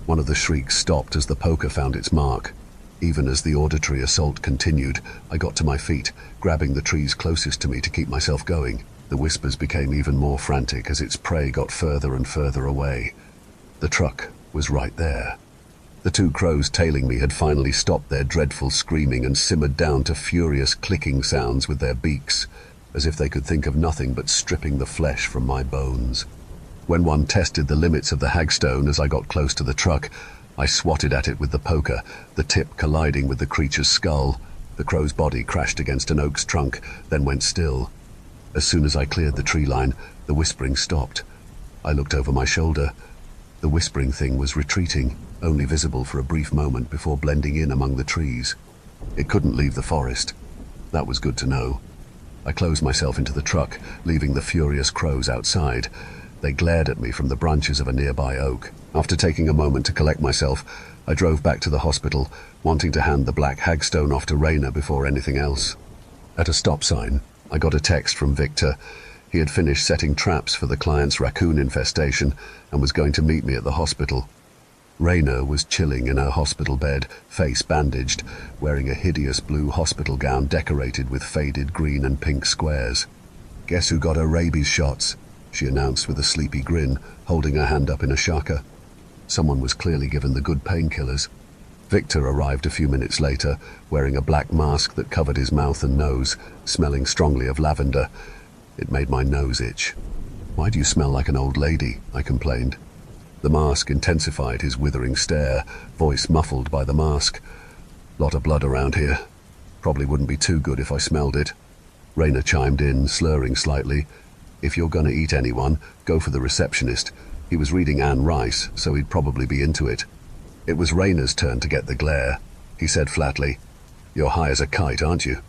One of the shrieks stopped as the poker found its mark. Even as the auditory assault continued, I got to my feet, grabbing the trees closest to me to keep myself going. The whispers became even more frantic as its prey got further and further away. The truck was right there. The 2 crows tailing me had finally stopped their dreadful screaming and simmered down to furious clicking sounds with their beaks, as if they could think of nothing but stripping the flesh from my bones. When one tested the limits of the hagstone as I got close to the truck, I swatted at it with the poker, the tip colliding with the creature's skull. The crow's body crashed against an oak's trunk, then went still. As soon as I cleared the tree line, the whispering stopped. I looked over my shoulder. The whispering thing was retreating, only visible for a brief moment before blending in among the trees. It couldn't leave the forest. That was good to know. I closed myself into the truck, leaving the furious crows outside. They glared at me from the branches of a nearby oak. After taking a moment to collect myself, I drove back to the hospital, wanting to hand the black hagstone off to Raina before anything else. At a stop sign, I got a text from Victor. He had finished setting traps for the client's raccoon infestation and was going to meet me at the hospital. Raina was chilling in her hospital bed, face bandaged, wearing a hideous blue hospital gown decorated with faded green and pink squares. "Guess who got her rabies shots?" she announced with a sleepy grin, holding her hand up in a shaka. Someone was clearly given the good painkillers. Victor arrived a few minutes later, wearing a black mask that covered his mouth and nose, smelling strongly of lavender. It made my nose itch. "Why do you smell like an old lady?" I complained. The mask intensified his withering stare, voice muffled by the mask. "Lot of blood around here. Probably wouldn't be too good if I smelled it." Raina chimed in, slurring slightly. "If you're gonna eat anyone, go for the receptionist. He was reading Anne Rice, so he'd probably be into it." It was Raina's turn to get the glare. He said flatly, "You're high as a kite, aren't you?"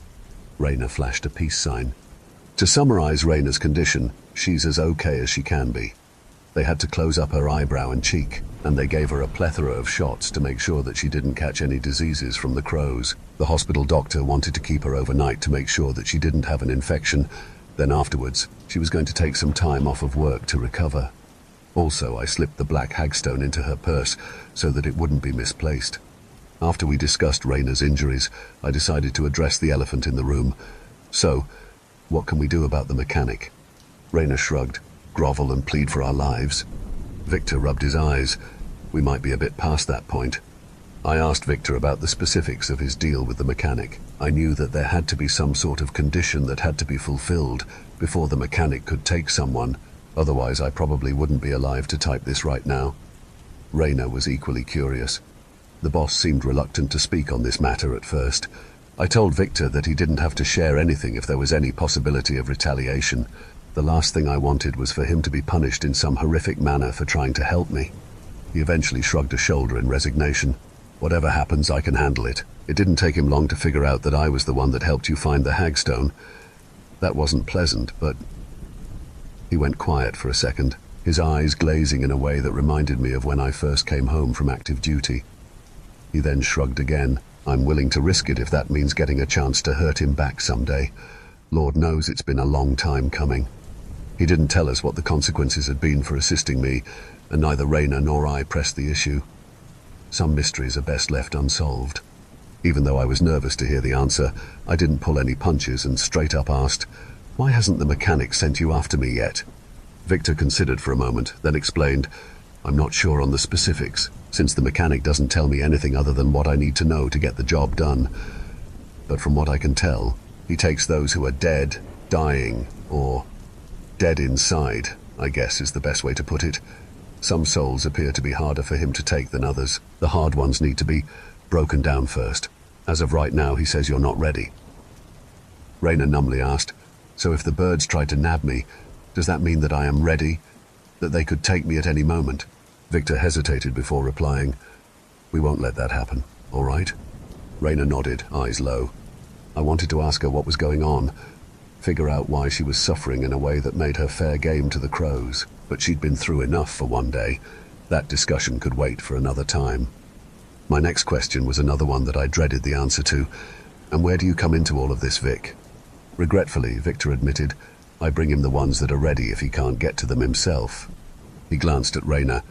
Raina flashed a peace sign. To summarize Raina's condition, she's as okay as she can be. They had to close up her eyebrow and cheek, and they gave her a plethora of shots to make sure that she didn't catch any diseases from the crows. The hospital doctor wanted to keep her overnight to make sure that she didn't have an infection. Then afterwards, she was going to take some time off of work to recover. Also, I slipped the black hagstone into her purse so that it wouldn't be misplaced. After we discussed Raina's injuries, I decided to address the elephant in the room. So, what can we do about the mechanic? Raina shrugged. Grovel and plead for our lives. Victor rubbed his eyes. We might be a bit past that point. I asked Victor about the specifics of his deal with the mechanic. I knew that there had to be some sort of condition that had to be fulfilled before the mechanic could take someone. Otherwise, I probably wouldn't be alive to type this right now. Raina was equally curious. The boss seemed reluctant to speak on this matter at first. I told Victor that he didn't have to share anything if there was any possibility of retaliation. The last thing I wanted was for him to be punished in some horrific manner for trying to help me. He eventually shrugged a shoulder in resignation. Whatever happens, I can handle it. It didn't take him long to figure out that I was the one that helped you find the hagstone. That wasn't pleasant, but... He went quiet for a second, his eyes glazing in a way that reminded me of when I first came home from active duty. He then shrugged again. I'm willing to risk it if that means getting a chance to hurt him back someday. Lord knows it's been a long time coming. He didn't tell us what the consequences had been for assisting me, and neither Raina nor I pressed the issue. Some mysteries are best left unsolved. Even though I was nervous to hear the answer, I didn't pull any punches and straight up asked, "Why hasn't the mechanic sent you after me yet?" Victor considered for a moment, then explained, "I'm not sure on the specifics, since the mechanic doesn't tell me anything other than what I need to know to get the job done. But from what I can tell, he takes those who are dead, dying, or dead inside, I guess is the best way to put it. Some souls appear to be harder for him to take than others. The hard ones need to be broken down first. As of right now, he says you're not ready." Raina numbly asked, "So if the birds tried to nab me, does that mean that I am ready? That they could take me at any moment?" Victor hesitated before replying, "We won't let that happen, all right?" Raina nodded, eyes low. I wanted to ask her what was going on, figure out why she was suffering in a way that made her fair game to the crows, but she'd been through enough for one day. That discussion could wait for another time. My next question was another one that I dreaded the answer to. "And where do you come into all of this, Vic?" Regretfully, Victor admitted, "I bring him the ones that are ready if he can't get to them himself." He glanced at Raina.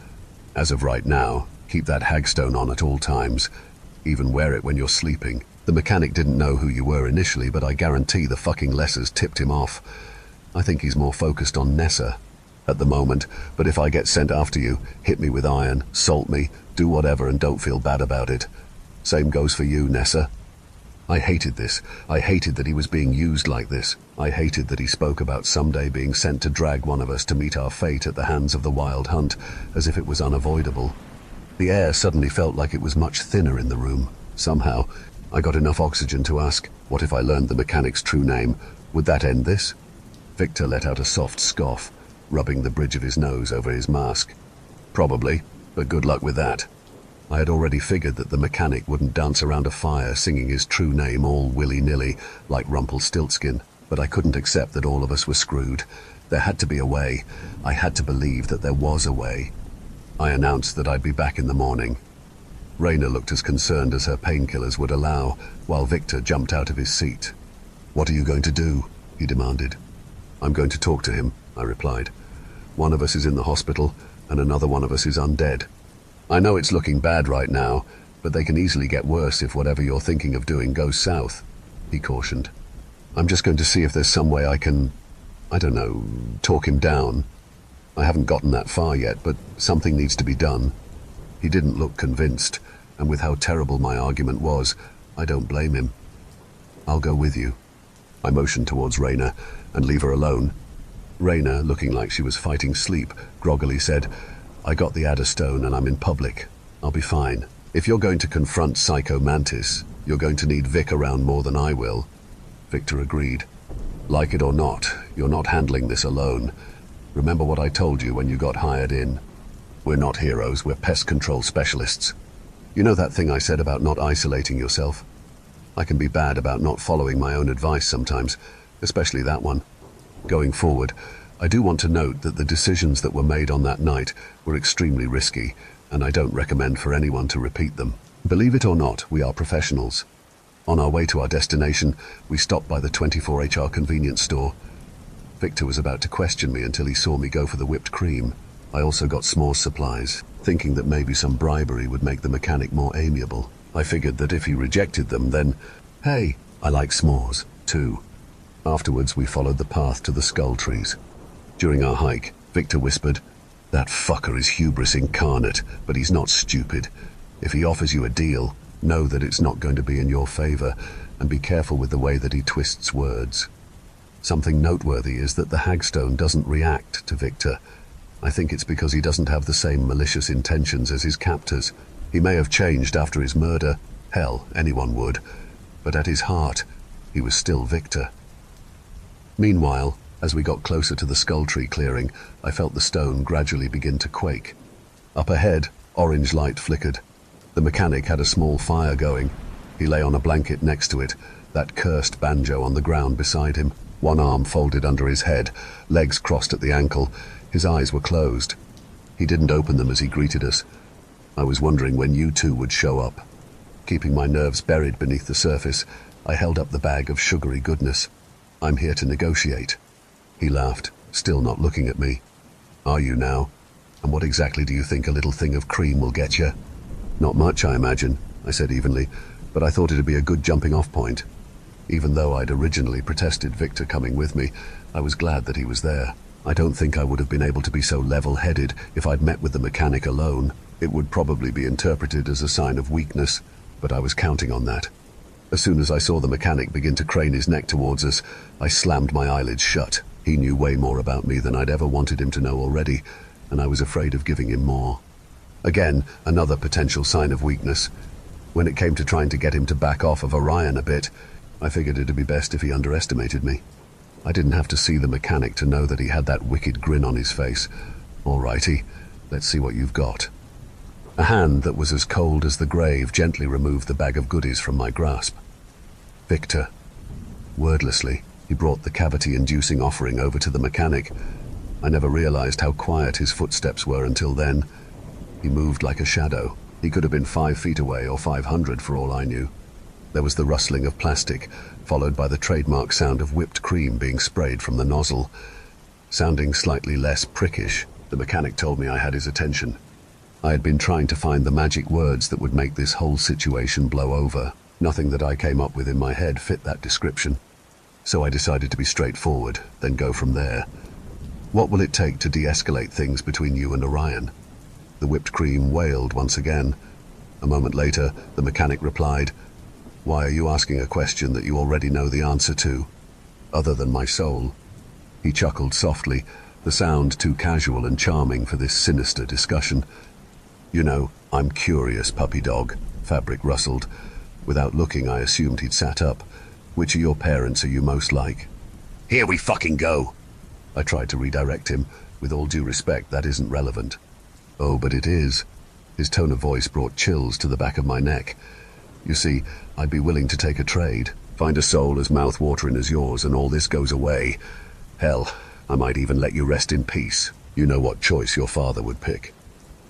"As of right now, keep that hagstone on at all times. Even wear it when you're sleeping. The mechanic didn't know who you were initially, but I guarantee the fucking lessers tipped him off. I think he's more focused on Nessa at the moment, but if I get sent after you, hit me with iron, salt me, do whatever and don't feel bad about it. Same goes for you, Nessa." I hated this. I hated that he was being used like this. I hated that he spoke about someday being sent to drag one of us to meet our fate at the hands of the Wild Hunt, as if it was unavoidable. The air suddenly felt like it was much thinner in the room. Somehow, I got enough oxygen to ask, what if I learned the mechanic's true name? Would that end this? Victor let out a soft scoff, rubbing the bridge of his nose over his mask. "Probably, but good luck with that." I had already figured that the mechanic wouldn't dance around a fire singing his true name all willy-nilly like Rumpelstiltskin, but I couldn't accept that all of us were screwed. There had to be a way. I had to believe that there was a way. I announced that I'd be back in the morning. Raina looked as concerned as her painkillers would allow, while Victor jumped out of his seat. "What are you going to do?" he demanded. "I'm going to talk to him," I replied. "One of us is in the hospital, and another one of us is undead. I know it's looking bad right now, but they can easily get worse if whatever you're thinking of doing goes south," he cautioned. "I'm just going to see if there's some way I can, I don't know, talk him down. I haven't gotten that far yet, but something needs to be done." He didn't look convinced, and with how terrible my argument was, I don't blame him. "I'll go with you." I motioned towards Raina, "And leave her alone." Raina, looking like she was fighting sleep, groggily said, "I got the adder stone and I'm in public. I'll be fine. If you're going to confront Psycho Mantis, you're going to need Vic around more than I will." Victor agreed. "Like it or not, you're not handling this alone. Remember what I told you when you got hired in. We're not heroes, we're pest control specialists. You know that thing I said about not isolating yourself? I can be bad about not following my own advice sometimes, especially that one. Going forward, I do want to note that the decisions that were made on that night were extremely risky, and I don't recommend for anyone to repeat them. Believe it or not, we are professionals. On our way to our destination, we stopped by the 24HR convenience store. Victor was about to question me until he saw me go for the whipped cream. I also got s'mores supplies, thinking that maybe some bribery would make the mechanic more amiable. I figured that if he rejected them, then, hey, I like s'mores, too. Afterwards, we followed the path to the skull trees. During our hike, Victor whispered, "That fucker is hubris incarnate, but he's not stupid. If he offers you a deal, know that it's not going to be in your favor, and be careful with the way that he twists words." Something noteworthy is that the hagstone doesn't react to Victor. I think it's because he doesn't have the same malicious intentions as his captors. He may have changed after his murder. Hell, anyone would. But at his heart, he was still Victor. Meanwhile, as we got closer to the skull tree clearing, I felt the stone gradually begin to quake. Up ahead, orange light flickered. The mechanic had a small fire going. He lay on a blanket next to it, that cursed banjo on the ground beside him, one arm folded under his head, legs crossed at the ankle. His eyes were closed. He didn't open them as he greeted us. I was wondering when you two would show up. Keeping my nerves buried beneath the surface, I held up the bag of sugary goodness. "I'm here to negotiate." He laughed, still not looking at me. "Are you now? And what exactly do you think a little thing of cream will get you?" "Not much, I imagine," I said evenly, but I thought it'd be a good jumping-off point. Even though I'd originally protested Victor coming with me, I was glad that he was there. I don't think I would have been able to be so level-headed if I'd met with the mechanic alone. It would probably be interpreted as a sign of weakness, but I was counting on that. As soon as I saw the mechanic begin to crane his neck towards us, I slammed my eyelids shut. He knew way more about me than I'd ever wanted him to know already, and I was afraid of giving him more. Again, another potential sign of weakness. When it came to trying to get him to back off of Orion a bit, I figured it'd be best if he underestimated me. I didn't have to see the mechanic to know that he had that wicked grin on his face. "All righty, let's see what you've got." A hand that was as cold as the grave gently removed the bag of goodies from my grasp. "Victor." Wordlessly, he brought the cavity-inducing offering over to the mechanic. I never realized how quiet his footsteps were until then. He moved like a shadow. He could have been 5 feet away or 500 for all I knew. There was the rustling of plastic, followed by the trademark sound of whipped cream being sprayed from the nozzle. Sounding slightly less prickish, the mechanic told me I had his attention. I had been trying to find the magic words that would make this whole situation blow over. Nothing that I came up with in my head fit that description. So I decided to be straightforward, then go from there. "What will it take to de-escalate things between you and Orion?" The whipped cream wailed once again. A moment later, the mechanic replied, "Why are you asking a question that you already know the answer to? Other than my soul?" He chuckled softly, the sound too casual and charming for this sinister discussion. "You know, I'm curious, puppy dog," Fabric rustled. Without looking, I assumed he'd sat up. "Which of your parents are you most like?" "Here we fucking go!" I tried to redirect him. With all due respect, that isn't relevant. "Oh, but it is." His tone of voice brought chills to the back of my neck. "You see, I'd be willing to take a trade. Find a soul as mouth-watering as yours and all this goes away. Hell, I might even let you rest in peace. You know what choice your father would pick."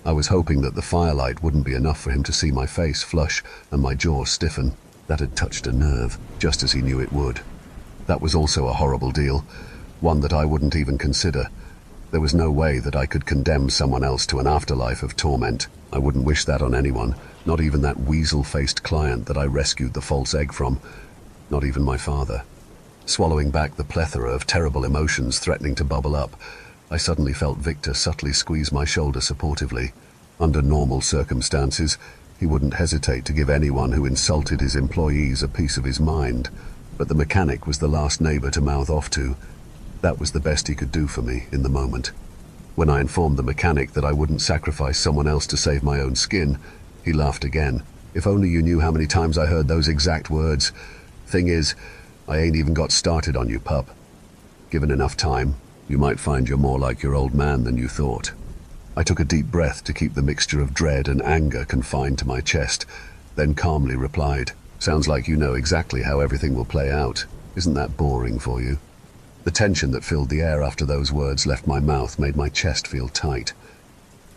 I was hoping that the firelight wouldn't be enough for him to see my face flush and my jaw stiffen. That had touched a nerve, just as he knew it would. That was also a horrible deal, one that I wouldn't even consider. There was no way that I could condemn someone else to an afterlife of torment. I wouldn't wish that on anyone, not even that weasel-faced client that I rescued the false egg from, not even my father. Swallowing back the plethora of terrible emotions threatening to bubble up, I suddenly felt Victor subtly squeeze my shoulder supportively. Under normal circumstances, he wouldn't hesitate to give anyone who insulted his employees a piece of his mind, but the mechanic was the last neighbor to mouth off to. That was the best he could do for me in the moment. When I informed the mechanic that I wouldn't sacrifice someone else to save my own skin, he laughed again. "If only you knew how many times I heard those exact words. Thing is, I ain't even got started on you, pup. Given enough time, you might find you're more like your old man than you thought." I took a deep breath to keep the mixture of dread and anger confined to my chest, then calmly replied, "Sounds like you know exactly how everything will play out. Isn't that boring for you?" The tension that filled the air after those words left my mouth made my chest feel tight.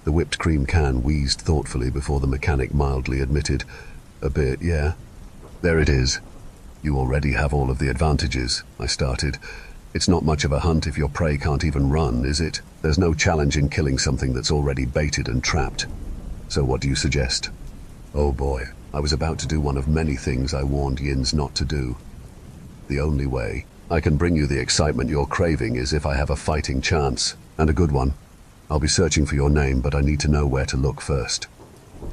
The whipped cream can wheezed thoughtfully before the mechanic mildly admitted, "A bit, yeah." "There it is. You already have all of the advantages," I started. It's not much of a hunt if your prey can't even run, is it? There's no challenge in killing something that's already baited and trapped. So what do you suggest? Oh boy, I was about to do one of many things I warned Yins not to do. The only way I can bring you the excitement you're craving is if I have a fighting chance, and a good one. I'll be searching for your name, but I need to know where to look first.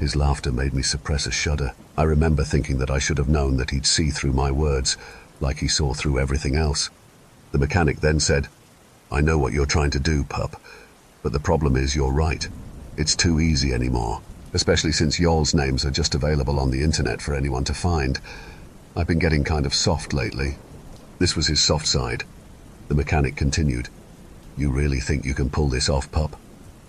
His laughter made me suppress a shudder. I remember thinking that I should have known that he'd see through my words, like he saw through everything else. The mechanic then said, I know what you're trying to do, pup, but the problem is you're right. It's too easy anymore, especially since y'all's names are just available on the internet for anyone to find. I've been getting kind of soft lately. This was his soft side. The mechanic continued, You really think you can pull this off, pup?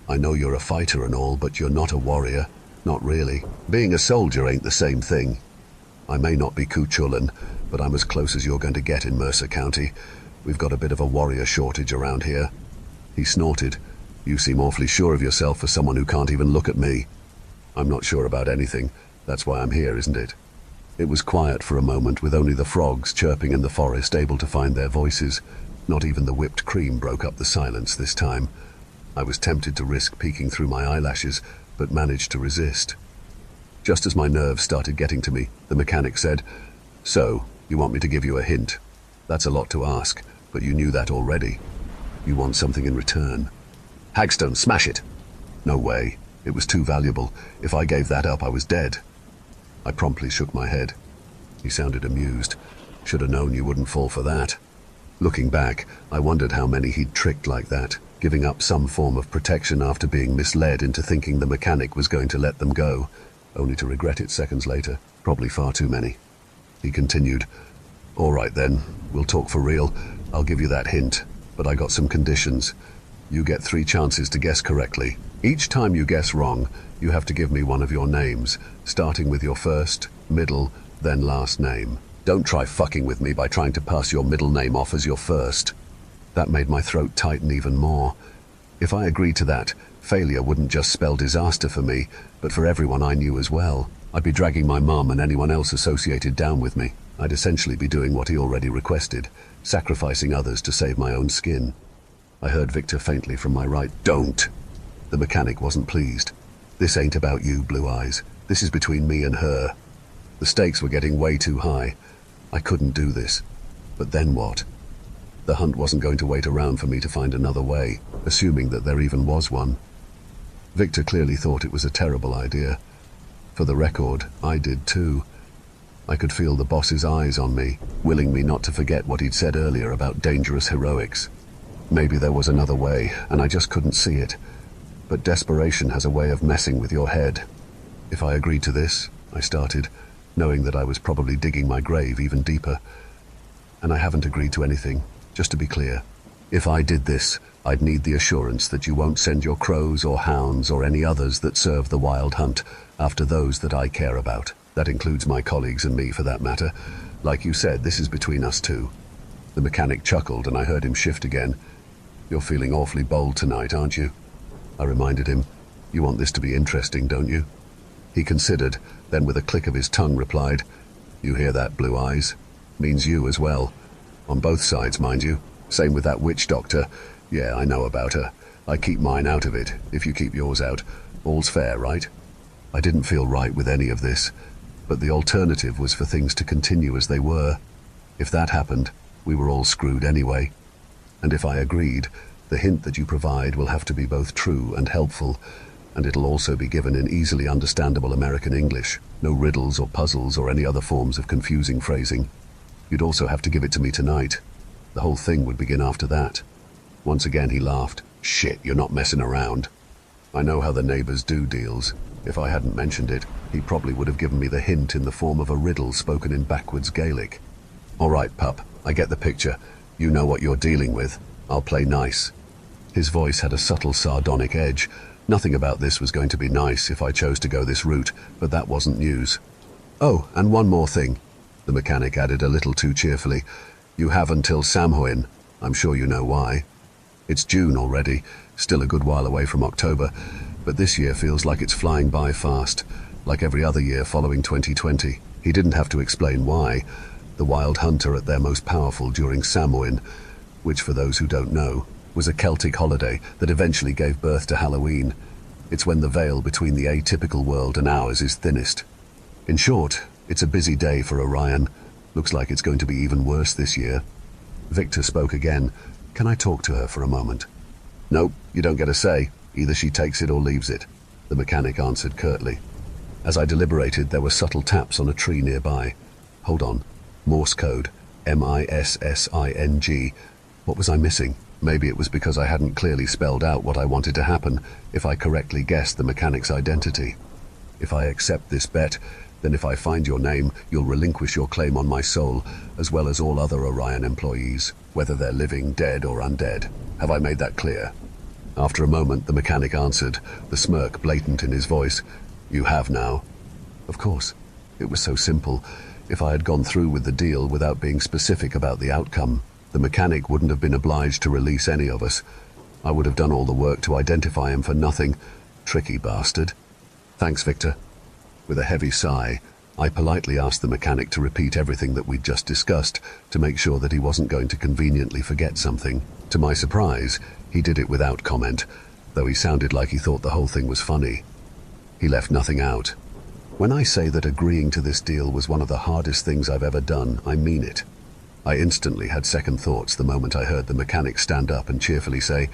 I know you're a fighter and all, but you're not a warrior. Not really. Being a soldier ain't the same thing. I may not be Cuchulain, but I'm as close as you're going to get in Mercer County. We've got a bit of a warrior shortage around here. He snorted. You seem awfully sure of yourself for someone who can't even look at me. I'm not sure about anything. That's why I'm here, isn't it? It was quiet for a moment, with only the frogs chirping in the forest able to find their voices. Not even the whipped cream broke up the silence this time. I was tempted to risk peeking through my eyelashes, but managed to resist. Just as my nerves started getting to me, the mechanic said, So, you want me to give you a hint? That's a lot to ask, but you knew that already. You want something in return. Hagstone, smash it! No way. It was too valuable. If I gave that up, I was dead. I promptly shook my head. He sounded amused. Should have known you wouldn't fall for that. Looking back, I wondered how many he'd tricked like that, giving up some form of protection after being misled into thinking the mechanic was going to let them go, only to regret it seconds later. Probably far too many. He continued, All right then, we'll talk for real. I'll give you that hint, but I got some conditions. You get 3 chances to guess correctly. Each time you guess wrong, you have to give me one of your names, starting with your first, middle, then last name. Don't try fucking with me by trying to pass your middle name off as your first. That made my throat tighten even more. If I agreed to that, failure wouldn't just spell disaster for me, but for everyone I knew as well. I'd be dragging my mum and anyone else associated down with me. I'd essentially be doing what he already requested, sacrificing others to save my own skin. I heard Victor faintly from my right. Don't! The mechanic wasn't pleased. This ain't about you, Blue Eyes. This is between me and her. The stakes were getting way too high. I couldn't do this. But then what? The hunt wasn't going to wait around for me to find another way, assuming that there even was one. Victor clearly thought it was a terrible idea. For the record, I did too. I could feel the boss's eyes on me, willing me not to forget what he'd said earlier about dangerous heroics. Maybe there was another way, and I just couldn't see it. But desperation has a way of messing with your head. If I agreed to this, I started, knowing that I was probably digging my grave even deeper. And I haven't agreed to anything, just to be clear. If I did this, I'd need the assurance that you won't send your crows or hounds or any others that serve the wild hunt after those that I care about. That includes my colleagues and me, for that matter. Like you said, this is between us two. The mechanic chuckled, and I heard him shift again. You're feeling awfully bold tonight, aren't you? I reminded him. You want this to be interesting, don't you? He considered, then with a click of his tongue replied, You hear that, Blue Eyes? Means you as well. On both sides, mind you. Same with that witch doctor. Yeah, I know about her. I keep mine out of it, if you keep yours out. All's fair, right? I didn't feel right with any of this, but the alternative was for things to continue as they were. If that happened, we were all screwed anyway. And if I agreed, the hint that you provide will have to be both true and helpful, and it'll also be given in easily understandable American English. No riddles or puzzles or any other forms of confusing phrasing. You'd also have to give it to me tonight. The whole thing would begin after that. Once again he laughed. Shit, you're not messing around. I know how the neighbors do deals. If I hadn't mentioned it, he probably would have given me the hint in the form of a riddle spoken in backwards Gaelic. All right, pup, I get the picture. You know what you're dealing with. I'll play nice. His voice had a subtle sardonic edge. Nothing about this was going to be nice if I chose to go this route, but that wasn't news. Oh, and one more thing, the mechanic added a little too cheerfully. You have until Samhain. I'm sure you know why. It's June already, still a good while away from October, but this year feels like it's flying by fast, like every other year following 2020. He didn't have to explain why. The wild hunt are at their most powerful during Samhain, which for those who don't know, was a Celtic holiday that eventually gave birth to Halloween. It's when the veil between the atypical world and ours is thinnest. In short, it's a busy day for Orion. Looks like it's going to be even worse this year. Victor spoke again. Can I talk to her for a moment? Nope, you don't get a say. Either she takes it or leaves it, the mechanic answered curtly. As I deliberated, there were subtle taps on a tree nearby. Hold on. Morse code. MISSING. What was I missing? Maybe it was because I hadn't clearly spelled out what I wanted to happen if I correctly guessed the mechanic's identity. If I accept this bet, then if I find your name, you'll relinquish your claim on my soul, as well as all other Orion employees, whether they're living, dead, or undead. Have I made that clear? After a moment, the mechanic answered, the smirk blatant in his voice. You have now. Of course. It was so simple. If I had gone through with the deal without being specific about the outcome, the mechanic wouldn't have been obliged to release any of us. I would have done all the work to identify him for nothing. Tricky bastard. Thanks, Victor. With a heavy sigh, I politely asked the mechanic to repeat everything that we'd just discussed to make sure that he wasn't going to conveniently forget something. To my surprise, he did it without comment, though he sounded like he thought the whole thing was funny. He left nothing out. When I say that agreeing to this deal was one of the hardest things I've ever done, I mean it. I instantly had second thoughts the moment I heard the mechanic stand up and cheerfully say,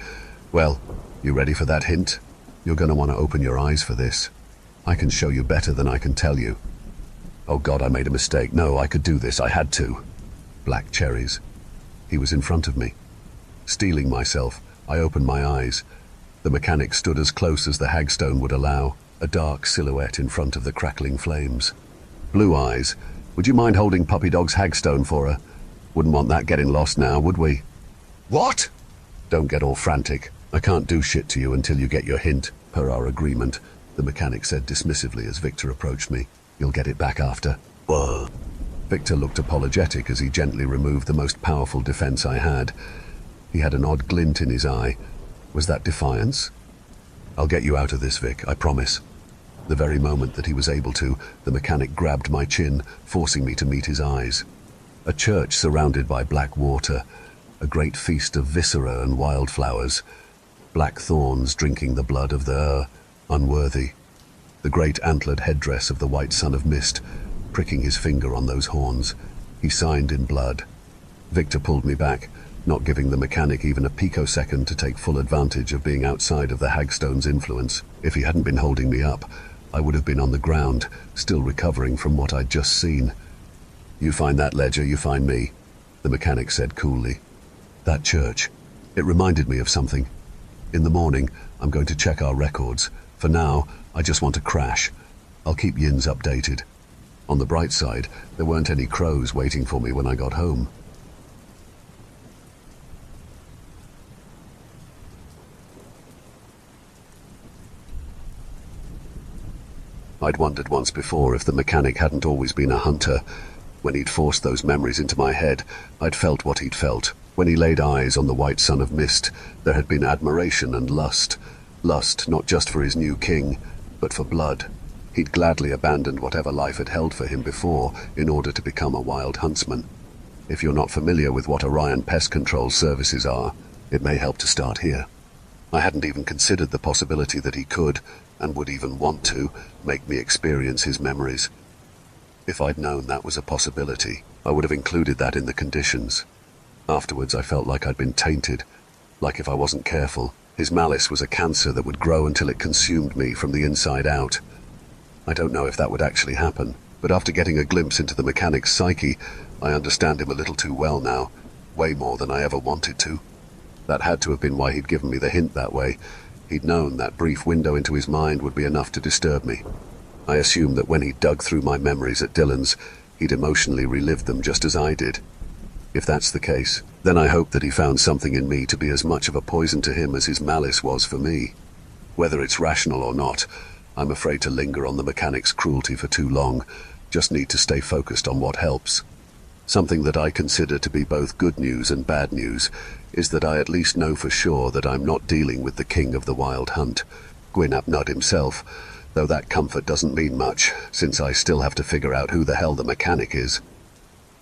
well, you ready for that hint? You're going to want to open your eyes for this. I can show you better than I can tell you. Oh God, I made a mistake. No, I could do this. I had to. Black cherries. He was in front of me. Steeling myself, I opened my eyes. The mechanic stood as close as the hagstone would allow, a dark silhouette in front of the crackling flames. Blue eyes. Would you mind holding Puppy Dog's hagstone for her? Wouldn't want that getting lost now, would we? What? Don't get all frantic. I can't do shit to you until you get your hint, per our agreement, the mechanic said dismissively as Victor approached me. You'll get it back after. Whoa. Victor looked apologetic as he gently removed the most powerful defense I had. He had an odd glint in his eye. Was that defiance? I'll get you out of this, Vic, I promise. The very moment that he was able to, the mechanic grabbed my chin, forcing me to meet his eyes. A church surrounded by black water, a great feast of viscera and wildflowers, black thorns drinking the blood of the unworthy, the great antlered headdress of the white son of mist, pricking his finger on those horns. He signed in blood. Victor pulled me back, not giving the mechanic even a picosecond to take full advantage of being outside of the hagstone's influence. If he hadn't been holding me up, I would have been on the ground, still recovering from what I'd just seen. You find that ledger, you find me, the mechanic said coolly. That church. It reminded me of something. In the morning, I'm going to check our records. For now, I just want to crash. I'll keep Yins updated. On the bright side, there weren't any crows waiting for me when I got home. I'd wondered once before if the mechanic hadn't always been a hunter. When he'd forced those memories into my head, I'd felt what he'd felt. When he laid eyes on the white son of mist, there had been admiration and lust. Lust not just for his new king, but for blood. He'd gladly abandoned whatever life had held for him before in order to become a wild huntsman. If you're not familiar with what Orion Pest Control services are, it may help to start here. I hadn't even considered the possibility that he could, and would even want to, make me experience his memories. If I'd known that was a possibility, I would have included that in the conditions. Afterwards, I felt like I'd been tainted, like if I wasn't careful, his malice was a cancer that would grow until it consumed me from the inside out. I don't know if that would actually happen, but after getting a glimpse into the mechanic's psyche, I understand him a little too well now, way more than I ever wanted to. That had to have been why he'd given me the hint that way. He'd known that brief window into his mind would be enough to disturb me. I assumed that when he dug through my memories at Dylan's, he'd emotionally relived them just as I did. If that's the case, then I hope that he found something in me to be as much of a poison to him as his malice was for me. Whether it's rational or not, I'm afraid to linger on the mechanic's cruelty for too long. Just need to stay focused on what helps. Something that I consider to be both good news and bad news is that I at least know for sure that I'm not dealing with the king of the wild hunt, Gwyn ap Nudd himself, though that comfort doesn't mean much, since I still have to figure out who the hell the mechanic is.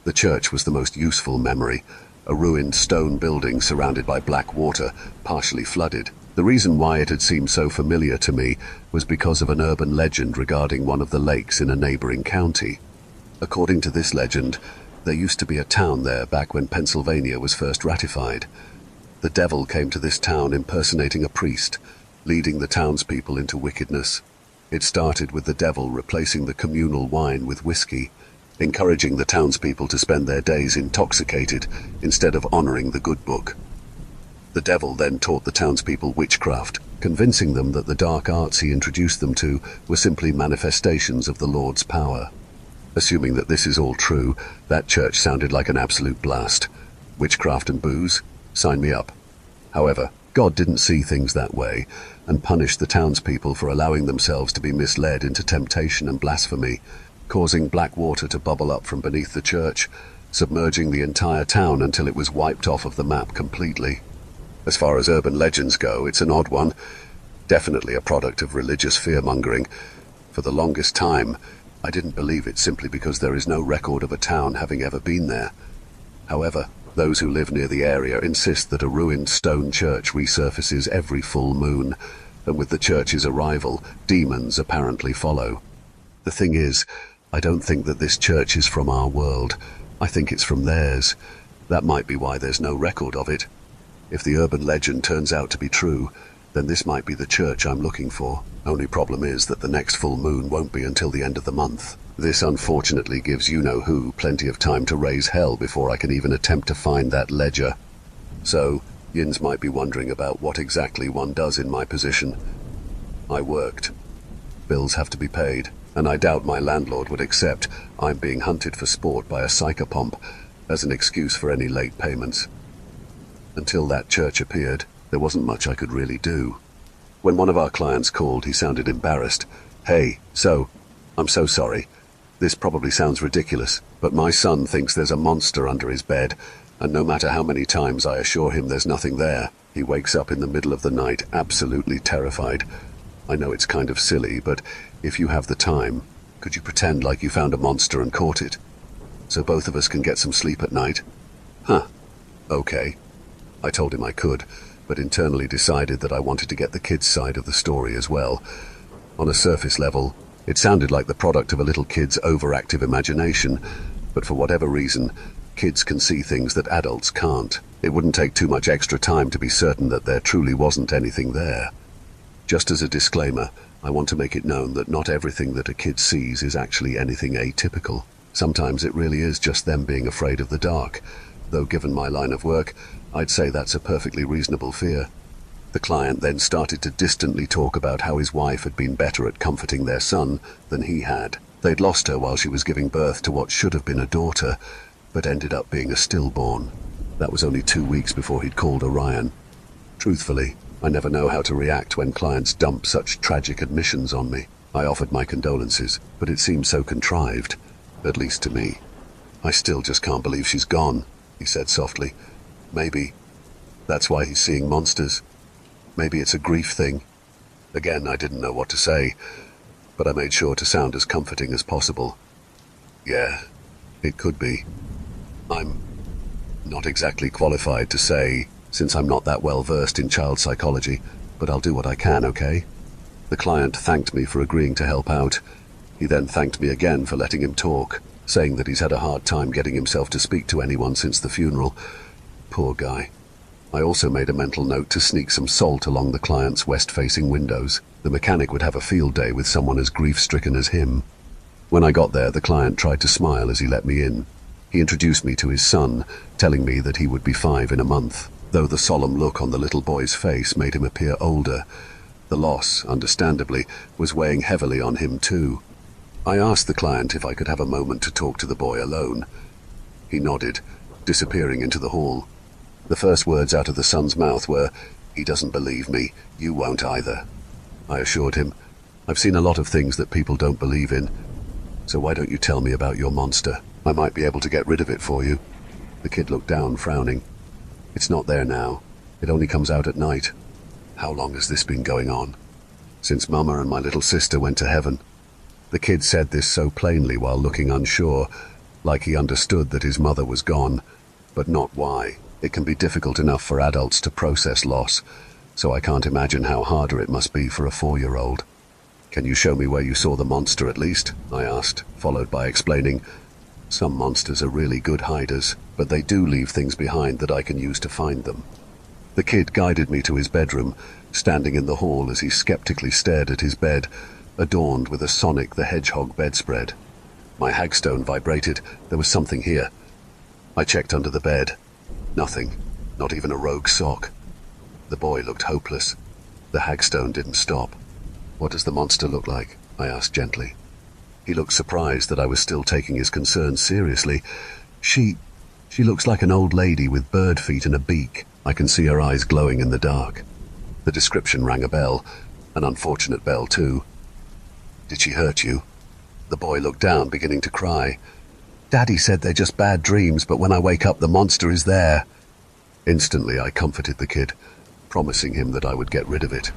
The church was the most useful memory. a ruined stone building surrounded by black water, partially flooded. The reason why it had seemed so familiar to me was because of an urban legend regarding one of the lakes in a neighboring county. According to this legend, there used to be a town there back when Pennsylvania was first ratified. The devil came to this town impersonating a priest, leading the townspeople into wickedness. It started with the devil replacing the communal wine with whiskey, encouraging the townspeople to spend their days intoxicated instead of honoring the good book. The devil then taught the townspeople witchcraft, convincing them that the dark arts he introduced them to were simply manifestations of the Lord's power. Assuming that this is all true, that church sounded like an absolute blast. Witchcraft and booze? Sign me up. However, God didn't see things that way, and punished the townspeople for allowing themselves to be misled into temptation and blasphemy, causing black water to bubble up from beneath the church, submerging the entire town until it was wiped off of the map completely. As far as urban legends go, it's an odd one. Definitely a product of religious fear-mongering. For the longest time, I didn't believe it simply because there is no record of a town having ever been there. However, those who live near the area insist that a ruined stone church resurfaces every full moon, and with the church's arrival, demons apparently follow. The thing is, I don't think that this church is from our world. I think it's from theirs. That might be why there's no record of it. If the urban legend turns out to be true, then this might be the church I'm looking for. Only problem is that the next full moon won't be until the end of the month. This unfortunately gives you-know-who plenty of time to raise hell before I can even attempt to find that ledger. So, Yins might be wondering about what exactly one does in my position. I worked. Bills have to be paid, and I doubt my landlord would accept I'm being hunted for sport by a psychopomp as an excuse for any late payments. Until that church appeared, there wasn't much I could really do. When one of our clients called, he sounded embarrassed. "Hey, I'm so sorry. This probably sounds ridiculous, but my son thinks there's a monster under his bed, and no matter how many times I assure him there's nothing there, he wakes up in the middle of the night absolutely terrified. I know it's kind of silly, but if you have the time, could you pretend like you found a monster and caught it? So both of us can get some sleep at night?" "Huh. Okay." I told him I could, but internally decided that I wanted to get the kids' side of the story as well. On a surface level, it sounded like the product of a little kid's overactive imagination, but for whatever reason, kids can see things that adults can't. It wouldn't take too much extra time to be certain that there truly wasn't anything there. Just as a disclaimer, I want to make it known that not everything that a kid sees is actually anything atypical. Sometimes it really is just them being afraid of the dark, though given my line of work, I'd say that's a perfectly reasonable fear. The client then started to distantly talk about how his wife had been better at comforting their son than he had. They'd lost her while she was giving birth to what should have been a daughter, but ended up being a stillborn. That was only 2 weeks before he'd called Orion. Truthfully, I never know how to react when clients dump such tragic admissions on me. I offered my condolences, but it seemed so contrived, at least to me. "I still just can't believe she's gone," he said softly. "Maybe that's why he's seeing monsters. Maybe it's a grief thing." Again, I didn't know what to say, but I made sure to sound as comforting as possible. "Yeah, it could be. I'm not exactly qualified to say, since I'm not that well versed in child psychology, but I'll do what I can, okay?" The client thanked me for agreeing to help out. He then thanked me again for letting him talk, saying that he's had a hard time getting himself to speak to anyone since the funeral. Poor guy. I also made a mental note to sneak some salt along the client's west-facing windows. The mechanic would have a field day with someone as grief-stricken as him. When I got there, the client tried to smile as he let me in. He introduced me to his son, telling me that he would be 5 in a month, though the solemn look on the little boy's face made him appear older. The loss, understandably, was weighing heavily on him too. I asked the client if I could have a moment to talk to the boy alone. He nodded, disappearing into the hall. The first words out of the son's mouth were, "He doesn't believe me, you won't either." I assured him, "I've seen a lot of things that people don't believe in, so why don't you tell me about your monster? I might be able to get rid of it for you." The kid looked down, frowning. "It's not there now. It only comes out at night." "How long has this been going on?" "Since Mama and my little sister went to heaven." The kid said this so plainly while looking unsure, like he understood that his mother was gone. but not why. It can be difficult enough for adults to process loss, so I can't imagine how harder it must be for a 4-year-old. "Can you show me where you saw the monster at least?" I asked, followed by explaining, "Some monsters are really good hiders, but they do leave things behind that I can use to find them." The kid guided me to his bedroom, standing in the hall as he skeptically stared at his bed, adorned with a Sonic the Hedgehog bedspread. My hagstone vibrated. There was something here. I checked under the bed. Nothing, not even a rogue sock. The boy looked hopeless. The hagstone didn't stop. "What does the monster look like?" I asked gently. He looked surprised that I was still taking his concerns seriously. She looks like an old lady with bird feet and a beak. I can see her eyes glowing in the dark." The description rang a bell, an unfortunate bell too. "Did she hurt you?" The boy looked down, beginning to cry. "Daddy said they're just bad dreams, but when I wake up the monster is there." Instantly I comforted the kid, promising him that I would get rid of it.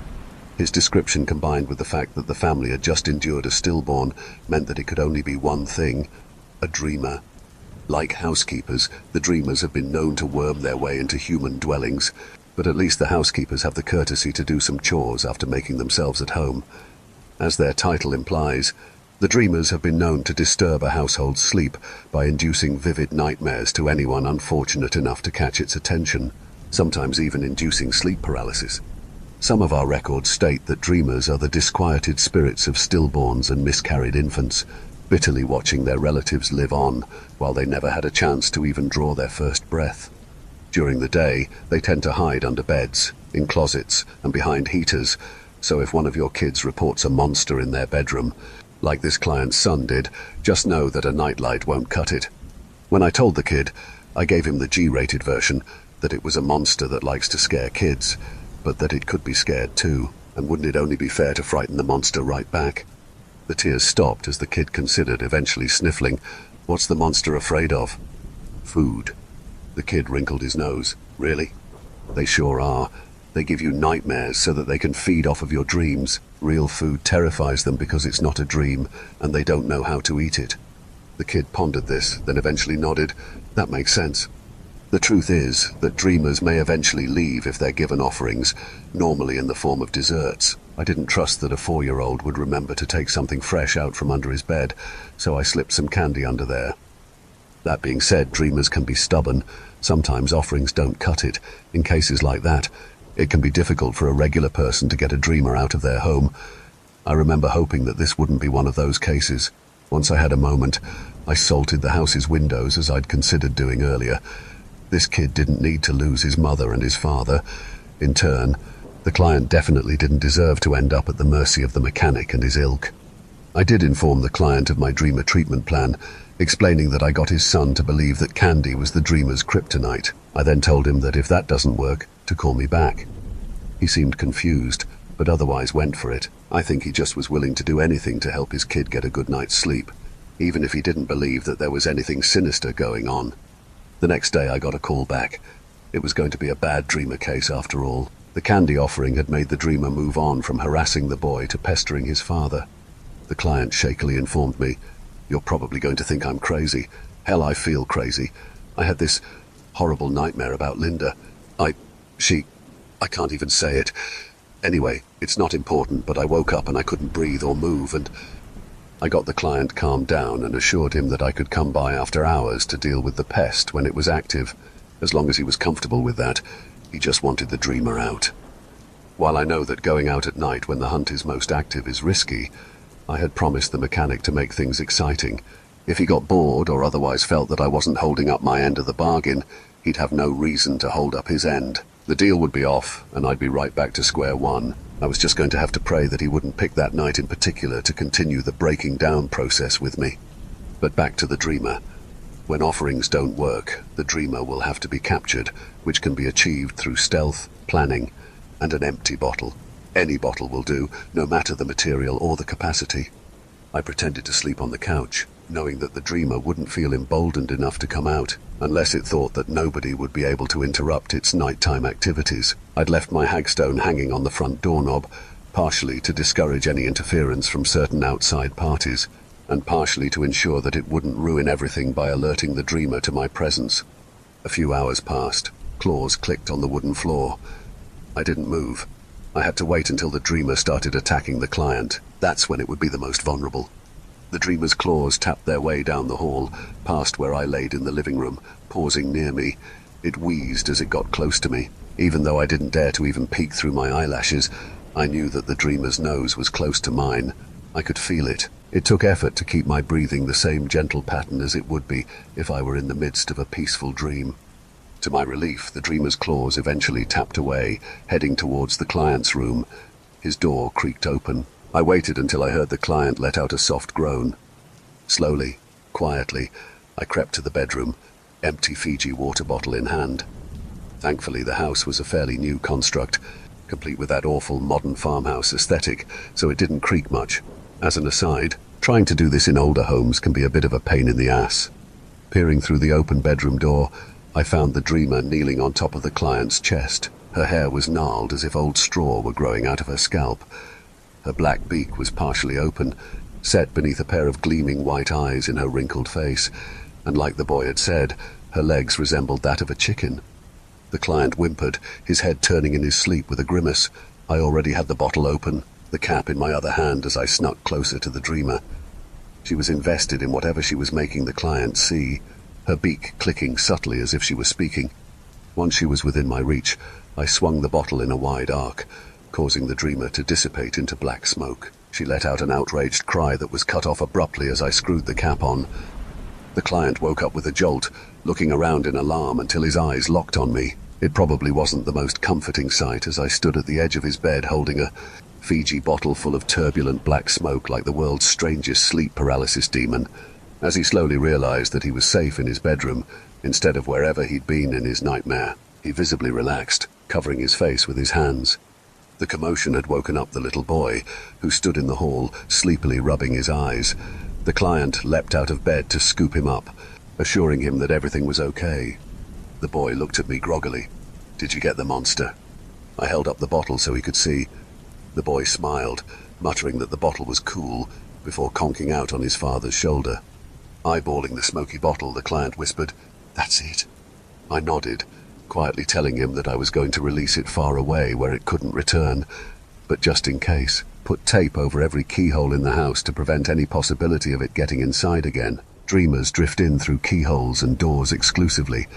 His description, combined with the fact that the family had just endured a stillborn, meant that it could only be one thing: a dreamer. Like housekeepers, the dreamers have been known to worm their way into human dwellings, but at least the housekeepers have the courtesy to do some chores after making themselves at home. As their title implies, the dreamers have been known to disturb a household's sleep by inducing vivid nightmares to anyone unfortunate enough to catch its attention, sometimes even inducing sleep paralysis. Some of our records state that dreamers are the disquieted spirits of stillborns and miscarried infants, bitterly watching their relatives live on while they never had a chance to even draw their first breath. During the day, they tend to hide under beds, in closets, and behind heaters, so if one of your kids reports a monster in their bedroom, like this client's son did, just know that a nightlight won't cut it. When I told the kid, I gave him the G-rated version, that it was a monster that likes to scare kids, but that it could be scared too, and wouldn't it only be fair to frighten the monster right back? The tears stopped as the kid considered, eventually sniffling. "What's the monster afraid of?" "Food." The kid wrinkled his nose. "Really?" "They sure are. They give you nightmares so that they can feed off of your dreams. Real food terrifies them because it's not a dream, and they don't know how to eat it." The kid pondered this, then eventually nodded. "That makes sense." The truth is that dreamers may eventually leave if they're given offerings, normally in the form of desserts. I didn't trust that a 4-year-old would remember to take something fresh out from under his bed, so I slipped some candy under there. That being said, dreamers can be stubborn. Sometimes offerings don't cut it. In cases like that, it can be difficult for a regular person to get a dreamer out of their home. I remember hoping that this wouldn't be one of those cases. Once I had a moment, I salted the house's windows as I'd considered doing earlier. This kid didn't need to lose his mother and his father. In turn, the client definitely didn't deserve to end up at the mercy of the mechanic and his ilk. I did inform the client of my dreamer treatment plan, explaining that I got his son to believe that candy was the dreamer's kryptonite. I then told him that if that doesn't work, to call me back. He seemed confused, but otherwise went for it. I think he just was willing to do anything to help his kid get a good night's sleep, even if he didn't believe that there was anything sinister going on. The next day I got a call back. It was going to be a bad dreamer case after all. The candy offering had made the dreamer move on from harassing the boy to pestering his father. The client shakily informed me, "You're probably going to think I'm crazy. Hell, I feel crazy. I had this horrible nightmare about Linda. I can't even say it. Anyway, it's not important, but I woke up and I couldn't breathe or move, and..." I got the client calmed down and assured him that I could come by after hours to deal with the pest when it was active. As long as he was comfortable with that, he just wanted the dreamer out. While I know that going out at night when the hunt is most active is risky, I had promised the mechanic to make things exciting. If he got bored or otherwise felt that I wasn't holding up my end of the bargain, he'd have no reason to hold up his end. The deal would be off, and I'd be right back to square one. I was just going to have to pray that he wouldn't pick that night in particular to continue the breaking down process with me. But back to the dreamer. When offerings don't work, the dreamer will have to be captured, which can be achieved through stealth, planning, and an empty bottle. Any bottle will do, no matter the material or the capacity. I pretended to sleep on the couch, knowing that the dreamer wouldn't feel emboldened enough to come out, unless it thought that nobody would be able to interrupt its nighttime activities. I'd left my hagstone hanging on the front doorknob, partially to discourage any interference from certain outside parties, and partially to ensure that it wouldn't ruin everything by alerting the dreamer to my presence. A few hours passed. Claws clicked on the wooden floor. I didn't move. I had to wait until the dreamer started attacking the client. That's when it would be the most vulnerable. The dreamer's claws tapped their way down the hall, past where I laid in the living room, pausing near me. It wheezed as it got close to me. Even though I didn't dare to even peek through my eyelashes, I knew that the dreamer's nose was close to mine. I could feel it. It took effort to keep my breathing the same gentle pattern as it would be if I were in the midst of a peaceful dream. To my relief, the dreamer's claws eventually tapped away, heading towards the client's room. His door creaked open. I waited until I heard the client let out a soft groan. Slowly, quietly, I crept to the bedroom, empty Fiji water bottle in hand. Thankfully, the house was a fairly new construct, complete with that awful modern farmhouse aesthetic, so it didn't creak much. As an aside, trying to do this in older homes can be a bit of a pain in the ass. Peering through the open bedroom door, I found the dreamer kneeling on top of the client's chest. Her hair was gnarled as if old straw were growing out of her scalp. Her black beak was partially open, set beneath a pair of gleaming white eyes in her wrinkled face, and like the boy had said, her legs resembled that of a chicken. The client whimpered, his head turning in his sleep with a grimace. I already had the bottle open, the cap in my other hand as I snuck closer to the dreamer. She was invested in whatever she was making the client see, her beak clicking subtly as if she was speaking. Once she was within my reach, I swung the bottle in a wide arc, causing the dreamer to dissipate into black smoke. She let out an outraged cry that was cut off abruptly as I screwed the cap on. The client woke up with a jolt, looking around in alarm until his eyes locked on me. It probably wasn't the most comforting sight as I stood at the edge of his bed holding a Fiji bottle full of turbulent black smoke like the world's strangest sleep paralysis demon. As he slowly realized that he was safe in his bedroom, instead of wherever he'd been in his nightmare, he visibly relaxed, covering his face with his hands. The commotion had woken up the little boy, who stood in the hall, sleepily rubbing his eyes. The client leapt out of bed to scoop him up, assuring him that everything was okay. The boy looked at me groggily. "Did you get the monster?" I held up the bottle so he could see. The boy smiled, muttering that the bottle was cool, before conking out on his father's shoulder. Eyeballing the smoky bottle, the client whispered, "That's it." I nodded, quietly telling him that I was going to release it far away where it couldn't return, but just in case, put tape over every keyhole in the house to prevent any possibility of it getting inside again. Dreamers drift in through keyholes and doors exclusively.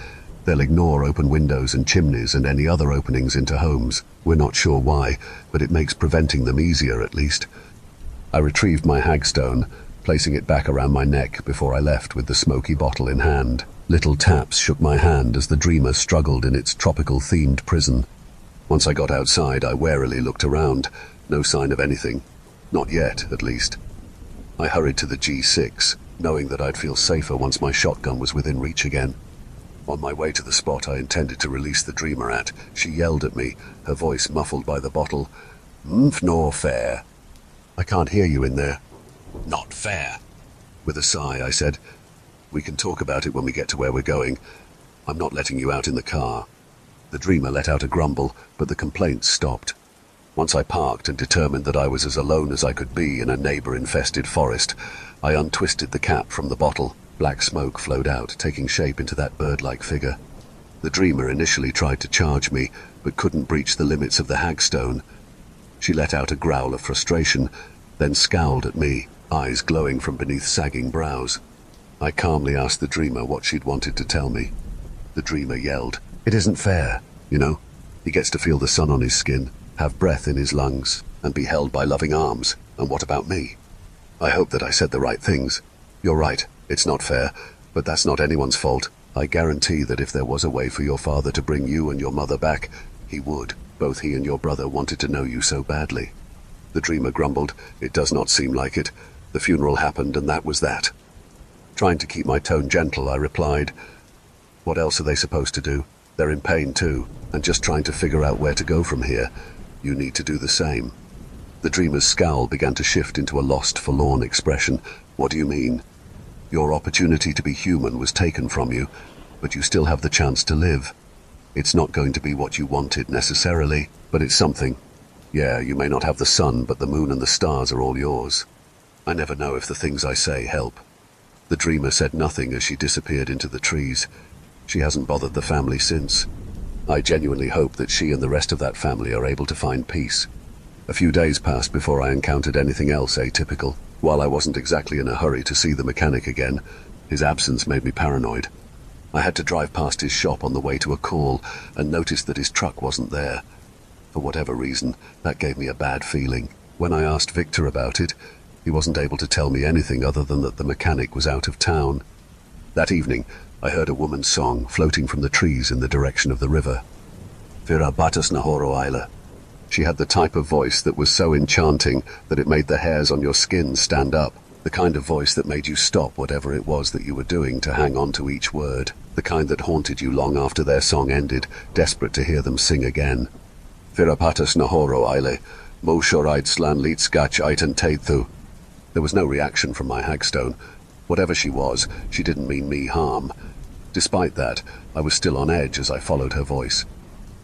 They'll ignore open windows and chimneys and any other openings into homes. We're not sure why, but it makes preventing them easier at least. I retrieved my hagstone, placing it back around my neck before I left with the smoky bottle in hand. Little taps shook my hand as the dreamer struggled in its tropical-themed prison. Once I got outside, I warily looked around. No sign of anything. Not yet, at least. I hurried to the G6, knowing that I'd feel safer once my shotgun was within reach again. On my way to the spot I intended to release the dreamer at, she yelled at me, her voice muffled by the bottle. "Mf nor fair." "I can't hear you in there." "Not fair." With a sigh, I said, "We can talk about it when we get to where we're going. I'm not letting you out in the car." The dreamer let out a grumble, but the complaints stopped. Once I parked and determined that I was as alone as I could be in a neighbor-infested forest, I untwisted the cap from the bottle. Black smoke flowed out, taking shape into that bird-like figure. The dreamer initially tried to charge me, but couldn't breach the limits of the hagstone. She let out a growl of frustration, then scowled at me, eyes glowing from beneath sagging brows. I calmly asked the dreamer what she'd wanted to tell me. The dreamer yelled, "It isn't fair, you know? He gets to feel the sun on his skin, have breath in his lungs, and be held by loving arms. And what about me?" I hope that I said the right things. "You're right, it's not fair, but that's not anyone's fault. I guarantee that if there was a way for your father to bring you and your mother back, he would. Both he and your brother wanted to know you so badly." The dreamer grumbled, "It does not seem like it. The funeral happened and that was that." Trying to keep my tone gentle, I replied, "What else are they supposed to do? They're in pain too, and just trying to figure out where to go from here. You need to do the same." The dreamer's scowl began to shift into a lost, forlorn expression. "What do you mean?" "Your opportunity to be human was taken from you, but you still have the chance to live. It's not going to be what you wanted necessarily, but it's something. Yeah, you may not have the sun, but the moon and the stars are all yours. I never know if the things I say help." The dreamer said nothing as she disappeared into the trees. She hasn't bothered the family since. I genuinely hope that she and the rest of that family are able to find peace. A few days passed before I encountered anything else atypical. While I wasn't exactly in a hurry to see the mechanic again, his absence made me paranoid. I had to drive past his shop on the way to a call and noticed that his truck wasn't there. For whatever reason, that gave me a bad feeling. When I asked Victor about it, he wasn't able to tell me anything other than that the mechanic was out of town. That evening, I heard a woman's song floating from the trees in the direction of the river. Vira batas nahoro Iolo. She had the type of voice that was so enchanting that it made the hairs on your skin stand up. The kind of voice that made you stop whatever it was that you were doing to hang on to each word. The kind that haunted you long after their song ended, desperate to hear them sing again. Vira batas nahoro Iolo. Mo shoraid slan leet skach itan taithu. There was no reaction from my hagstone. Whatever she was, she didn't mean me harm. Despite that, I was still on edge as I followed her voice.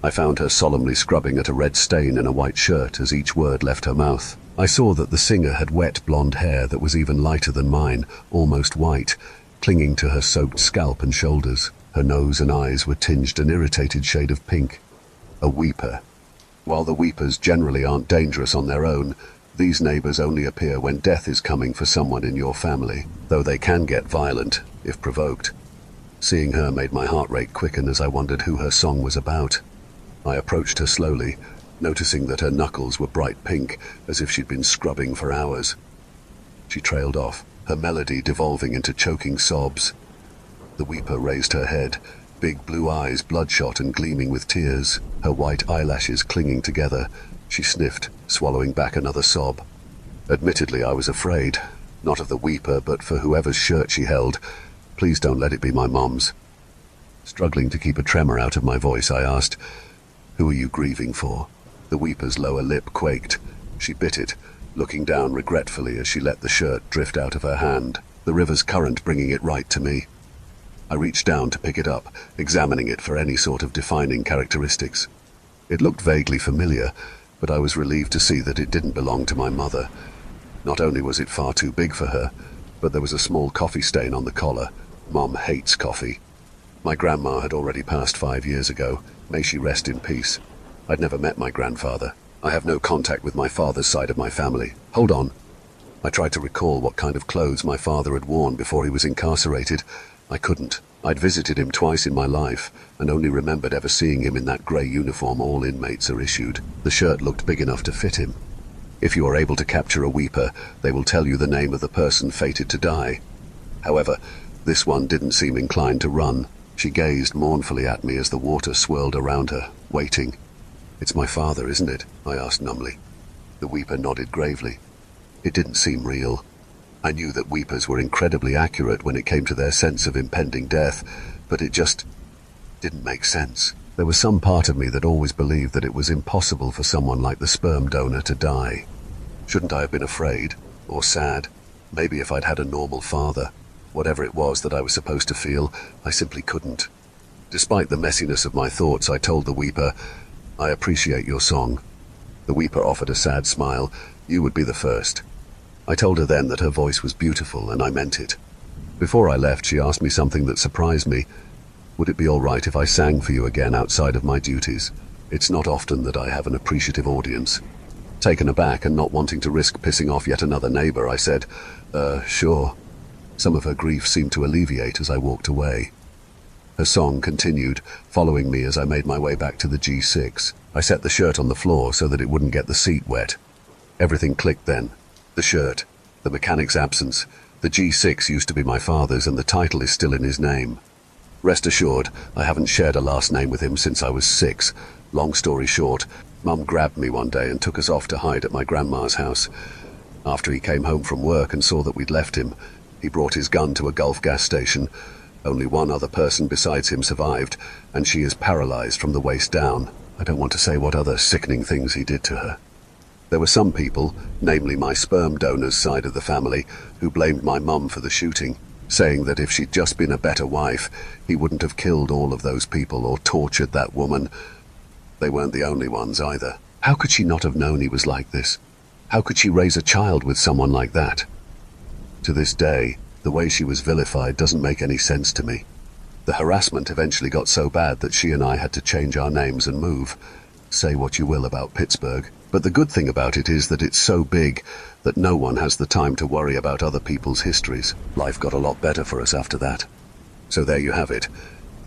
I found her solemnly scrubbing at a red stain in a white shirt as each word left her mouth. I saw that the singer had wet blonde hair that was even lighter than mine, almost white, clinging to her soaked scalp and shoulders. Her nose and eyes were tinged an irritated shade of pink. A weeper. While the weepers generally aren't dangerous on their own, these neighbors only appear when death is coming for someone in your family, though they can get violent, if provoked. Seeing her made my heart rate quicken as I wondered who her song was about. I approached her slowly, noticing that her knuckles were bright pink, as if she'd been scrubbing for hours. She trailed off, her melody devolving into choking sobs. The weeper raised her head, big blue eyes bloodshot and gleaming with tears, her white eyelashes clinging together. She sniffed, swallowing back another sob. Admittedly, I was afraid, not of the weeper, but for whoever's shirt she held. Please don't let it be my mom's. Struggling to keep a tremor out of my voice, I asked, "Who are you grieving for?" The weeper's lower lip quaked. She bit it, looking down regretfully as she let the shirt drift out of her hand, the river's current bringing it right to me. I reached down to pick it up, examining it for any sort of defining characteristics. It looked vaguely familiar, but I was relieved to see that it didn't belong to my mother. Not only was it far too big for her, but there was a small coffee stain on the collar. Mom hates coffee. My grandma had already passed 5 years ago. May she rest in peace. I'd never met my grandfather. I have no contact with my father's side of my family. Hold on. I tried to recall what kind of clothes my father had worn before he was incarcerated. I couldn't. I'd visited him twice in my life, and only remembered ever seeing him in that grey uniform all inmates are issued. The shirt looked big enough to fit him. If you are able to capture a weeper, they will tell you the name of the person fated to die. However, this one didn't seem inclined to run. She gazed mournfully at me as the water swirled around her, waiting. "It's my father, isn't it?" I asked numbly. The weeper nodded gravely. It didn't seem real. I knew that weepers were incredibly accurate when it came to their sense of impending death, but it just didn't make sense. There was some part of me that always believed that it was impossible for someone like the sperm donor to die. Shouldn't I have been afraid? Or sad? Maybe if I'd had a normal father. Whatever it was that I was supposed to feel, I simply couldn't. Despite the messiness of my thoughts, I told the weeper, "I appreciate your song." The weeper offered a sad smile. "You would be the first." I told her then that her voice was beautiful, and I meant it. Before I left, she asked me something that surprised me. "Would it be all right if I sang for you again outside of my duties? It's not often that I have an appreciative audience." Taken aback and not wanting to risk pissing off yet another neighbor, I said, Sure." Some of her grief seemed to alleviate as I walked away. Her song continued, following me as I made my way back to the G6. I set the shirt on the floor so that it wouldn't get the seat wet. Everything clicked then. The shirt, the mechanic's absence. The G6 used to be my father's, and the title is still in his name. Rest assured, I haven't shared a last name with him since I was 6. Long story short, Mum grabbed me one day and took us off to hide at my grandma's house. After he came home from work and saw that we'd left him, he brought his gun to a Gulf gas station. Only one other person besides him survived, and she is paralyzed from the waist down. I don't want to say what other sickening things he did to her. There were some people, namely my sperm donor's side of the family, who blamed my mum for the shooting, saying that if she'd just been a better wife, he wouldn't have killed all of those people or tortured that woman. They weren't the only ones either. How could she not have known he was like this? How could she raise a child with someone like that? To this day, the way she was vilified doesn't make any sense to me. The harassment eventually got so bad that she and I had to change our names and move. Say what you will about Pittsburgh, but the good thing about it is that it's so big that no one has the time to worry about other people's histories. Life got a lot better for us after that. So there you have it.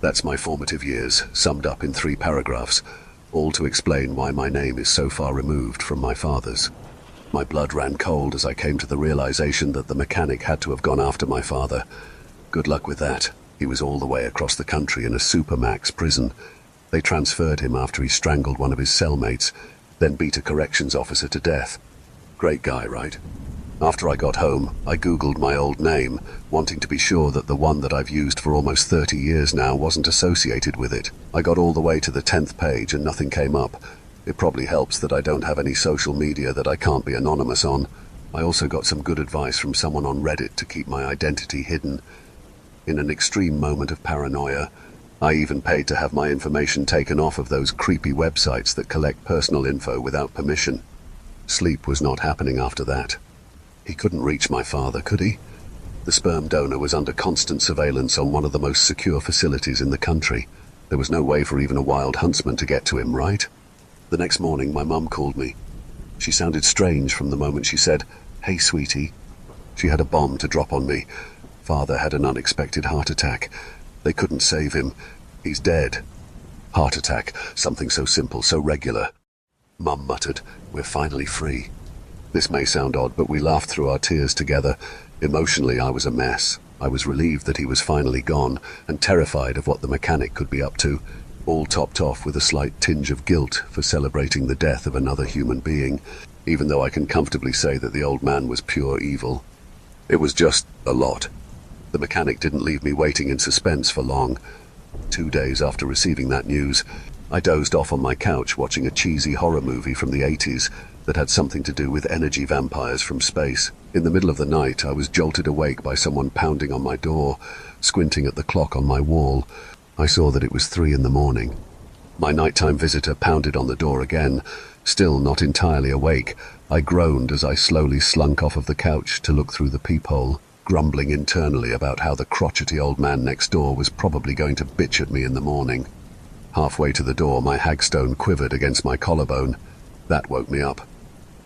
That's my formative years, summed up in 3 paragraphs, all to explain why my name is so far removed from my father's. My blood ran cold as I came to the realization that the mechanic had to have gone after my father. Good luck with that. He was all the way across the country in a supermax prison. They transferred him after he strangled one of his cellmates, then beat a corrections officer to death. Great guy, right? After I got home, I googled my old name, wanting to be sure that the one that I've used for almost 30 years now wasn't associated with it. I got all the way to the 10th page and nothing came up. It probably helps that I don't have any social media that I can't be anonymous on. I also got some good advice from someone on Reddit to keep my identity hidden. In an extreme moment of paranoia, I even paid to have my information taken off of those creepy websites that collect personal info without permission. Sleep was not happening after that. He couldn't reach my father, could he? The sperm donor was under constant surveillance on one of the most secure facilities in the country. There was no way for even a wild huntsman to get to him, right? The next morning, my mum called me. She sounded strange from the moment she said, "Hey, sweetie." She had a bomb to drop on me. Father had an unexpected heart attack. They couldn't save him. He's dead. Heart attack, something so simple, so regular. Mum muttered, "We're finally free." This may sound odd, but we laughed through our tears together. Emotionally, I was a mess. I was relieved that he was finally gone, and terrified of what the mechanic could be up to, all topped off with a slight tinge of guilt for celebrating the death of another human being, even though I can comfortably say that the old man was pure evil. It was just a lot. The mechanic didn't leave me waiting in suspense for long. 2 days after receiving that news, I dozed off on my couch watching a cheesy horror movie from the 80s that had something to do with energy vampires from space. In the middle of the night, I was jolted awake by someone pounding on my door. Squinting at the clock on my wall, I saw that it was 3 in the morning. My nighttime visitor pounded on the door again. Still not entirely awake, I groaned as I slowly slunk off of the couch to look through the peephole, grumbling internally about how the crotchety old man next door was probably going to bitch at me in the morning. Halfway to the door, my hagstone quivered against my collarbone. That woke me up.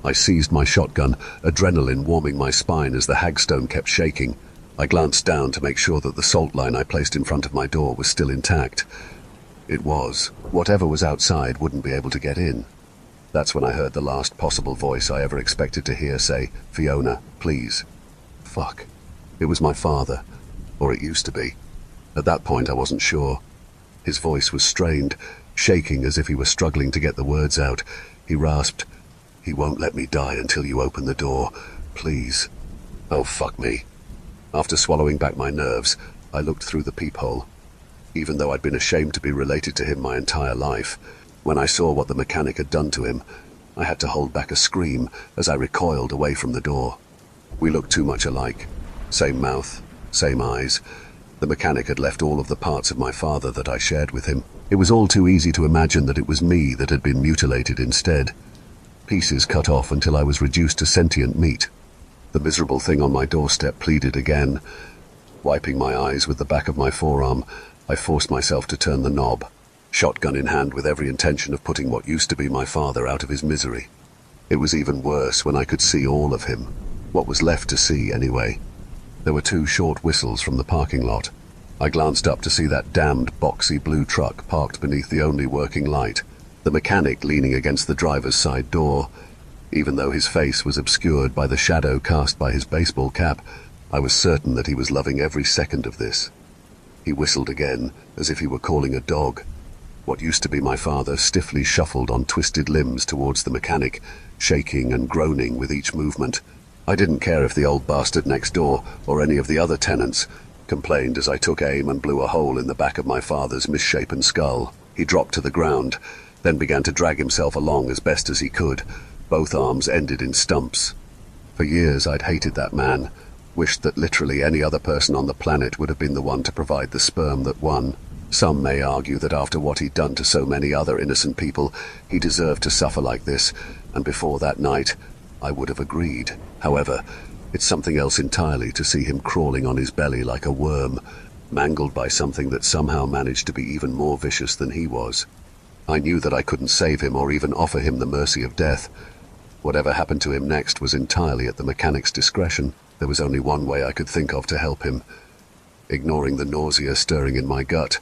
I seized my shotgun, adrenaline warming my spine as the hagstone kept shaking. I glanced down to make sure that the salt line I placed in front of my door was still intact. It was. Whatever was outside wouldn't be able to get in. That's when I heard the last possible voice I ever expected to hear say, "Fiona, please." Fuck. It was my father. Or it used to be. At that point, I wasn't sure. His voice was strained, shaking as if he were struggling to get the words out. He rasped, "He won't let me die until you open the door. Please." Oh, fuck me. After swallowing back my nerves, I looked through the peephole. Even though I'd been ashamed to be related to him my entire life, when I saw what the mechanic had done to him, I had to hold back a scream as I recoiled away from the door. We looked too much alike. Same mouth, same eyes. The mechanic had left all of the parts of my father that I shared with him. It was all too easy to imagine that it was me that had been mutilated instead. Pieces cut off until I was reduced to sentient meat. The miserable thing on my doorstep pleaded again. Wiping my eyes with the back of my forearm, I forced myself to turn the knob, shotgun in hand with every intention of putting what used to be my father out of his misery. It was even worse when I could see all of him. What was left to see, anyway. There were 2 short whistles from the parking lot. I glanced up to see that damned boxy blue truck parked beneath the only working light, the mechanic leaning against the driver's side door. Even though his face was obscured by the shadow cast by his baseball cap, I was certain that he was loving every second of this. He whistled again, as if he were calling a dog. What used to be my father stiffly shuffled on twisted limbs towards the mechanic, shaking and groaning with each movement. I didn't care if the old bastard next door, or any of the other tenants, complained as I took aim and blew a hole in the back of my father's misshapen skull. He dropped to the ground, then began to drag himself along as best as he could. Both arms ended in stumps. For years I'd hated that man, wished that literally any other person on the planet would have been the one to provide the sperm that won. Some may argue that after what he'd done to so many other innocent people, he deserved to suffer like this, and before that night, I would have agreed. However, it's something else entirely to see him crawling on his belly like a worm, mangled by something that somehow managed to be even more vicious than he was. I knew that I couldn't save him or even offer him the mercy of death. Whatever happened to him next was entirely at the mechanic's discretion. There was only one way I could think of to help him. Ignoring the nausea stirring in my gut,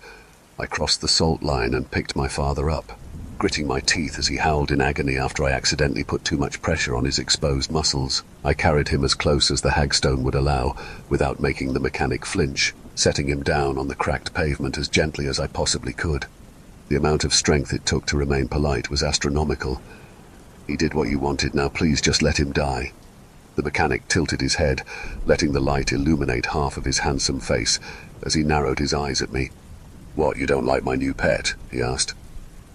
I crossed the salt line and picked my father up, gritting my teeth as he howled in agony after I accidentally put too much pressure on his exposed muscles. I carried him as close as the hagstone would allow, without making the mechanic flinch, setting him down on the cracked pavement as gently as I possibly could. The amount of strength it took to remain polite was astronomical. He did what you wanted, now please just let him die. The mechanic tilted his head, letting the light illuminate half of his handsome face as he narrowed his eyes at me. "What, you don't like my new pet?" he asked.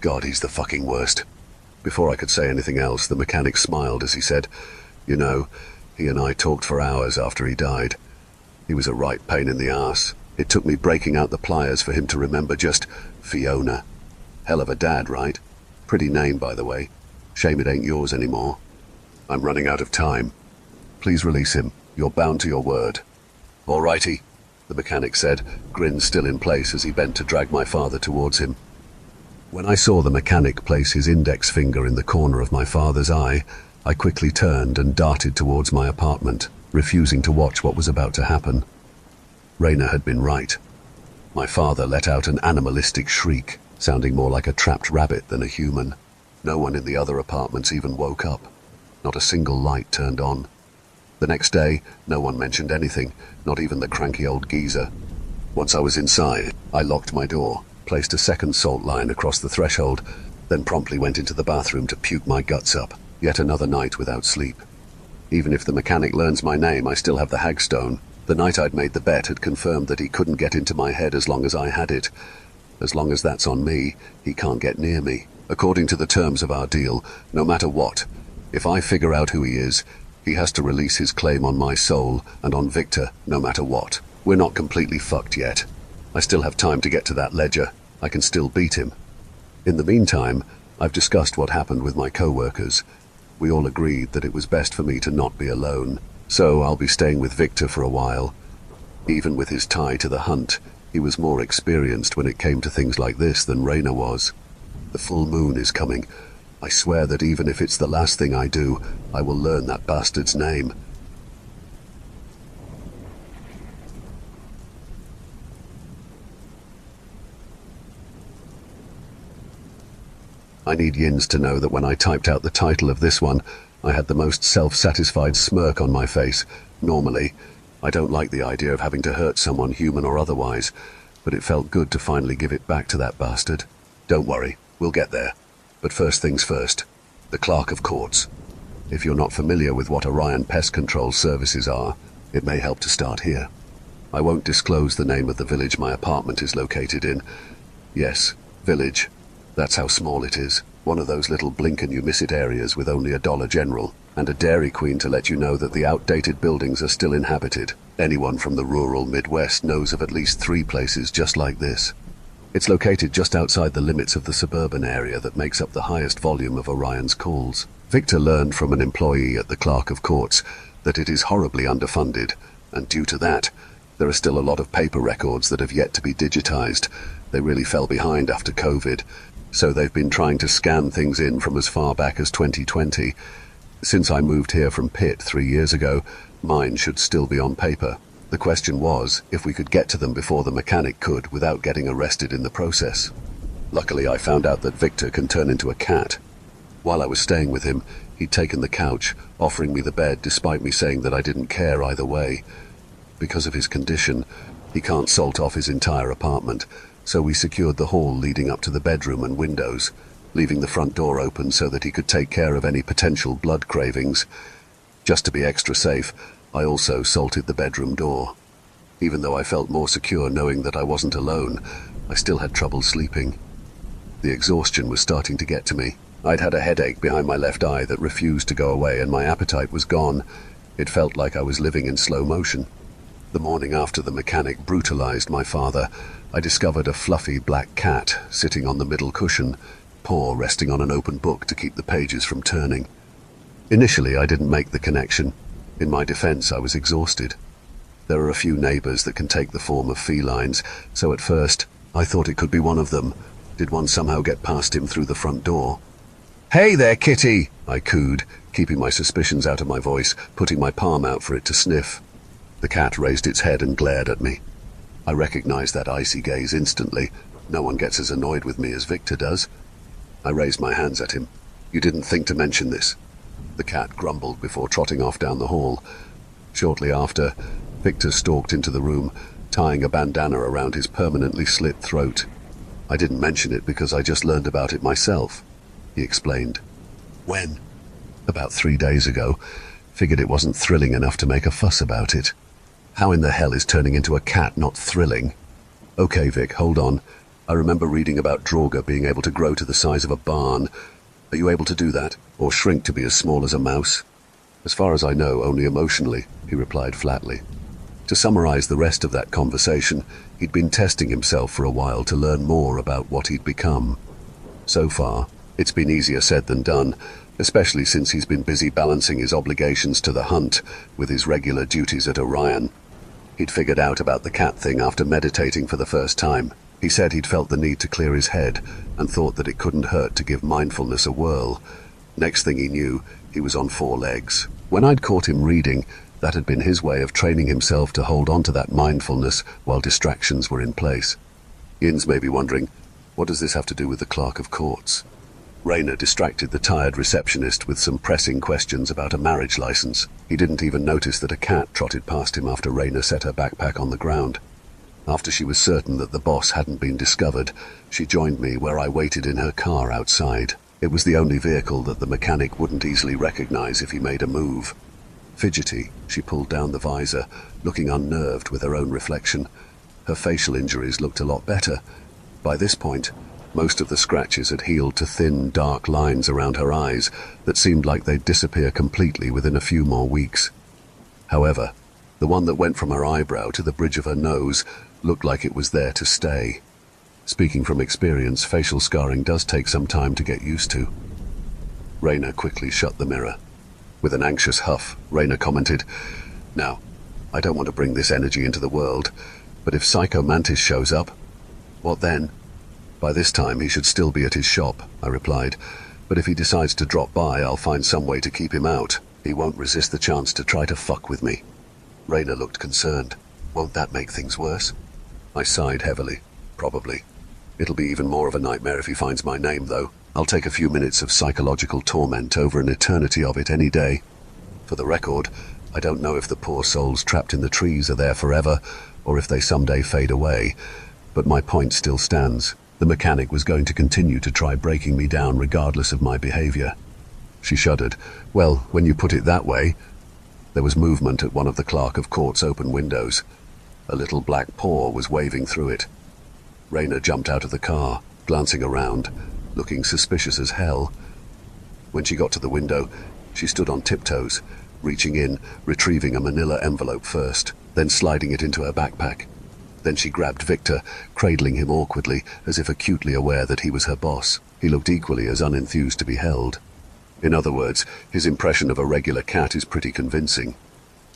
"God, he's the fucking worst." Before I could say anything else, the mechanic smiled as he said, "You know, he and I talked for hours after he died. He was a right pain in the ass. It took me breaking out the pliers for him to remember just Fiona. Hell of a dad, right? Pretty name, by the way. Shame it ain't yours anymore. I'm running out of time. Please release him. You're bound to your word." "All righty," the mechanic said, grin still in place as he bent to drag my father towards him. When I saw the mechanic place his index finger in the corner of my father's eye, I quickly turned and darted towards my apartment, refusing to watch what was about to happen. Raina had been right. My father let out an animalistic shriek, sounding more like a trapped rabbit than a human. No one in the other apartments even woke up. Not a single light turned on. The next day, no one mentioned anything, not even the cranky old geezer. Once I was inside, I locked my door, placed a second salt line across the threshold, then promptly went into the bathroom to puke my guts up. Yet another night without sleep. Even if the mechanic learns my name, I still have the hagstone. The night I'd made the bet had confirmed that he couldn't get into my head as long as I had it. As long as that's on me, he can't get near me. According to the terms of our deal, no matter what, if I figure out who he is, he has to release his claim on my soul and on Victor, no matter what. We're not completely fucked yet. I still have time to get to that ledger. I can still beat him. In the meantime, I've discussed what happened with my co-workers. We all agreed that it was best for me to not be alone, so I'll be staying with Victor for a while. Even with his tie to the hunt, he was more experienced when it came to things like this than Raina was. The full moon is coming. I swear that even if it's the last thing I do, I will learn that bastard's name. I need Yins to know that when I typed out the title of this one, I had the most self-satisfied smirk on my face. Normally, I don't like the idea of having to hurt someone, human or otherwise, but it felt good to finally give it back to that bastard. Don't worry, we'll get there. But first things first, the Clerk of Courts. If you're not familiar with what Orion Pest Control services are, it may help to start here. I won't disclose the name of the village my apartment is located in. Yes, village. That's how small it is. One of those little blink-and-you-miss-it areas with only a Dollar General and a Dairy Queen to let you know that the outdated buildings are still inhabited. Anyone from the rural Midwest knows of at least 3 places just like this. It's located just outside the limits of the suburban area that makes up the highest volume of Orion's calls. Victor learned from an employee at the Clerk of Courts that it is horribly underfunded, and due to that, there are still a lot of paper records that have yet to be digitized. They really fell behind after COVID, so they've been trying to scan things in from as far back as 2020. Since I moved here from Pitt 3 years ago, mine should still be on paper. The question was if we could get to them before the mechanic could without getting arrested in the process. Luckily, I found out that Victor can turn into a cat. While I was staying with him, he'd taken the couch, offering me the bed despite me saying that I didn't care either way. Because of his condition, he can't salt off his entire apartment, so we secured the hall leading up to the bedroom and windows, leaving the front door open so that he could take care of any potential blood cravings. Just to be extra safe, I also salted the bedroom door. Even though I felt more secure knowing that I wasn't alone, I still had trouble sleeping. The exhaustion was starting to get to me. I'd had a headache behind my left eye that refused to go away, and my appetite was gone. It felt like I was living in slow motion. The morning after the mechanic brutalized my father, I discovered a fluffy black cat sitting on the middle cushion, paw resting on an open book to keep the pages from turning. Initially, I didn't make the connection. In my defense, I was exhausted. There are a few neighbors that can take the form of felines, so at first I thought it could be one of them. Did one somehow get past him through the front door? "Hey there, kitty!" I cooed, keeping my suspicions out of my voice, putting my palm out for it to sniff. The cat raised its head and glared at me. I recognized that icy gaze instantly. No one gets as annoyed with me as Victor does. I raised my hands at him. "You didn't think to mention this." The cat grumbled before trotting off down the hall. Shortly after, Victor stalked into the room, tying a bandana around his permanently slit throat. "I didn't mention it because I just learned about it myself," he explained. "When?" "About 3 days ago. Figured it wasn't thrilling enough to make a fuss about it." "How in the hell is turning into a cat not thrilling?" "Okay, Vic, hold on. I remember reading about Draugr being able to grow to the size of a barn. Are you able to do that, or shrink to be as small as a mouse?" "As far as I know, only emotionally," he replied flatly. To summarize the rest of that conversation, he'd been testing himself for a while to learn more about what he'd become. So far, it's been easier said than done, especially since he's been busy balancing his obligations to the hunt with his regular duties at Orion. He'd figured out about the cat thing after meditating for the first time. He said he'd felt the need to clear his head and thought that it couldn't hurt to give mindfulness a whirl. Next thing he knew, he was on 4 legs. When I'd caught him reading, that had been his way of training himself to hold on to that mindfulness while distractions were in place. Yins may be wondering, what does this have to do with the clerk of courts? Rayner distracted the tired receptionist with some pressing questions about a marriage license. He didn't even notice that a cat trotted past him after Rayner set her backpack on the ground. After she was certain that the boss hadn't been discovered, she joined me where I waited in her car outside. It was the only vehicle that the mechanic wouldn't easily recognize if he made a move. Fidgety, she pulled down the visor, looking unnerved with her own reflection. Her facial injuries looked a lot better. By this point, most of the scratches had healed to thin, dark lines around her eyes that seemed like they'd disappear completely within a few more weeks. However, the one that went from her eyebrow to the bridge of her nose looked like it was there to stay. Speaking from experience, facial scarring does take some time to get used to. Rayner quickly shut the mirror. With an anxious huff, Rayner commented, "Now, I don't want to bring this energy into the world, but if Psycho Mantis shows up, what then?" "By this time, he should still be at his shop," I replied, "but if he decides to drop by, I'll find some way to keep him out. He won't resist the chance to try to fuck with me." Rayner looked concerned. "Won't that make things worse?" I sighed heavily. "Probably. It'll be even more of a nightmare if he finds my name, though. I'll take a few minutes of psychological torment over an eternity of it any day. For the record, I don't know if the poor souls trapped in the trees are there forever, or if they someday fade away, but my point still stands. The mechanic was going to continue to try breaking me down regardless of my behavior." She shuddered. "Well, when you put it that way..." There was movement at one of the clerk of court's open windows. A little black paw was waving through it. Rayner jumped out of the car, glancing around, looking suspicious as hell. When she got to the window, she stood on tiptoes, reaching in, retrieving a manila envelope first, then sliding it into her backpack. Then she grabbed Victor, cradling him awkwardly, as if acutely aware that he was her boss. He looked equally as unenthused to be held. In other words, his impression of a regular cat is pretty convincing.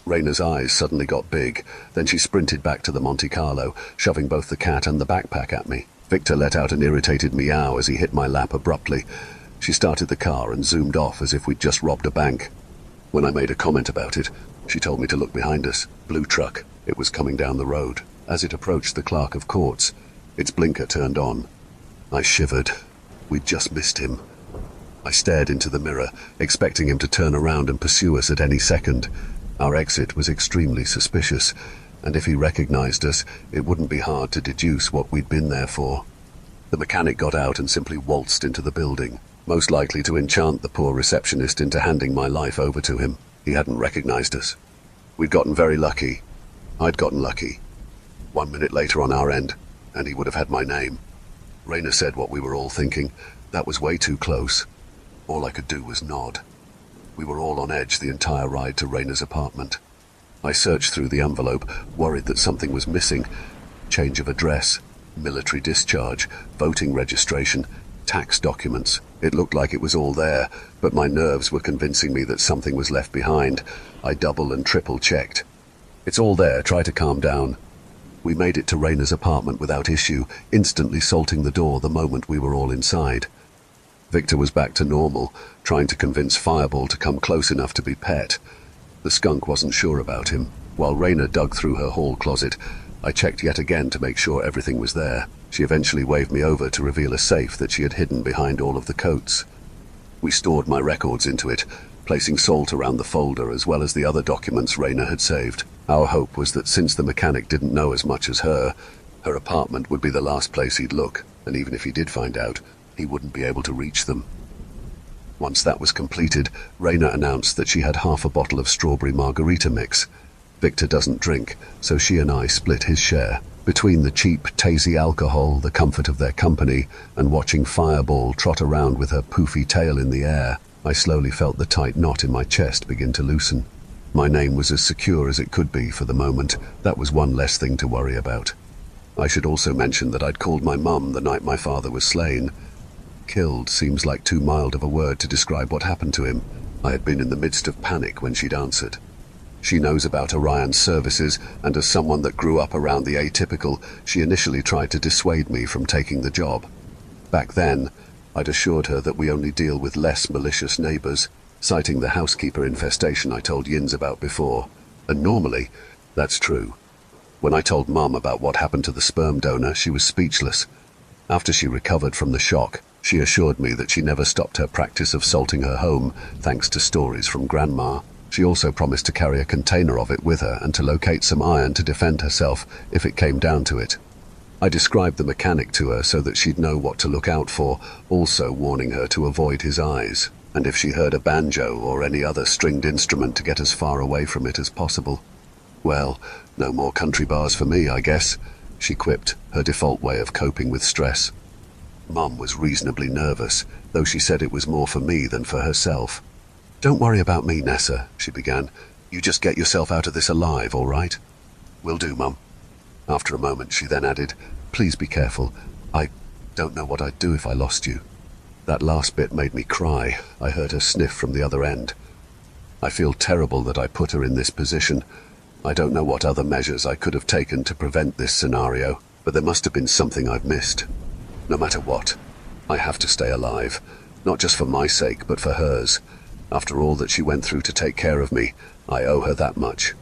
Rayner's eyes suddenly got big, then she sprinted back to the Monte Carlo, shoving both the cat and the backpack at me. Victor let out an irritated meow as he hit my lap abruptly. She started the car and zoomed off as if we'd just robbed a bank. When I made a comment about it, she told me to look behind us. Blue truck. It was coming down the road. As it approached the clerk of courts, its blinker turned on. I shivered. We'd just missed him. I stared into the mirror, expecting him to turn around and pursue us at any second. Our exit was extremely suspicious, and if he recognized us, it wouldn't be hard to deduce what we'd been there for. The mechanic got out and simply waltzed into the building, most likely to enchant the poor receptionist into handing my life over to him. He hadn't recognized us. We'd gotten very lucky. I'd gotten lucky. 1 minute later on our end, and he would have had my name. Rayner said what we were all thinking. That was way too close. All I could do was nod. We were all on edge the entire ride to Rayner's apartment. I searched through the envelope, worried that something was missing. Change of address, military discharge, voting registration, tax documents. It looked like it was all there, but my nerves were convincing me that something was left behind. I double and triple checked. It's all there, try to calm down. We made it to Rayna's apartment without issue, instantly salting the door the moment we were all inside. Victor was back to normal, trying to convince Fireball to come close enough to be pet. The skunk wasn't sure about him. While Rayna dug through her hall closet, I checked yet again to make sure everything was there. She eventually waved me over to reveal a safe that she had hidden behind all of the coats. We stored my records into it, placing salt around the folder as well as the other documents Rayna had saved. Our hope was that since the mechanic didn't know as much as her apartment would be the last place he'd look, and even if he did find out, he wouldn't be able to reach them. Once that was completed, Rayna announced that she had half a bottle of strawberry margarita mix. Victor doesn't drink, so she and I split his share. Between the cheap, tasty alcohol, the comfort of their company, and watching Fireball trot around with her poofy tail in the air, I slowly felt the tight knot in my chest begin to loosen. My name was as secure as it could be for the moment. That was one less thing to worry about. I should also mention that I'd called my mum the night my father was slain. Killed seems like too mild of a word to describe what happened to him. I had been in the midst of panic when she'd answered. She knows about Orion's services, and as someone that grew up around the atypical, she initially tried to dissuade me from taking the job. Back then, I'd assured her that we only deal with less malicious neighbors, citing the housekeeper infestation I told Yins about before. And normally, that's true. When I told Mum about what happened to the sperm donor, she was speechless. After she recovered from the shock, she assured me that she never stopped her practice of salting her home, thanks to stories from Grandma. She also promised to carry a container of it with her and to locate some iron to defend herself if it came down to it. I described the mechanic to her so that she'd know what to look out for, also warning her to avoid his eyes, and if she heard a banjo or any other stringed instrument to get as far away from it as possible. Well, no more country bars for me, I guess, she quipped, her default way of coping with stress. Mum was reasonably nervous, though she said it was more for me than for herself. "Don't worry about me, Nessa," she began. "You just get yourself out of this alive, all right?" "Will do, Mum." After a moment, she then added, "Please be careful. I don't know what I'd do if I lost you." That last bit made me cry. I heard her sniff from the other end. I feel terrible that I put her in this position. I don't know what other measures I could have taken to prevent this scenario, but there must have been something I've missed. No matter what, I have to stay alive, not just for my sake, but for hers. After all that she went through to take care of me, I owe her that much.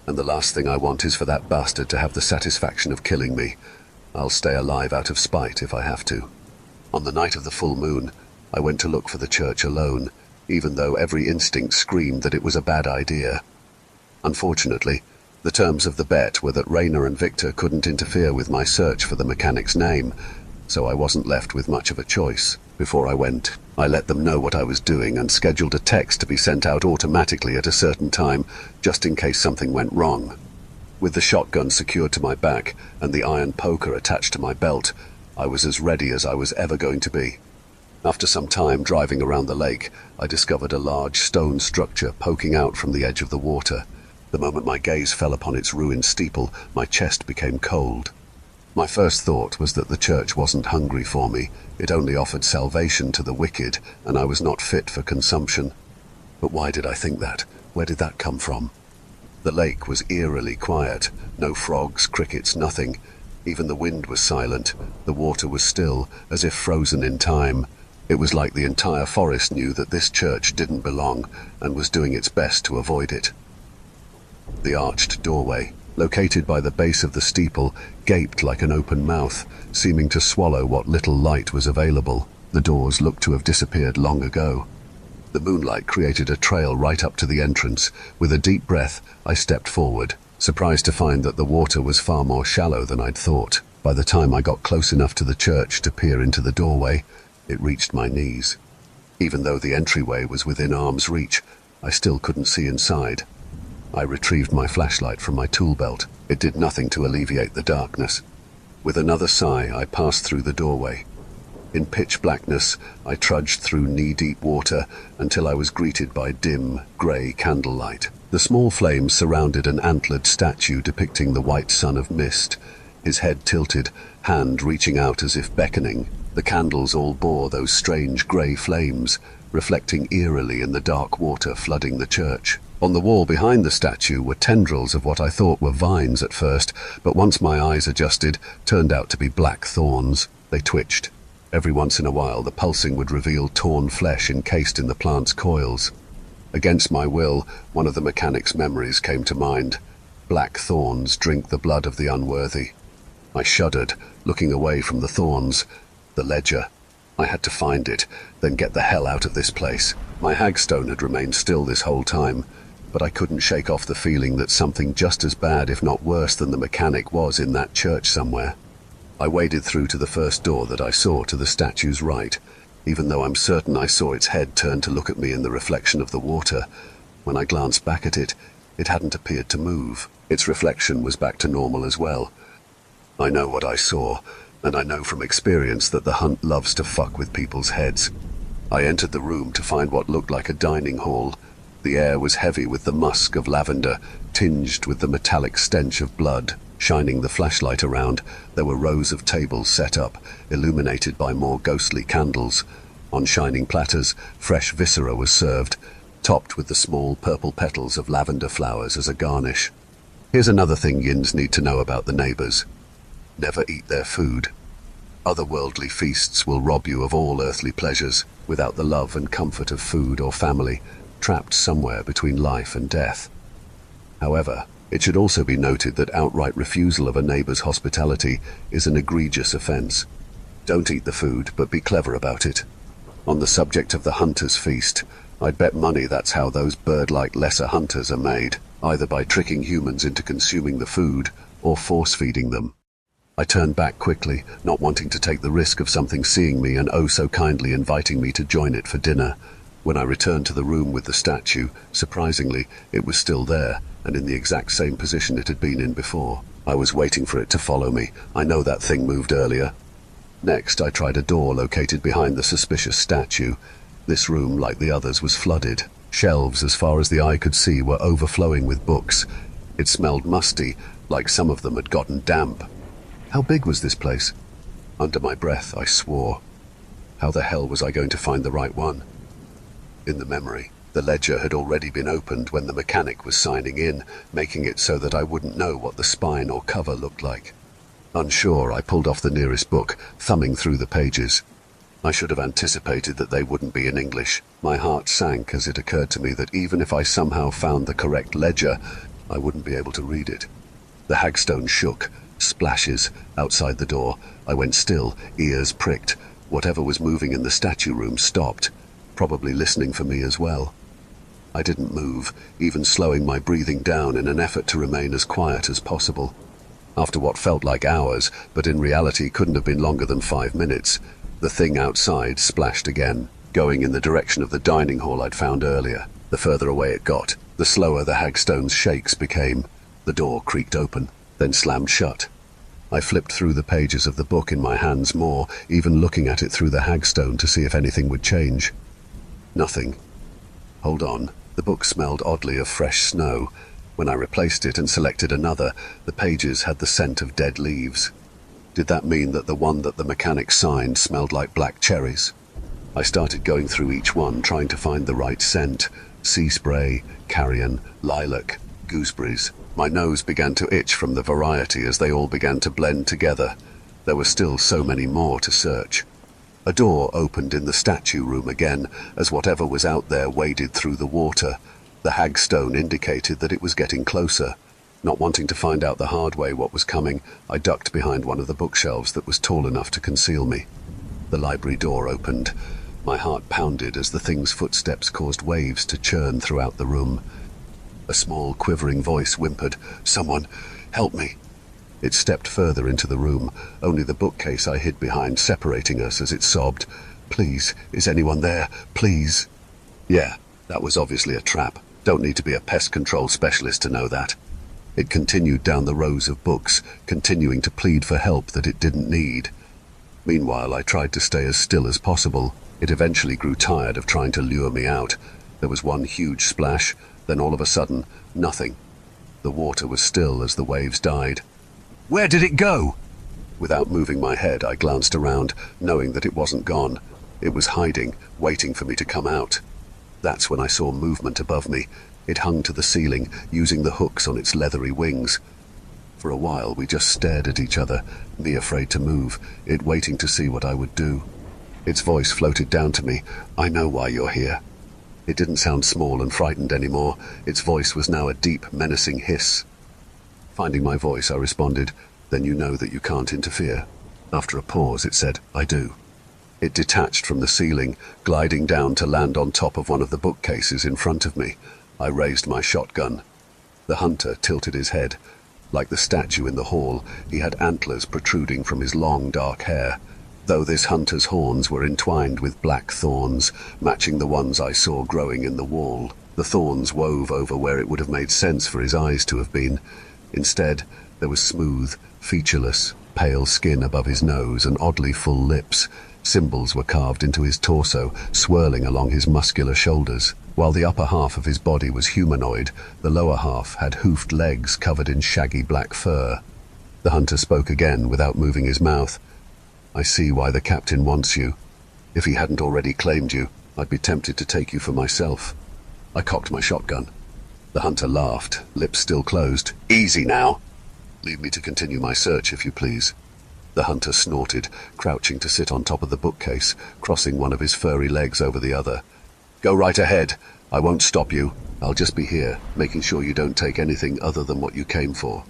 And the last thing I want is for that bastard to have the satisfaction of killing me. I'll stay alive out of spite if I have to. On the night of the full moon, I went to look for the church alone, even though every instinct screamed that it was a bad idea. Unfortunately, the terms of the bet were that Rayna and Victor couldn't interfere with my search for the mechanic's name, so I wasn't left with much of a choice. Before I went, I let them know what I was doing and scheduled a text to be sent out automatically at a certain time, just in case something went wrong. With the shotgun secured to my back and the iron poker attached to my belt, I was as ready as I was ever going to be. After some time driving around the lake, I discovered a large stone structure poking out from the edge of the water. The moment my gaze fell upon its ruined steeple, my chest became cold. My first thought was that the church wasn't hungry for me. It only offered salvation to the wicked, and I was not fit for consumption. But why did I think that? Where did that come from? The lake was eerily quiet. No frogs, crickets, nothing. Even the wind was silent. The water was still, as if frozen in time. It was like the entire forest knew that this church didn't belong, and was doing its best to avoid it. The arched doorway, located by the base of the steeple, gaped like an open mouth, seeming to swallow what little light was available. The doors looked to have disappeared long ago. The moonlight created a trail right up to the entrance. With a deep breath, I stepped forward, surprised to find that the water was far more shallow than I'd thought. By the time I got close enough to the church to peer into the doorway, it reached my knees. Even though the entryway was within arm's reach, I still couldn't see inside. I retrieved my flashlight from my tool belt. It did nothing to alleviate the darkness. With another sigh, I passed through the doorway. In pitch blackness, I trudged through knee-deep water until I was greeted by dim, grey candlelight. The small flames surrounded an antlered statue depicting the white sun of mist, his head tilted, hand reaching out as if beckoning. The candles all bore those strange grey flames, reflecting eerily in the dark water flooding the church. On the wall behind the statue were tendrils of what I thought were vines at first, but once my eyes adjusted, turned out to be black thorns. They twitched. Every once in a while, the pulsing would reveal torn flesh encased in the plant's coils. Against my will, one of the mechanic's memories came to mind. Black thorns drink the blood of the unworthy. I shuddered, looking away from the thorns. The ledger. I had to find it, then get the hell out of this place. My hagstone had remained still this whole time, but I couldn't shake off the feeling that something just as bad, if not worse than the mechanic, was in that church somewhere. I waded through to the first door that I saw to the statue's right, even though I'm certain I saw its head turn to look at me in the reflection of the water. When I glanced back at it, it hadn't appeared to move. Its reflection was back to normal as well. I know what I saw, and I know from experience that the hunt loves to fuck with people's heads. I entered the room to find what looked like a dining hall. The air was heavy with the musk of lavender, tinged with the metallic stench of blood. Shining the flashlight around, there were rows of tables set up, illuminated by more ghostly candles. On shining platters, fresh viscera was served, topped with the small purple petals of lavender flowers as a garnish. Here's another thing Yins need to know about the neighbors. Never eat their food. Otherworldly feasts will rob you of all earthly pleasures, without the love and comfort of food or family, trapped somewhere between life and death. However, it should also be noted that outright refusal of a neighbor's hospitality is an egregious offense. Don't eat the food, but be clever about it. On the subject of the hunter's feast, I'd bet money that's how those bird-like lesser hunters are made, either by tricking humans into consuming the food or force-feeding them. I turned back quickly, not wanting to take the risk of something seeing me and oh so kindly inviting me to join it for dinner. When I returned to the room with the statue, surprisingly, it was still there, and in the exact same position it had been in before. I was waiting for it to follow me. I know that thing moved earlier. Next, I tried a door located behind the suspicious statue. This room, like the others, was flooded. Shelves, as far as the eye could see, were overflowing with books. It smelled musty, like some of them had gotten damp. How big was this place? Under my breath, I swore. How the hell was I going to find the right one? In the memory, the ledger had already been opened when the mechanic was signing in, making it so that I wouldn't know what the spine or cover looked like. Unsure, I pulled off the nearest book, thumbing through the pages. I should have anticipated that they wouldn't be in English. My heart sank as it occurred to me that even if I somehow found the correct ledger, I wouldn't be able to read it. The hagstone shook. Splashes. Outside the door. I went still, ears pricked. Whatever was moving in the statue room stopped, probably listening for me as well. I didn't move, even slowing my breathing down in an effort to remain as quiet as possible. After what felt like hours, but in reality couldn't have been longer than 5 minutes, the thing outside splashed again, going in the direction of the dining hall I'd found earlier. The further away it got, the slower the hagstone's shakes became. The door creaked open, then slammed shut. I flipped through the pages of the book in my hands more, even looking at it through the hagstone to see if anything would change. Nothing. Hold on. The book smelled oddly of fresh snow. When I replaced it and selected another, the pages had the scent of dead leaves. Did that mean that the one that the mechanic signed smelled like black cherries? I started going through each one, trying to find the right scent. Sea spray, carrion, lilac, gooseberries. My nose began to itch from the variety as they all began to blend together. There were still so many more to search. A door opened in the statue room again, as whatever was out there waded through the water. The hagstone indicated that it was getting closer. Not wanting to find out the hard way what was coming, I ducked behind one of the bookshelves that was tall enough to conceal me. The library door opened. My heart pounded as the thing's footsteps caused waves to churn throughout the room. A small, quivering voice whimpered, "Someone, help me." It stepped further into the room, only the bookcase I hid behind separating us as it sobbed, "Please, is anyone there? Please." Yeah, that was obviously a trap. Don't need to be a pest control specialist to know that. It continued down the rows of books, continuing to plead for help that it didn't need. Meanwhile, I tried to stay as still as possible. It eventually grew tired of trying to lure me out. There was one huge splash, then all of a sudden, nothing. The water was still as the waves died. "Where did it go?" Without moving my head, I glanced around, knowing that it wasn't gone. It was hiding, waiting for me to come out. That's when I saw movement above me. It hung to the ceiling, using the hooks on its leathery wings. For a while we just stared at each other, me afraid to move, it waiting to see what I would do. Its voice floated down to me. "I know why you're here." It didn't sound small and frightened anymore. Its voice was now a deep, menacing hiss. Finding my voice, I responded, "Then you know that you can't interfere." After a pause, it said, "I do." It detached from the ceiling, gliding down to land on top of one of the bookcases in front of me. I raised my shotgun. The hunter tilted his head. Like the statue in the hall, he had antlers protruding from his long, dark hair, though this hunter's horns were entwined with black thorns, matching the ones I saw growing in the wall. The thorns wove over where it would have made sense for his eyes to have been. Instead, there was smooth, featureless, pale skin above his nose and oddly full lips. Symbols were carved into his torso, swirling along his muscular shoulders. While the upper half of his body was humanoid, the lower half had hoofed legs covered in shaggy black fur. The hunter spoke again without moving his mouth. "I see why the captain wants you. If he hadn't already claimed you, I'd be tempted to take you for myself." I cocked my shotgun. The hunter laughed, lips still closed. "Easy now. Leave me to continue my search, if you please." The hunter snorted, crouching to sit on top of the bookcase, crossing one of his furry legs over the other. "Go right ahead. I won't stop you. I'll just be here, making sure you don't take anything other than what you came for."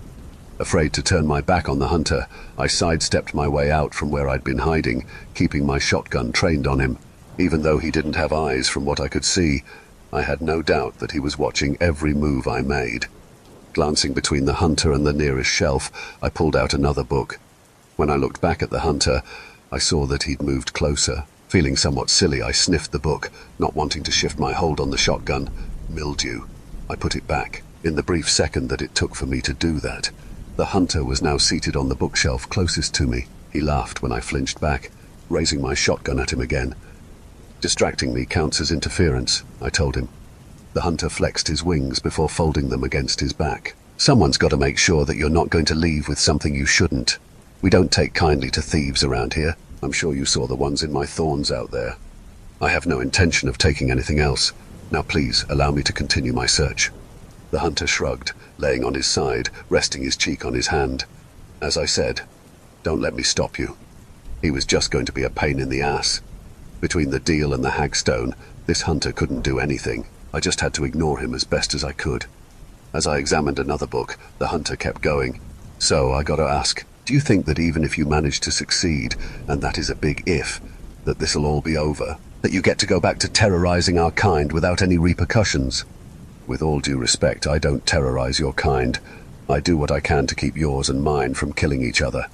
Afraid to turn my back on the hunter, I sidestepped my way out from where I'd been hiding, keeping my shotgun trained on him. Even though he didn't have eyes from what I could see, I had no doubt that he was watching every move I made. Glancing between the hunter and the nearest shelf, I pulled out another book. When I looked back at the hunter, I saw that he'd moved closer. Feeling somewhat silly, I sniffed the book, not wanting to shift my hold on the shotgun. Mildew. I put it back. In the brief second that it took for me to do that, the hunter was now seated on the bookshelf closest to me. He laughed when I flinched back, raising my shotgun at him again. "Distracting me counts as interference," I told him. The hunter flexed his wings before folding them against his back. "Someone's got to make sure that you're not going to leave with something you shouldn't. We don't take kindly to thieves around here. I'm sure you saw the ones in my thorns out there. I have no intention of taking anything else. Now please, allow me to continue my search." The hunter shrugged, laying on his side, resting his cheek on his hand. "As I said, don't let me stop you." He was just going to be a pain in the ass. Between the deal and the hagstone, this hunter couldn't do anything. I just had to ignore him as best as I could. As I examined another book, the hunter kept going. "So I gotta ask, do you think that even if you manage to succeed, and that is a big if, that this'll all be over? That you get to go back to terrorizing our kind without any repercussions?" "With all due respect, I don't terrorize your kind. I do what I can to keep yours and mine from killing each other."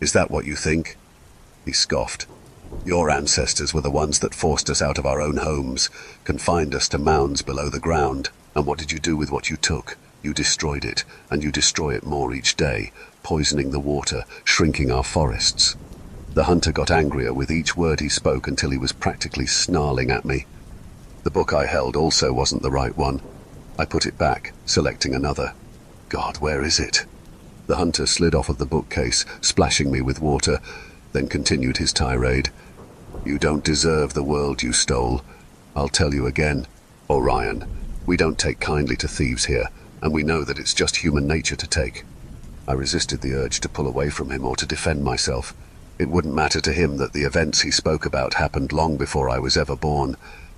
"Is that what you think?" He scoffed. "Your ancestors were the ones that forced us out of our own homes, confined us to mounds below the ground. And what did you do with what you took? You destroyed it, and you destroy it more each day, poisoning the water, shrinking our forests." The hunter got angrier with each word he spoke until he was practically snarling at me. The book I held also wasn't the right one. I put it back, selecting another. "God, where is it?" The hunter slid off of the bookcase, splashing me with water, then continued his tirade. "You don't deserve the world you stole. I'll tell you again, Orion, we don't take kindly to thieves here, and we know that it's just human nature to take." I resisted the urge to pull away from him or to defend myself. It wouldn't matter to him that the events he spoke about happened long before I was ever born,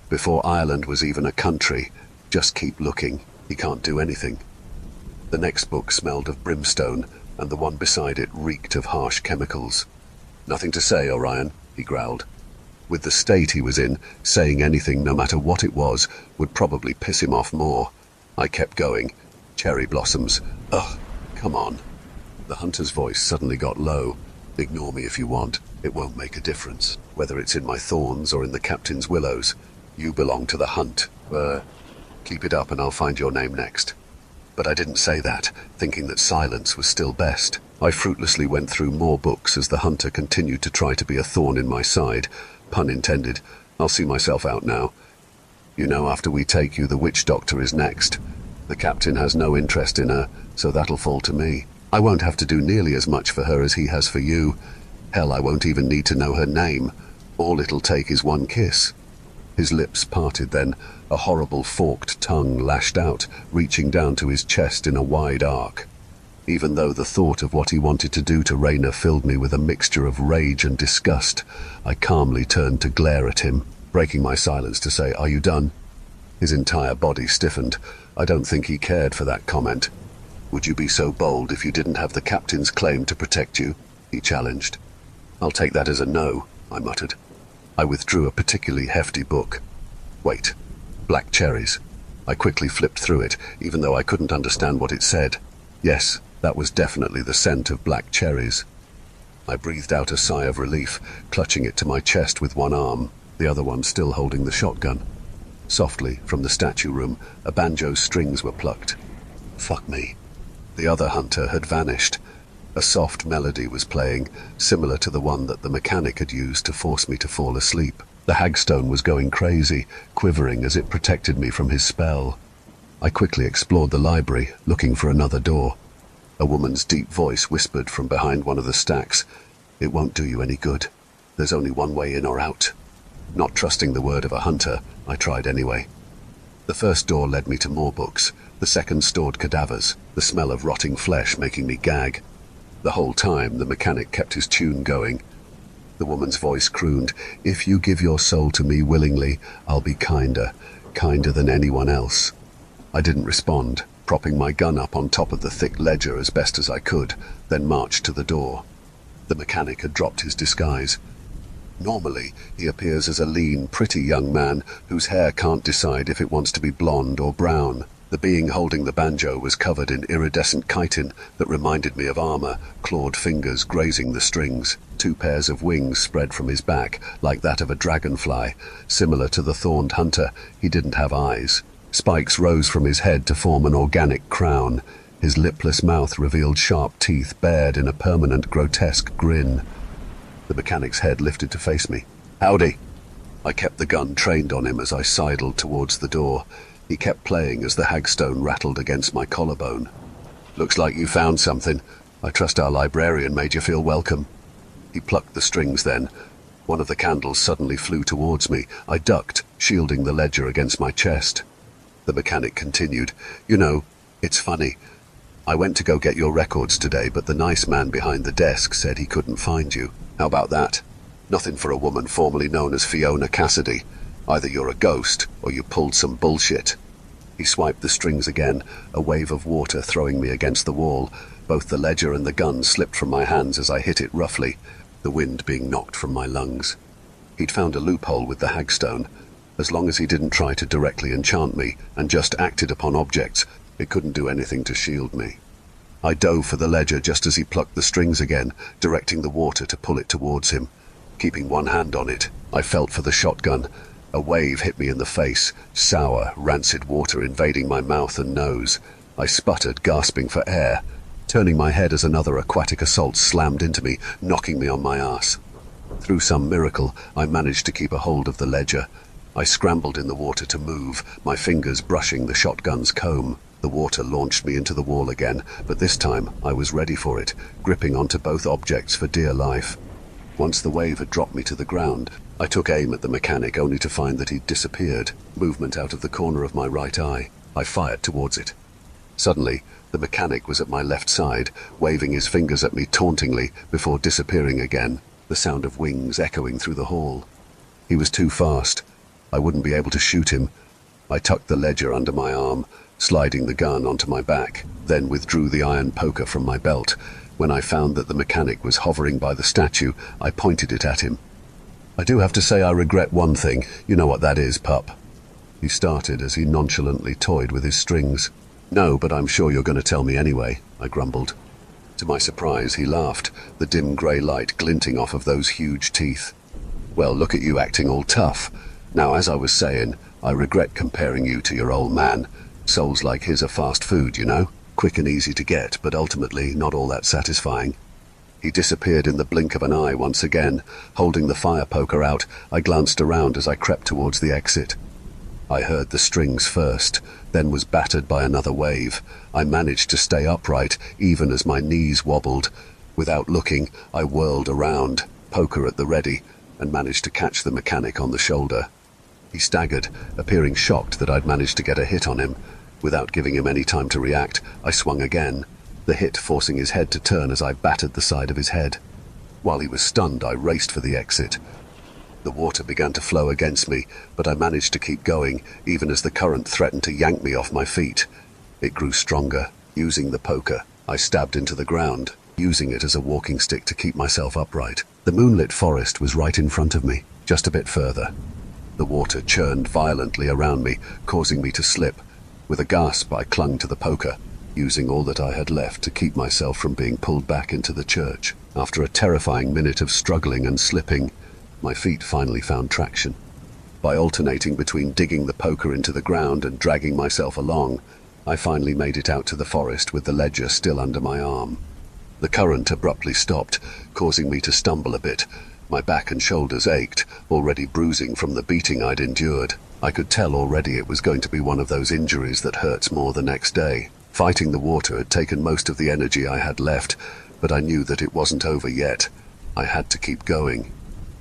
before Ireland was even a country. Just keep looking. He can't do anything. The next book smelled of brimstone, and the one beside it reeked of harsh chemicals. "Nothing to say, Orion," he growled. With the state he was in, saying anything, no matter what it was, would probably piss him off more. I kept going. "Cherry blossoms. Ugh, come on." The hunter's voice suddenly got low. "Ignore me if you want. It won't make a difference, whether it's in my thorns or in the captain's willows. You belong to the hunt. Keep it up and I'll find your name next." But I didn't say that, thinking that silence was still best. I fruitlessly went through more books as the hunter continued to try to be a thorn in my side. Pun intended. I'll see myself out now. "You know, after we take you, the witch doctor is next. The captain has no interest in her, so that'll fall to me. I won't have to do nearly as much for her as he has for you. Hell, I won't even need to know her name. All it'll take is one kiss." His lips parted then, a horrible forked tongue lashed out, reaching down to his chest in a wide arc. Even though the thought of what he wanted to do to Raina filled me with a mixture of rage and disgust, I calmly turned to glare at him, breaking my silence to say, "Are you done?" His entire body stiffened. I don't think he cared for that comment. "Would you be so bold if you didn't have the captain's claim to protect you?" he challenged. "I'll take that as a no," I muttered. I withdrew a particularly hefty book. Wait, black cherries. I quickly flipped through it, even though I couldn't understand what it said. Yes, that was definitely the scent of black cherries. I breathed out a sigh of relief, clutching it to my chest with one arm, the other one still holding the shotgun. Softly, from the statue room, a banjo's strings were plucked. Fuck me. The other hunter had vanished. A soft melody was playing, similar to the one that the mechanic had used to force me to fall asleep. The hagstone was going crazy, quivering as it protected me from his spell. I quickly explored the library, looking for another door. A woman's deep voice whispered from behind one of the stacks, "It won't do you any good. There's only one way in or out." Not trusting the word of a hunter, I tried anyway. The first door led me to more books. The second stored cadavers, the smell of rotting flesh making me gag. The whole time, the mechanic kept his tune going. The woman's voice crooned, "If you give your soul to me willingly, I'll be kinder than anyone else." I didn't respond, propping my gun up on top of the thick ledger as best as I could, then marched to the door. The mechanic had dropped his disguise. Normally, he appears as a lean, pretty young man whose hair can't decide if it wants to be blonde or brown. The being holding the banjo was covered in iridescent chitin that reminded me of armor, clawed fingers grazing the strings. 2 pairs of wings spread from his back, like that of a dragonfly. Similar to the thorned hunter, he didn't have eyes. Spikes rose from his head to form an organic crown. His lipless mouth revealed sharp teeth bared in a permanent, grotesque grin. The mechanic's head lifted to face me. "Howdy." I kept the gun trained on him as I sidled towards the door. He kept playing as the hagstone rattled against my collarbone. "Looks like you found something. I trust our librarian made you feel welcome." He plucked the strings then. One of the candles suddenly flew towards me. I ducked, shielding the ledger against my chest. The mechanic continued, "You know, it's funny. I went to go get your records today, but the nice man behind the desk said he couldn't find you. How about that? Nothing for a woman formerly known as Fiona Cassidy. Either you're a ghost, or you pulled some bullshit." He swiped the strings again, a wave of water throwing me against the wall. Both the ledger and the gun slipped from my hands as I hit it roughly, the wind being knocked from my lungs. He'd found a loophole with the hagstone. As long as he didn't try to directly enchant me, and just acted upon objects, it couldn't do anything to shield me. I dove for the ledger just as he plucked the strings again, directing the water to pull it towards him. Keeping one hand on it, I felt for the shotgun. A wave hit me in the face, sour, rancid water invading my mouth and nose. I sputtered, gasping for air, turning my head as another aquatic assault slammed into me, knocking me on my ass. Through some miracle, I managed to keep a hold of the ledger. I scrambled in the water to move, my fingers brushing the shotgun's comb. The water launched me into the wall again, but this time I was ready for it, gripping onto both objects for dear life. Once the wave had dropped me to the ground, I took aim at the mechanic only to find that he'd disappeared, movement out of the corner of my right eye. I fired towards it. Suddenly, the mechanic was at my left side, waving his fingers at me tauntingly before disappearing again, the sound of wings echoing through the hall. He was too fast. I wouldn't be able to shoot him. I tucked the ledger under my arm, sliding the gun onto my back, then withdrew the iron poker from my belt. When I found that the mechanic was hovering by the statue, I pointed it at him. "I do have to say I regret one thing. You know what that is, pup." He started as he nonchalantly toyed with his strings. "No, but I'm sure you're going to tell me anyway," I grumbled. To my surprise, he laughed, the dim grey light glinting off of those huge teeth. "Well, look at you acting all tough. Now, as I was saying, I regret comparing you to your old man. Souls like his are fast food, you know. Quick and easy to get, but ultimately not all that satisfying." He disappeared in the blink of an eye once again. Holding the fire poker out, I glanced around as I crept towards the exit. I heard the strings first, then was battered by another wave. I managed to stay upright, even as my knees wobbled. Without looking, I whirled around, poker at the ready, and managed to catch the mechanic on the shoulder. He staggered, appearing shocked that I'd managed to get a hit on him. Without giving him any time to react, I swung again, the hit forcing his head to turn as I battered the side of his head. While he was stunned, I raced for the exit. The water began to flow against me, but I managed to keep going, even as the current threatened to yank me off my feet. It grew stronger. Using the poker, I stabbed into the ground, using it as a walking stick to keep myself upright. The moonlit forest was right in front of me, just a bit further. The water churned violently around me, causing me to slip. With a gasp, I clung to the poker, using all that I had left to keep myself from being pulled back into the church. After a terrifying minute of struggling and slipping, my feet finally found traction. By alternating between digging the poker into the ground and dragging myself along, I finally made it out to the forest with the ledger still under my arm. The current abruptly stopped, causing me to stumble a bit. My back and shoulders ached, already bruising from the beating I'd endured. I could tell already it was going to be one of those injuries that hurts more the next day. Fighting the water had taken most of the energy I had left, but I knew that it wasn't over yet. I had to keep going.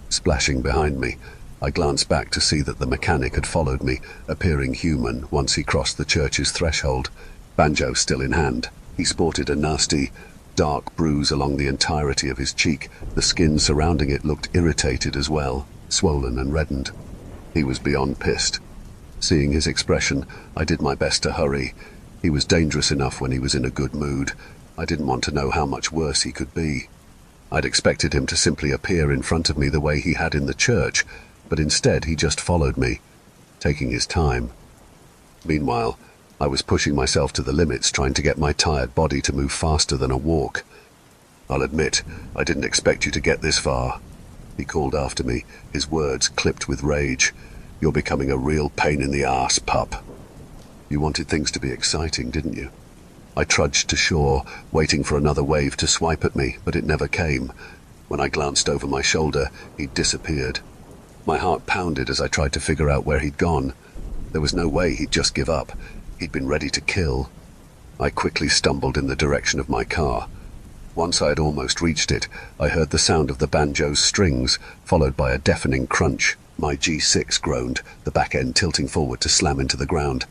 Splashing behind me, I glanced back to see that the mechanic had followed me, appearing human once he crossed the church's threshold, banjo still in hand. He sported a nasty, dark bruise along the entirety of his cheek. The skin surrounding it looked irritated as well, swollen and reddened. He was beyond pissed. Seeing his expression, I did my best to hurry. He was dangerous enough when he was in a good mood. I didn't want to know how much worse he could be. I'd expected him to simply appear in front of me the way he had in the church, but instead he just followed me, taking his time. Meanwhile, I was pushing myself to the limits, trying to get my tired body to move faster than a walk. "I'll admit, I didn't expect you to get this far," he called after me, his words clipped with rage. "You're becoming a real pain in the arse, pup." "You wanted things to be exciting, didn't you?" I trudged to shore, waiting for another wave to swipe at me, but it never came. When I glanced over my shoulder, he'd disappeared. My heart pounded as I tried to figure out where he'd gone. There was no way he'd just give up. He'd been ready to kill. I quickly stumbled in the direction of my car. Once I had almost reached it, I heard the sound of the banjo's strings, followed by a deafening crunch. My G6 groaned, the back end tilting forward to slam into the ground.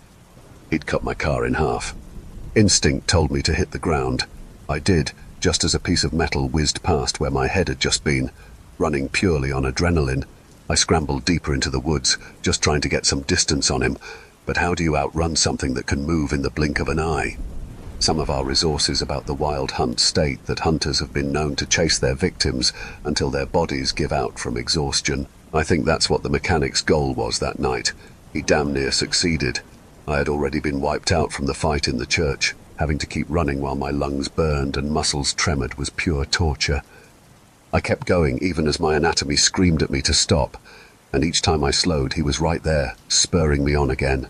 He'd cut my car in half. Instinct told me to hit the ground. I did, just as a piece of metal whizzed past where my head had just been. Running purely on adrenaline, I scrambled deeper into the woods, just trying to get some distance on him. But how do you outrun something that can move in the blink of an eye? Some of our resources about the wild hunt state that hunters have been known to chase their victims until their bodies give out from exhaustion. I think that's what the mechanic's goal was that night. He damn near succeeded. I had already been wiped out from the fight in the church. Having to keep running while my lungs burned and muscles tremored was pure torture. I kept going even as my anatomy screamed at me to stop, and each time I slowed, he was right there, spurring me on again.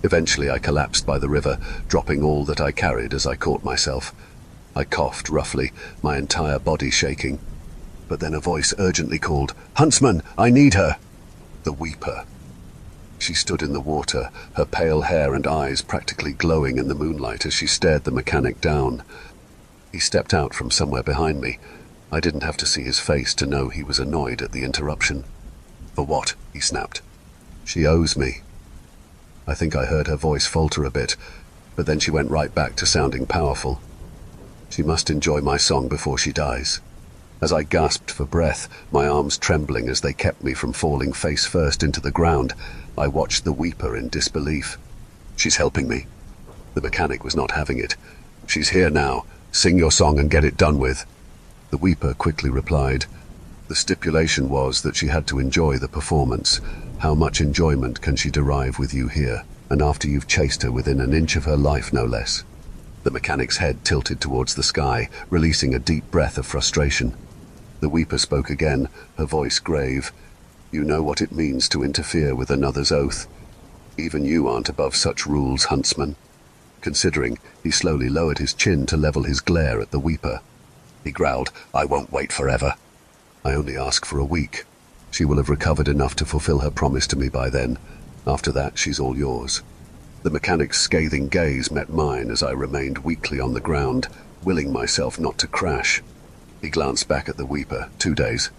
Eventually I collapsed by the river, dropping all that I carried as I caught myself. I coughed roughly, my entire body shaking. But then a voice urgently called, "Huntsman, I need her!" The Weeper. She stood in the water, her pale hair and eyes practically glowing in the moonlight as she stared the mechanic down. He stepped out from somewhere behind me. I didn't have to see his face to know he was annoyed at the interruption. "For what?" he snapped. "She owes me." I think I heard her voice falter a bit, but then she went right back to sounding powerful. "She must enjoy my song before she dies." As I gasped for breath, my arms trembling as they kept me from falling face first into the ground, I watched the Weeper in disbelief. "She's helping me." The mechanic was not having it. "She's here now. Sing your song and get it done with." The Weeper quickly replied. The stipulation was that she had to enjoy the performance. How much enjoyment can she derive with you here, and after you've chased her within an inch of her life, no less? The mechanic's head tilted towards the sky, releasing a deep breath of frustration. The Weeper spoke again, her voice grave. "You know what it means to interfere with another's oath. Even you aren't above such rules, huntsman." Considering, he slowly lowered his chin to level his glare at the Weeper. He growled, "I won't wait forever. I only ask for a week. She will have recovered enough to fulfill her promise to me by then. After that, she's all yours." The mechanic's scathing gaze met mine as I remained weakly on the ground, willing myself not to crash. He glanced back at the Weeper. 2 days.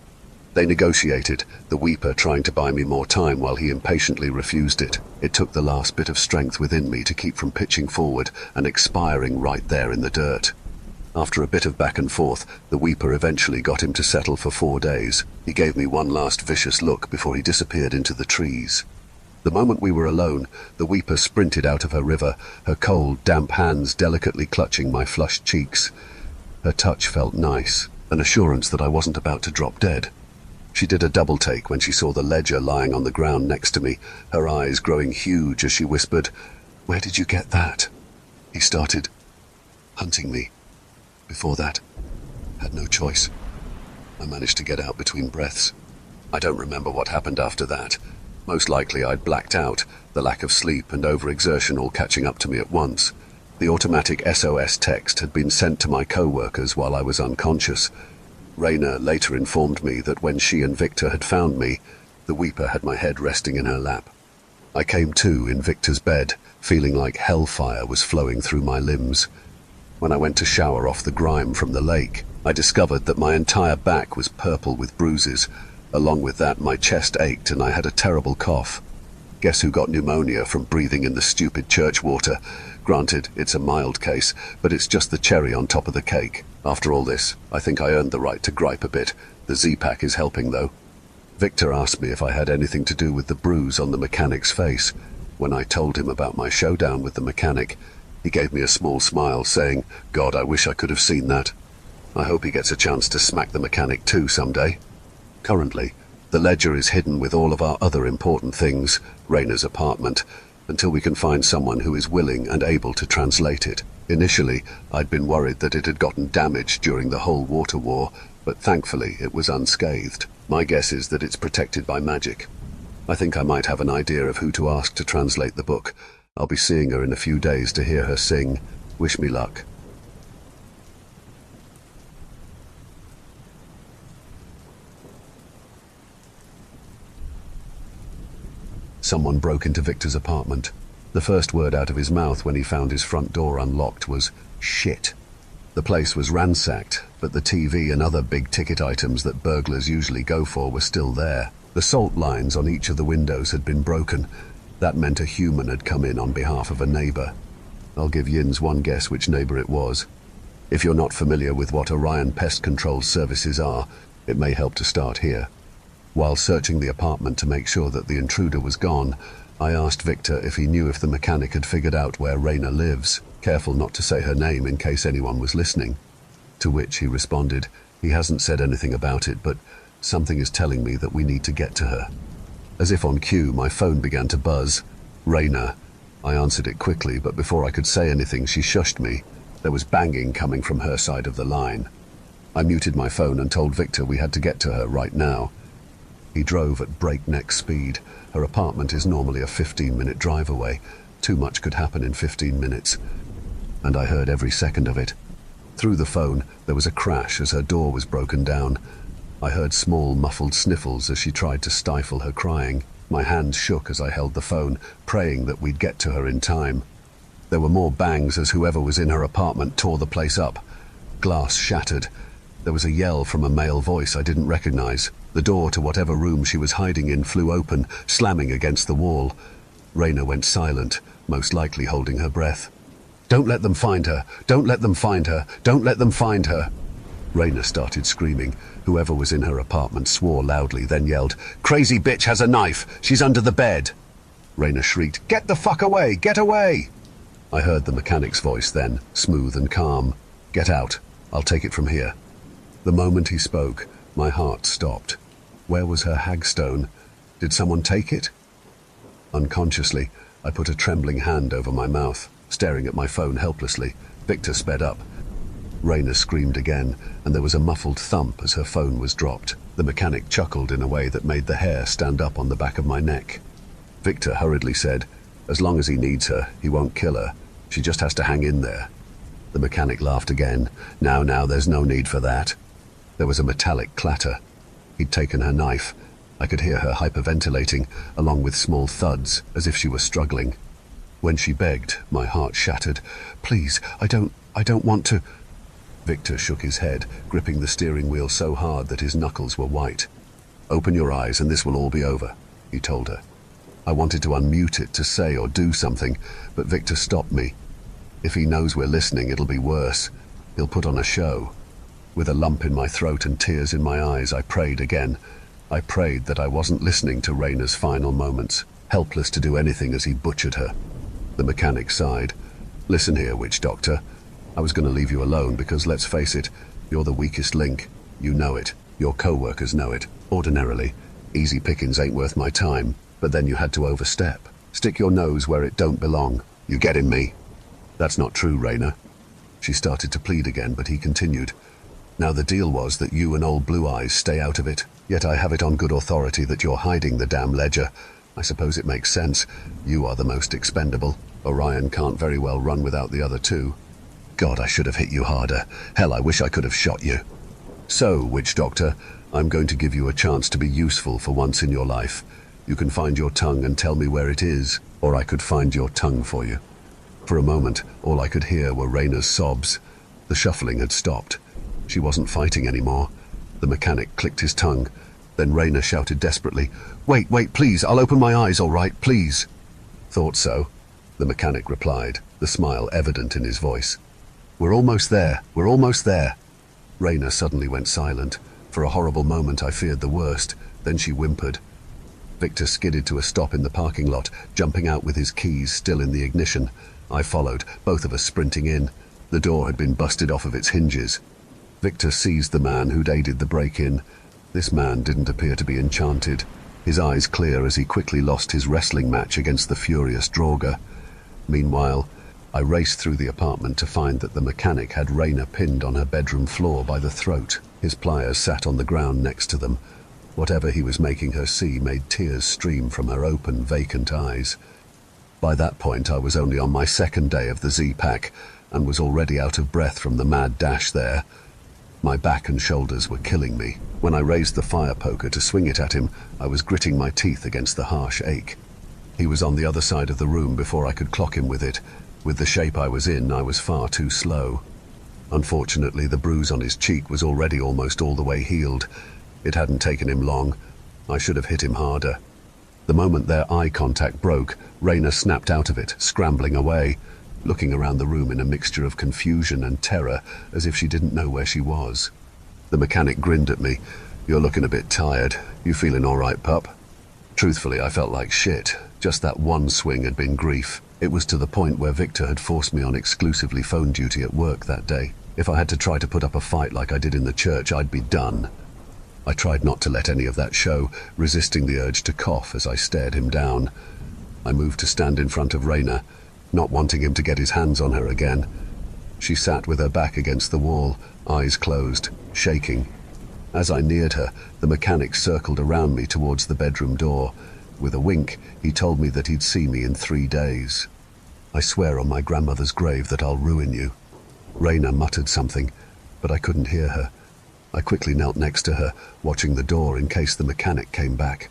They negotiated, the Weeper trying to buy me more time while he impatiently refused it. It took the last bit of strength within me to keep from pitching forward and expiring right there in the dirt. After a bit of back and forth, the Weeper eventually got him to settle for 4 days. He gave me one last vicious look before he disappeared into the trees. The moment we were alone, the Weeper sprinted out of her river, her cold, damp hands delicately clutching my flushed cheeks. Her touch felt nice, an assurance that I wasn't about to drop dead. She did a double take when she saw the ledger lying on the ground next to me, her eyes growing huge as she whispered, "Where did you get that?" He started hunting me. Before that, had no choice. I managed to get out between breaths. I don't remember what happened after that. Most likely I'd blacked out, the lack of sleep and overexertion all catching up to me at once. The automatic SOS text had been sent to my co-workers while I was unconscious. Raina later informed me that when she and Victor had found me, the Weeper had my head resting in her lap. I came to in Victor's bed, feeling like hellfire was flowing through my limbs. When I went to shower off the grime from the lake, I discovered that my entire back was purple with bruises. Along with that, my chest ached and I had a terrible cough. Guess who got pneumonia from breathing in the stupid church water? Granted, it's a mild case, but it's just the cherry on top of the cake. After all this, I think I earned the right to gripe a bit. The Z-Pack is helping, though. Victor asked me if I had anything to do with the bruise on the mechanic's face. When I told him about my showdown with the mechanic, he gave me a small smile, saying, "God, I wish I could have seen that." I hope he gets a chance to smack the mechanic too someday. Currently, the ledger is hidden with all of our other important things, Raina's apartment, until we can find someone who is willing and able to translate it. Initially, I'd been worried that it had gotten damaged during the whole water war, but thankfully it was unscathed. My guess is that it's protected by magic. I think I might have an idea of who to ask to translate the book. I'll be seeing her in a few days to hear her sing. Wish me luck. Someone broke into Victor's apartment. The first word out of his mouth when he found his front door unlocked was, "Shit." The place was ransacked, but the TV and other big-ticket items that burglars usually go for were still there. The salt lines on each of the windows had been broken. That meant a human had come in on behalf of a neighbor. I'll give Yins one guess which neighbor it was. If you're not familiar with what Orion Pest Control services are, it may help to start here. While searching the apartment to make sure that the intruder was gone, I asked Victor if he knew if the mechanic had figured out where Raina lives, careful not to say her name in case anyone was listening. To which he responded, "He hasn't said anything about it, but something is telling me that we need to get to her." As if on cue, my phone began to buzz. "Raina." I answered it quickly, but before I could say anything, she shushed me. There was banging coming from her side of the line. I muted my phone and told Victor we had to get to her right now. He drove at breakneck speed. Her apartment is normally a 15-minute drive away. Too much could happen in 15 minutes. And I heard every second of it. Through the phone, there was a crash as her door was broken down. I heard small, muffled sniffles as she tried to stifle her crying. My hands shook as I held the phone, praying that we'd get to her in time. There were more bangs as whoever was in her apartment tore the place up. Glass shattered. There was a yell from a male voice I didn't recognize. The door to whatever room she was hiding in flew open, slamming against the wall. Raina went silent, most likely holding her breath. "Don't let them find her! Don't let them find her! Don't let them find her!" Raina started screaming. Whoever was in her apartment swore loudly, then yelled, "Crazy bitch has a knife! She's under the bed!" Raina shrieked, "Get the fuck away! Get away!" I heard the mechanic's voice then, smooth and calm. "Get out. I'll take it from here." The moment he spoke, my heart stopped. Where was her hagstone? Did someone take it? Unconsciously, I put a trembling hand over my mouth, staring at my phone helplessly. Victor sped up. Raina screamed again, and there was a muffled thump as her phone was dropped. The mechanic chuckled in a way that made the hair stand up on the back of my neck. Victor hurriedly said, "As long as he needs her, he won't kill her. She just has to hang in there." The mechanic laughed again. Now, there's no need for that." There was a metallic clatter. He'd taken her knife. I could hear her hyperventilating, along with small thuds, as if she was struggling. When she begged, my heart shattered. "Please, I don't want to..." Victor shook his head, gripping the steering wheel so hard that his knuckles were white. Open your eyes and this will all be over, he told her. I wanted to unmute it to say or do something, but Victor stopped me. If he knows we're listening, it'll be worse. He'll put on a show. With a lump in my throat and tears in my eyes, I prayed again. I prayed that I wasn't listening to Raina's final moments, helpless to do anything as he butchered her. The mechanic sighed. Listen here, witch doctor. I was going to leave you alone because, let's face it, you're the weakest link. You know it. Your co-workers know it. Ordinarily, easy pickings ain't worth my time, but then you had to overstep. Stick your nose where it don't belong. You getting me? That's not true, Raina. She started to plead again, but he continued. Now the deal was that you and old Blue Eyes stay out of it, yet I have it on good authority that you're hiding the damn ledger. I suppose it makes sense. You are the most expendable. Orion can't very well run without the other two. God, I should have hit you harder. Hell, I wish I could have shot you. So, witch doctor, I'm going to give you a chance to be useful for once in your life. You can find your tongue and tell me where it is, or I could find your tongue for you. For a moment, all I could hear were Raina's sobs. The shuffling had stopped. She wasn't fighting anymore. The mechanic clicked his tongue. Then Raina shouted desperately, Wait, please, I'll open my eyes, all right, please. Thought so, the mechanic replied, the smile evident in his voice. We're almost there. Raina suddenly went silent. For a horrible moment I feared the worst. Then she whimpered. Victor skidded to a stop in the parking lot, jumping out with his keys still in the ignition. I followed, both of us sprinting in. The door had been busted off of its hinges. Victor seized the man who'd aided the break-in. This man didn't appear to be enchanted, his eyes clear as he quickly lost his wrestling match against the furious Draugr. Meanwhile, I raced through the apartment to find that the mechanic had Raina pinned on her bedroom floor by the throat. His pliers sat on the ground next to them. Whatever he was making her see made tears stream from her open, vacant eyes. By that point I was only on my second day of the Z-Pack and was already out of breath from the mad dash there. My back and shoulders were killing me. When I raised the fire poker to swing it at him, I was gritting my teeth against the harsh ache. He was on the other side of the room before I could clock him with it. With the shape I was in, I was far too slow. Unfortunately, the bruise on his cheek was already almost all the way healed. It hadn't taken him long. I should have hit him harder. The moment their eye contact broke, Raina snapped out of it, scrambling away, looking around the room in a mixture of confusion and terror, as if she didn't know where she was. The mechanic grinned at me. You're looking a bit tired. You feeling all right, pup? Truthfully, I felt like shit. Just that one swing had been grief. It was to the point where Victor had forced me on exclusively phone duty at work that day. If I had to try to put up a fight like I did in the church, I'd be done. I tried not to let any of that show, resisting the urge to cough as I stared him down. I moved to stand in front of Raina, not wanting him to get his hands on her again. She sat with her back against the wall, eyes closed, shaking. As I neared her, the mechanic circled around me towards the bedroom door. With a wink, he told me that he'd see me in 3 days. I swear on my grandmother's grave that I'll ruin you. Raina muttered something, but I couldn't hear her. I quickly knelt next to her, watching the door in case the mechanic came back.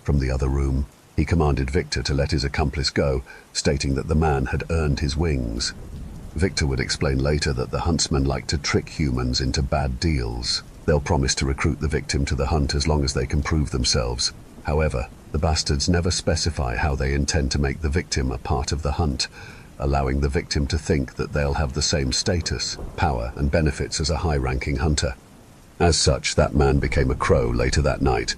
From the other room, he commanded Victor to let his accomplice go, stating that the man had earned his wings. Victor would explain later that the huntsmen like to trick humans into bad deals. They'll promise to recruit the victim to the hunt as long as they can prove themselves. However, the bastards never specify how they intend to make the victim a part of the hunt, allowing the victim to think that they'll have the same status, power, and benefits as a high-ranking hunter. As such, that man became a crow later that night.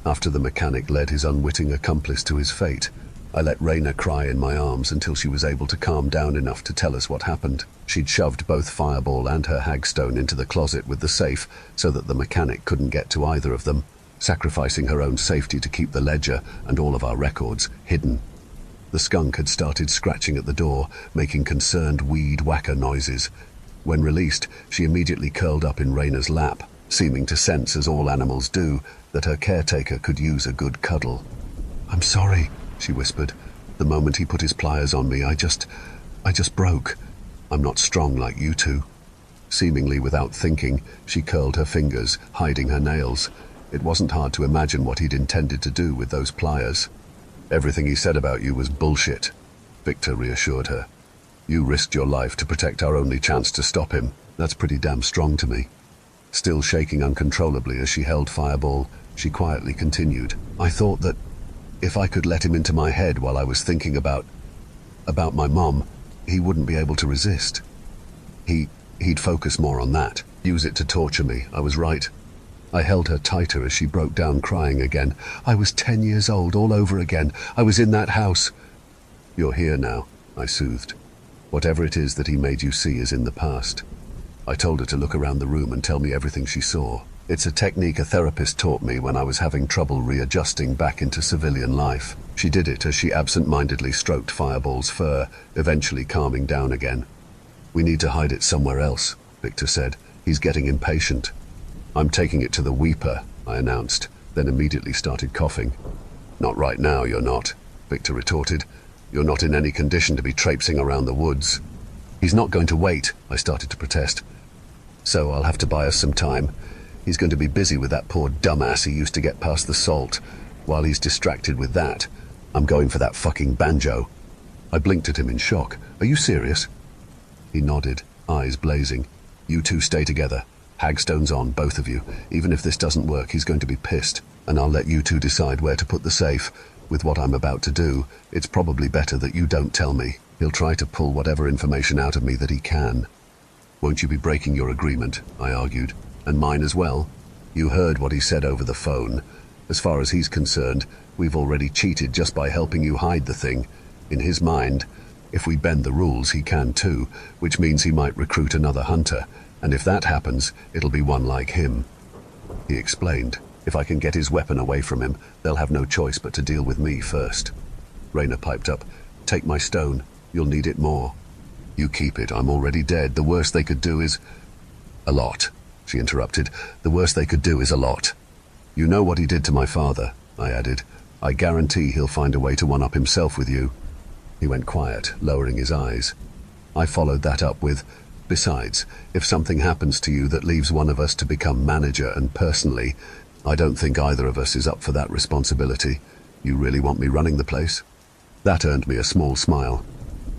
After the mechanic led his unwitting accomplice to his fate, I let Raina cry in my arms until she was able to calm down enough to tell us what happened. She'd shoved both Fireball and her hagstone into the closet with the safe so that the mechanic couldn't get to either of them, sacrificing her own safety to keep the ledger and all of our records hidden. The skunk had started scratching at the door, making concerned weed whacker noises. When released, she immediately curled up in Raina's lap, seeming to sense, as all animals do, that her caretaker could use a good cuddle. "I'm sorry," she whispered. "The moment he put his pliers on me, I just broke. I'm not strong like you two." Seemingly without thinking, she curled her fingers, hiding her nails. It wasn't hard to imagine what he'd intended to do with those pliers. "Everything he said about you was bullshit," Victor reassured her. "You risked your life to protect our only chance to stop him. That's pretty damn strong to me." Still shaking uncontrollably as she held Fireball, she quietly continued. I thought that if I could let him into my head while I was thinking about my mom, he wouldn't be able to resist. He'd focus more on that, use it to torture me. I was right. I held her tighter as she broke down crying again. I was 10 years old all over again. I was in that house. You're here now, I soothed. Whatever it is that he made you see is in the past. I told her to look around the room and tell me everything she saw. It's a technique a therapist taught me when I was having trouble readjusting back into civilian life. She did it as she absent-mindedly stroked Fireball's fur, eventually calming down again. We need to hide it somewhere else, Victor said. He's getting impatient. I'm taking it to the Weeper, I announced, then immediately started coughing. Not right now, you're not, Victor retorted. You're not in any condition to be traipsing around the woods. He's not going to wait, I started to protest. So I'll have to buy us some time. He's going to be busy with that poor dumbass he used to get past the salt. While he's distracted with that, I'm going for that fucking banjo. I blinked at him in shock. Are you serious? He nodded, eyes blazing. You two stay together. Hagstone's on, both of you. Even if this doesn't work, he's going to be pissed. And I'll let you two decide where to put the safe. With what I'm about to do, it's probably better that you don't tell me. He'll try to pull whatever information out of me that he can. Won't you be breaking your agreement? I argued. And mine as well. You heard what he said over the phone. As far as he's concerned, we've already cheated just by helping you hide the thing. In his mind, if we bend the rules, he can too, which means he might recruit another hunter, and if that happens, it'll be one like him. He explained, if I can get his weapon away from him, they'll have no choice but to deal with me first. Rayna piped up, take my stone, you'll need it more. You keep it, I'm already dead, the worst they could do is... A lot, she interrupted, the worst they could do is a lot. You know what he did to my father, I added. I guarantee he'll find a way to one-up himself with you. He went quiet, lowering his eyes. I followed that up with, besides, if something happens to you that leaves one of us to become manager, and personally, I don't think either of us is up for that responsibility. You really want me running the place? That earned me a small smile.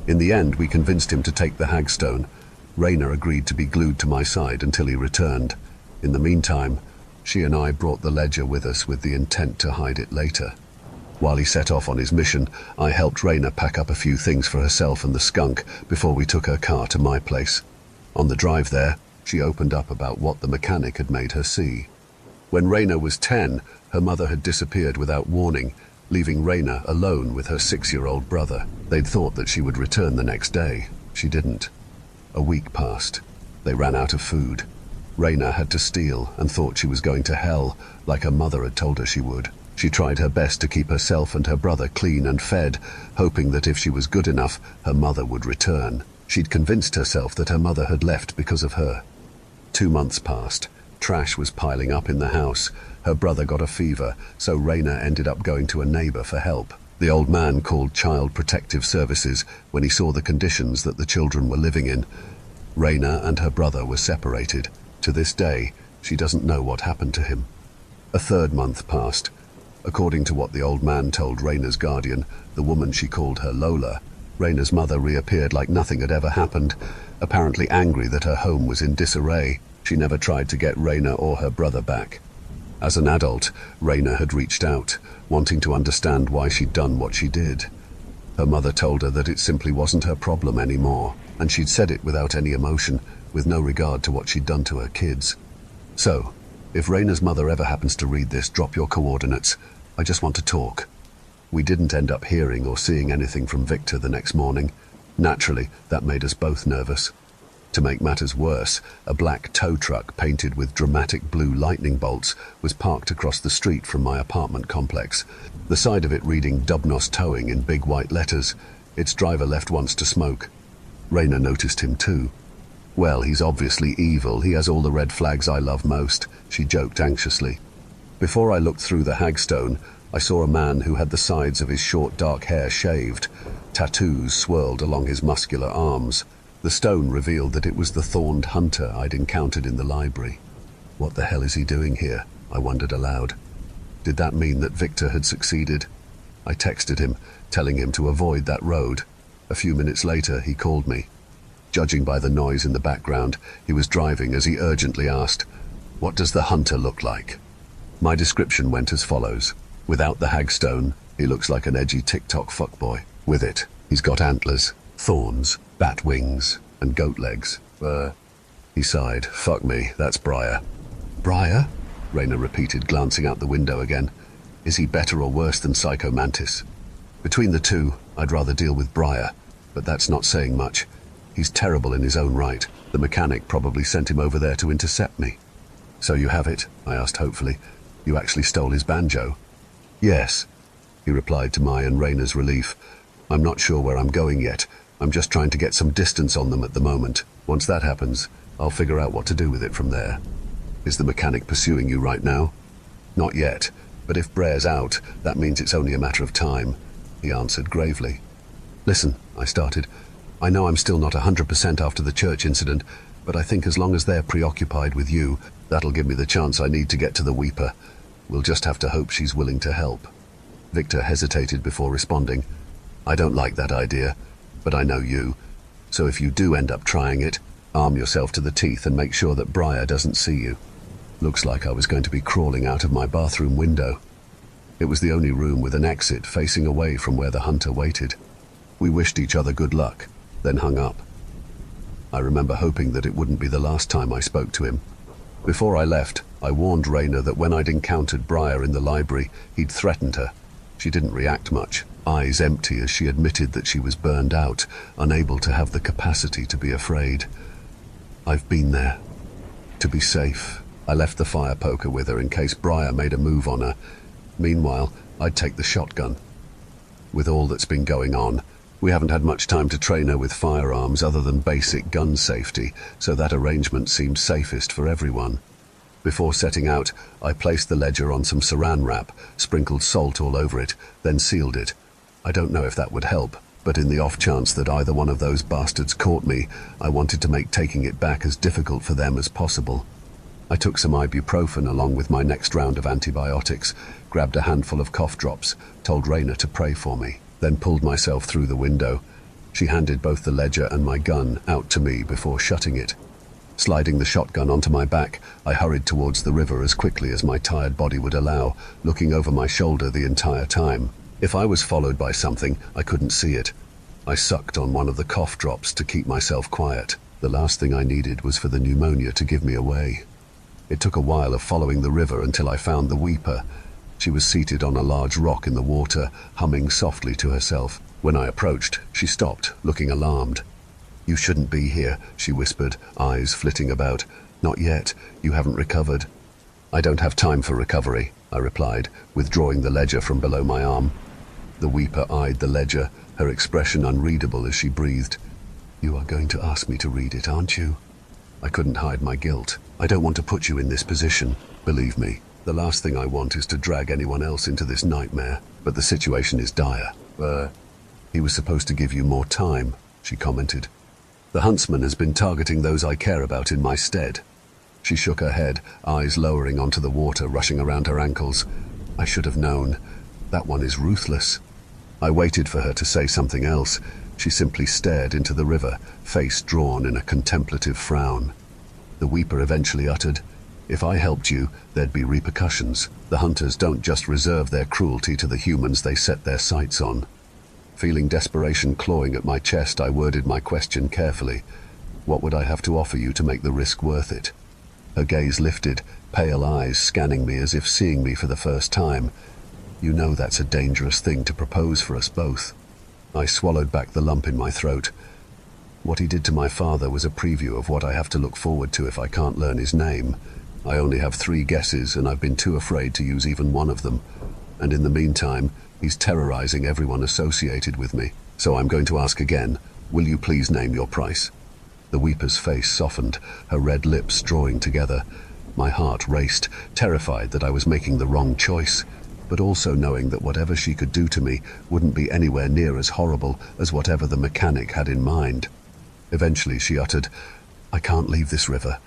In the end, we convinced him to take the Hagstone. Rayna agreed to be glued to my side until he returned. In the meantime, she and I brought the ledger with us with the intent to hide it later. While he set off on his mission, I helped Rayna pack up a few things for herself and the skunk before we took her car to my place. On the drive there, she opened up about what the mechanic had made her see. When Rayna was 10, her mother had disappeared without warning, leaving Rayna alone with her 6-year-old brother. They'd thought that she would return the next day. She didn't. A week passed. They ran out of food. Rayna had to steal and thought she was going to hell, like her mother had told her she would. She tried her best to keep herself and her brother clean and fed, hoping that if she was good enough, her mother would return. She'd convinced herself that her mother had left because of her. 2 months passed. Trash was piling up in the house. Her brother got a fever, so Rayna ended up going to a neighbor for help. The old man called Child Protective Services when he saw the conditions that the children were living in. Rayna and her brother were separated. To this day, she doesn't know what happened to him. A 3rd month passed. According to what the old man told Rayna's guardian, the woman she called her Lola, Rayna's mother reappeared like nothing had ever happened, apparently angry that her home was in disarray. She never tried to get Rayna or her brother back. As an adult, Rayna had reached out, wanting to understand why she'd done what she did. Her mother told her that it simply wasn't her problem anymore, and she'd said it without any emotion, with no regard to what she'd done to her kids. So, if Rayna's mother ever happens to read this, drop your coordinates. I just want to talk. We didn't end up hearing or seeing anything from Victor the next morning. Naturally, that made us both nervous. To make matters worse, a black tow truck painted with dramatic blue lightning bolts was parked across the street from my apartment complex, the side of it reading Dubnos Towing in big white letters. Its driver left once to smoke. Rayna noticed him too. Well, he's obviously evil. He has all the red flags I love most, she joked anxiously. Before I looked through the Hagstone, I saw a man who had the sides of his short dark hair shaved. Tattoos swirled along his muscular arms. The stone revealed that it was the thorned hunter I'd encountered in the library. What the hell is he doing here? I wondered aloud. Did that mean that Victor had succeeded? I texted him, telling him to avoid that road. A few minutes later, he called me. Judging by the noise in the background, he was driving as he urgently asked, What does the hunter look like? My description went as follows. Without the hagstone, he looks like an edgy TikTok fuckboy. With it, he's got antlers, thorns, bat wings, and goat legs. He sighed. Fuck me, that's Briar. Briar? Raina repeated, glancing out the window again. Is he better or worse than Psycho Mantis? Between the two, I'd rather deal with Briar, but that's not saying much. He's terrible in his own right. The mechanic probably sent him over there to intercept me. So you have it? I asked hopefully. You actually stole his banjo? Yes, he replied to my and Raina's relief. I'm not sure where I'm going yet. I'm just trying to get some distance on them at the moment. Once that happens, I'll figure out what to do with it from there. Is the mechanic pursuing you right now? Not yet, but if Brer's out, that means it's only a matter of time, he answered gravely. Listen, I started. I know I'm still not 100% after the church incident, but I think as long as they're preoccupied with you, that'll give me the chance I need to get to the Weeper. We'll just have to hope she's willing to help. Victor hesitated before responding. I don't like that idea, but I know you. So if you do end up trying it, arm yourself to the teeth and make sure that Briar doesn't see you. Looks like I was going to be crawling out of my bathroom window. It was the only room with an exit facing away from where the hunter waited. We wished each other good luck, then hung up. I remember hoping that it wouldn't be the last time I spoke to him. Before I left, I warned Raina that when I'd encountered Briar in the library, he'd threatened her. She didn't react much, eyes empty as she admitted that she was burned out, unable to have the capacity to be afraid. I've been there. To be safe, I left the fire poker with her in case Briar made a move on her. Meanwhile, I'd take the shotgun. With all that's been going on, we haven't had much time to train her with firearms other than basic gun safety, so that arrangement seemed safest for everyone. Before setting out, I placed the ledger on some saran wrap, sprinkled salt all over it, then sealed it. I don't know if that would help, but in the off chance that either one of those bastards caught me, I wanted to make taking it back as difficult for them as possible. I took some ibuprofen along with my next round of antibiotics, grabbed a handful of cough drops, told Raina to pray for me, then pulled myself through the window. She handed both the ledger and my gun out to me before shutting it. Sliding the shotgun onto my back, I hurried towards the river as quickly as my tired body would allow, looking over my shoulder the entire time. If I was followed by something, I couldn't see it. I sucked on one of the cough drops to keep myself quiet. The last thing I needed was for the pneumonia to give me away. It took a while of following the river until I found the Weeper. She was seated on a large rock in the water, humming softly to herself. When I approached, she stopped, looking alarmed. You shouldn't be here, she whispered, eyes flitting about. Not yet. You haven't recovered. I don't have time for recovery, I replied, withdrawing the ledger from below my arm. The Weeper eyed the ledger, her expression unreadable as she breathed. You are going to ask me to read it, aren't you? I couldn't hide my guilt. I don't want to put you in this position. Believe me, the last thing I want is to drag anyone else into this nightmare. But the situation is dire. He was supposed to give you more time, she commented. The huntsman has been targeting those I care about in my stead. She shook her head, eyes lowering onto the water rushing around her ankles. I should have known. That one is ruthless. I waited for her to say something else. She simply stared into the river, face drawn in a contemplative frown. The Weeper eventually uttered, If I helped you, there'd be repercussions. The hunters don't just reserve their cruelty to the humans they set their sights on. Feeling desperation clawing at my chest, I worded my question carefully. What would I have to offer you to make the risk worth it? Her gaze lifted, pale eyes scanning me as if seeing me for the first time. You know that's a dangerous thing to propose for us both. I swallowed back the lump in my throat. What he did to my father was a preview of what I have to look forward to if I can't learn his name. I only have 3 guesses, and I've been too afraid to use even one of them. And in the meantime, he's terrorizing everyone associated with me. So I'm going to ask again, will you please name your price? The Weeper's face softened, her red lips drawing together. My heart raced, terrified that I was making the wrong choice, but also knowing that whatever she could do to me wouldn't be anywhere near as horrible as whatever the mechanic had in mind. Eventually she uttered, I can't leave this river.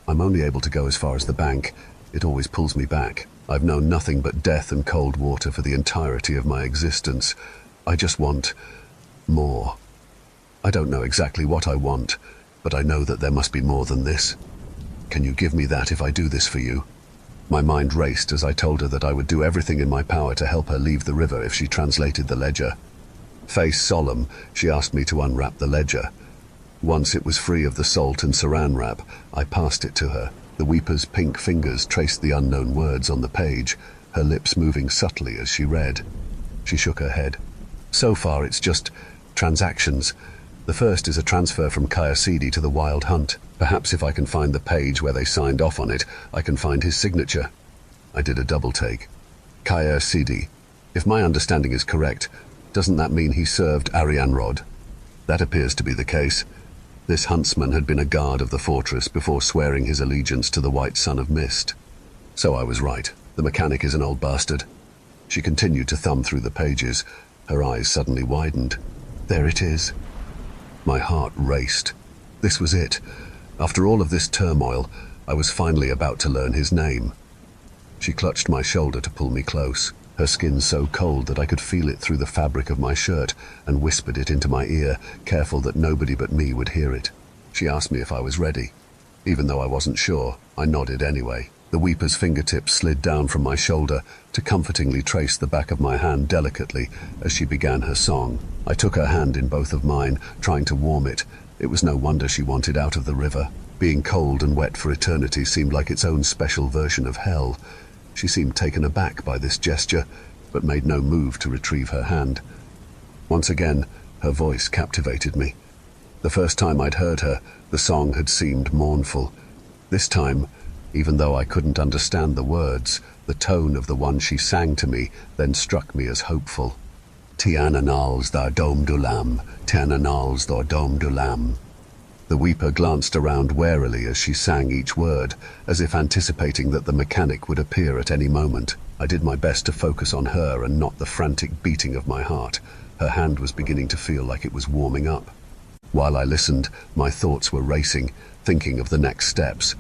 I'm only able to go as far as the bank. It always pulls me back. I've known nothing but death and cold water for the entirety of my existence. I just want more. I don't know exactly what I want, but I know that there must be more than this. Can you give me that if I do this for you? My mind raced as I told her that I would do everything in my power to help her leave the river if she translated the ledger. Face solemn, she asked me to unwrap the ledger. Once it was free of the salt and saran wrap, I passed it to her. The weeper's pink fingers traced the unknown words on the page, her lips moving subtly as she read. She shook her head. So far it's just transactions. The first is a transfer from Kayasidi to the Wild Hunt. Perhaps if I can find the page where they signed off on it, I can find his signature. I did a double take. Kayasidi. If my understanding is correct, doesn't that mean he served Arianrod? That appears to be the case. This huntsman had been a guard of the fortress before swearing his allegiance to the White Son of Mist. So I was right. The mechanic is an old bastard. She continued to thumb through the pages. Her eyes suddenly widened. There it is. My heart raced. This was it. After all of this turmoil, I was finally about to learn his name. She clutched my shoulder to pull me close, her skin so cold that I could feel it through the fabric of my shirt, and whispered it into my ear, careful that nobody but me would hear it. She asked me if I was ready. Even though I wasn't sure, I nodded anyway. The weeper's fingertips slid down from my shoulder to comfortingly trace the back of my hand delicately as she began her song. I took her hand in both of mine, trying to warm it. It was no wonder she wanted out of the river. Being cold and wet for eternity seemed like its own special version of hell. She seemed taken aback by this gesture, but made no move to retrieve her hand. Once again, her voice captivated me. The first time I'd heard her, the song had seemed mournful. This time, even though I couldn't understand the words, the tone of the one she sang to me then struck me as hopeful. Tiananals thar dom dulam, Tiananals thar dom dulam. The weeper glanced around warily as she sang each word, as if anticipating that the mechanic would appear at any moment. I did my best to focus on her and not the frantic beating of my heart. Her hand was beginning to feel like it was warming up. While I listened, my thoughts were racing, thinking of the next steps.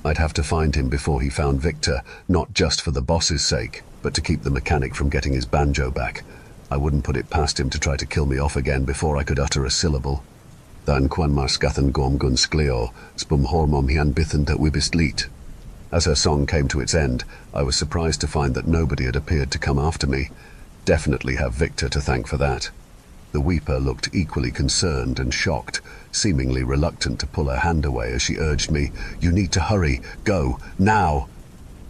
I'd have to find him before he found Victor, not just for the boss's sake, but to keep the mechanic from getting his banjo back. I wouldn't put it past him to try to kill me off again before I could utter a syllable. Dan kwan marsgathan gorm gun sgleo, spum hormom hian bithan dat wibist leet. As her song came to its end, I was surprised to find that nobody had appeared to come after me. Definitely have Victor to thank for that. The weeper looked equally concerned and shocked, seemingly reluctant to pull her hand away as she urged me, "You need to hurry. Go. Now."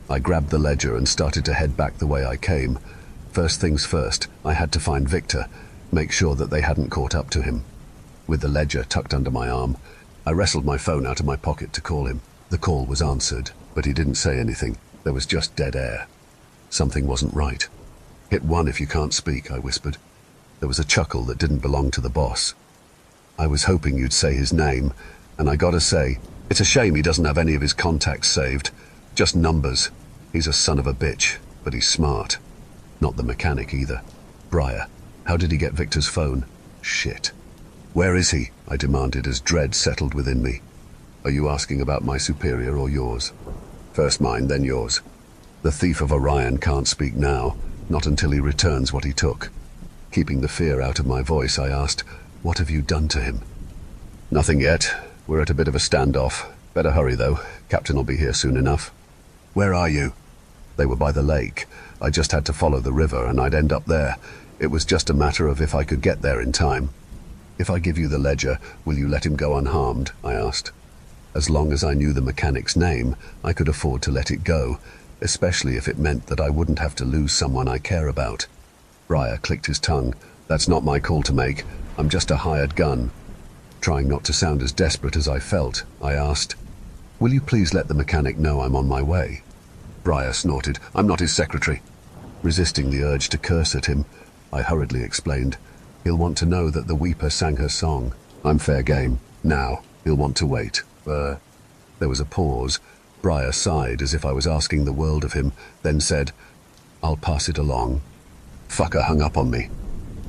I grabbed the ledger and started to head back the way I came. First things first, I had to find Victor, make sure that they hadn't caught up to him. With the ledger tucked under my arm, I wrestled my phone out of my pocket to call him. The call was answered, but he didn't say anything. There was just dead air. Something wasn't right. "Hit 1 if you can't speak," I whispered. There was a chuckle that didn't belong to the boss. "I was hoping you'd say his name, and I gotta say, it's a shame he doesn't have any of his contacts saved. Just numbers. He's a son of a bitch, but he's smart. Not the mechanic either. Briar, how did he get Victor's phone? Shit. Where is he?" I demanded as dread settled within me. "Are you asking about my superior or yours?" "First mine, then yours. The thief of Orion can't speak now, not until he returns what he took." Keeping the fear out of my voice, I asked, "What have you done to him?" "Nothing yet. We're at a bit of a standoff. Better hurry, though. Captain will be here soon enough." "Where are you?" They were by the lake. I just had to follow the river, and I'd end up there. It was just a matter of if I could get there in time. "If I give you the ledger, will you let him go unharmed?" I asked. As long as I knew the mechanic's name, I could afford to let it go, especially if it meant that I wouldn't have to lose someone I care about. Briar clicked his tongue. "That's not my call to make. I'm just a hired gun." Trying not to sound as desperate as I felt, I asked, "Will you please let the mechanic know I'm on my way?" Briar snorted. "I'm not his secretary." Resisting the urge to curse at him, I hurriedly explained, "He'll want to know that the weeper sang her song. I'm fair game. Now, he'll want to wait." There was a pause. Briar sighed as if I was asking the world of him, then said, "I'll pass it along." Fucker hung up on me.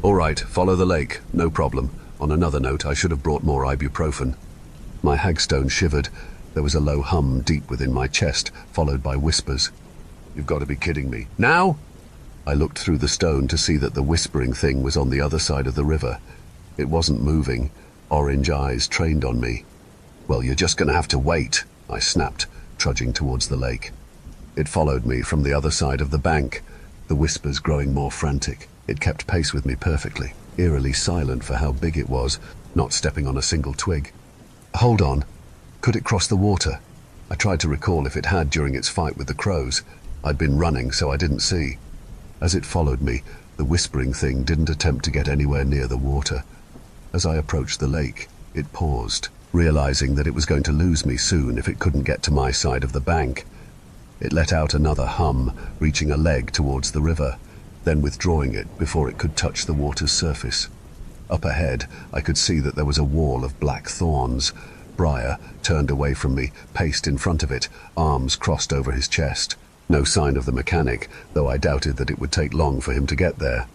"All right, follow the lake. No problem. On another note, I should have brought more ibuprofen." My hagstone shivered. There was a low hum deep within my chest, followed by whispers. "You've got to be kidding me. Now?" I looked through the stone to see that the whispering thing was on the other side of the river. It wasn't moving. Orange eyes trained on me. "Well, you're just going to have to wait." I snapped, trudging towards the lake. It followed me from the other side of the bank, the whispers growing more frantic. It kept pace with me perfectly, eerily silent for how big it was, not stepping on a single twig. Hold on. Could it cross the water? I tried to recall if it had during its fight with the crows. I'd been running, so I didn't see. As it followed me, the whispering thing didn't attempt to get anywhere near the water. As I approached the lake, it paused, realizing that it was going to lose me soon if it couldn't get to my side of the bank. It let out another hum, reaching a leg towards the river, then withdrawing it before it could touch the water's surface. Up ahead, I could see that there was a wall of black thorns. Briar, turned away from me, paced in front of it, arms crossed over his chest. No sign of the mechanic, though I doubted that it would take long for him to get there.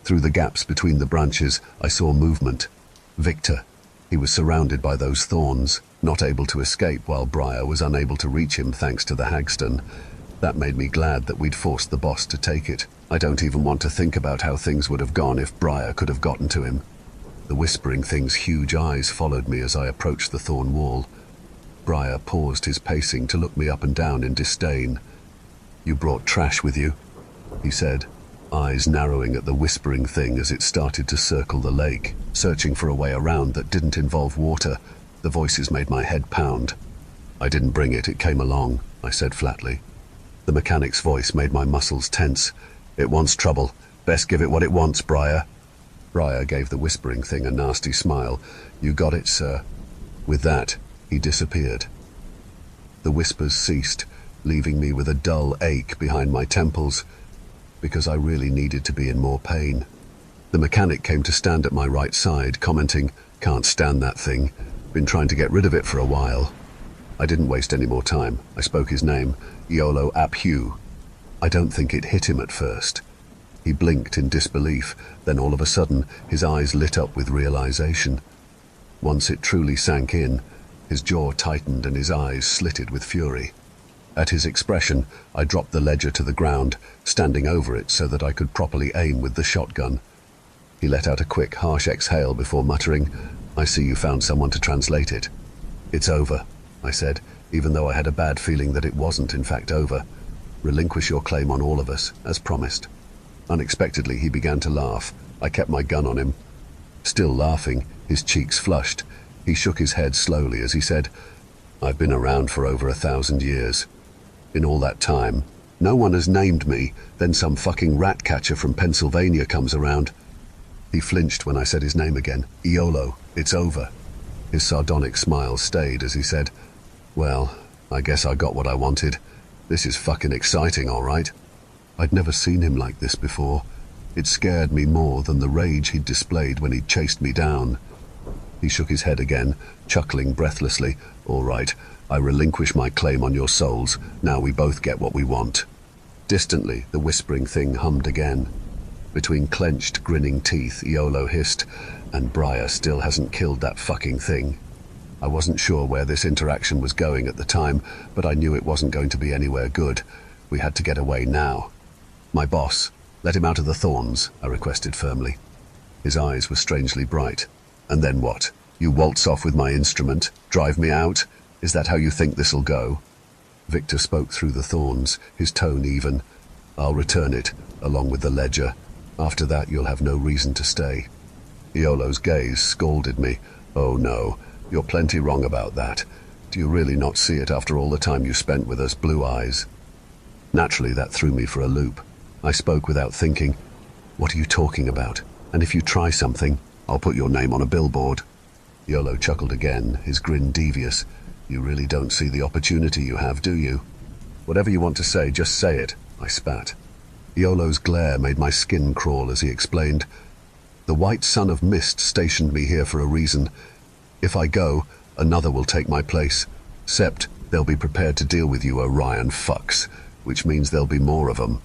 Through the gaps between the branches, I saw movement. Victor. He was surrounded by those thorns, not able to escape while Briar was unable to reach him thanks to the hagstone. That made me glad that we'd forced the boss to take it. I don't even want to think about how things would have gone if Briar could have gotten to him. The whispering thing's huge eyes followed me as I approached the thorn wall. Briar paused his pacing to look me up and down in disdain. "You brought trash with you," he said, eyes narrowing at the whispering thing as it started to circle the lake, searching for a way around that didn't involve water. The voices made my head pound. "I didn't bring it, it came along," I said flatly. The mechanic's voice made my muscles tense. "It wants trouble. Best give it what it wants, Briar." Briar gave the whispering thing a nasty smile. "You got it, sir." With that, he disappeared. The whispers ceased, leaving me with a dull ache behind my temples, because I really needed to be in more pain. The mechanic came to stand at my right side, commenting, "Can't stand that thing. Been trying to get rid of it for a while." I didn't waste any more time. I spoke his name, Iolo ap Hugh. I don't think it hit him at first. He blinked in disbelief, then all of a sudden his eyes lit up with realization. Once it truly sank in, his jaw tightened and his eyes slitted with fury. At his expression, I dropped the ledger to the ground, standing over it so that I could properly aim with the shotgun. He let out a quick, harsh exhale before muttering, "I see you found someone to translate it." "It's over," I said, even though I had a bad feeling that it wasn't in fact over. "Relinquish your claim on all of us, as promised." Unexpectedly, he began to laugh. I kept my gun on him. Still laughing, his cheeks flushed. He shook his head slowly as he said, "I've been around for over 1,000 years. In all that time, no one has named me, then some fucking rat catcher from Pennsylvania comes around." He flinched when I said his name again. "Iolo, it's over." His sardonic smile stayed as he said, "Well, I guess I got what I wanted. This is fucking exciting, all right." I'd never seen him like this before. It scared me more than the rage he'd displayed when he'd chased me down. He shook his head again, chuckling breathlessly. "All right, I relinquish my claim on your souls. Now we both get what we want." Distantly, the whispering thing hummed again. Between clenched, grinning teeth, Iolo hissed, "And Briar still hasn't killed that fucking thing." I wasn't sure where this interaction was going at the time, but I knew it wasn't going to be anywhere good. We had to get away now. "My boss, let him out of the thorns," I requested firmly. His eyes were strangely bright. "And then what? You waltz off with my instrument? Drive me out? Is that how you think this'll go?" Victor spoke through the thorns, his tone even. "I'll return it, along with the ledger. After that, you'll have no reason to stay." Iolo's gaze scalded me. "Oh no, you're plenty wrong about that. Do you really not see it after all the time you spent with us, Blue Eyes?" Naturally, that threw me for a loop. I spoke without thinking. "What are you talking about? And if you try something, I'll put your name on a billboard." Iolo chuckled again, his grin devious. "You really don't see the opportunity you have, do you?" "Whatever you want to say, just say it," I spat. Iolo's glare made my skin crawl as he explained, "The White Son of Mist stationed me here for a reason. If I go, another will take my place. Sept, they'll be prepared to deal with you Orion fucks, which means there'll be more of them.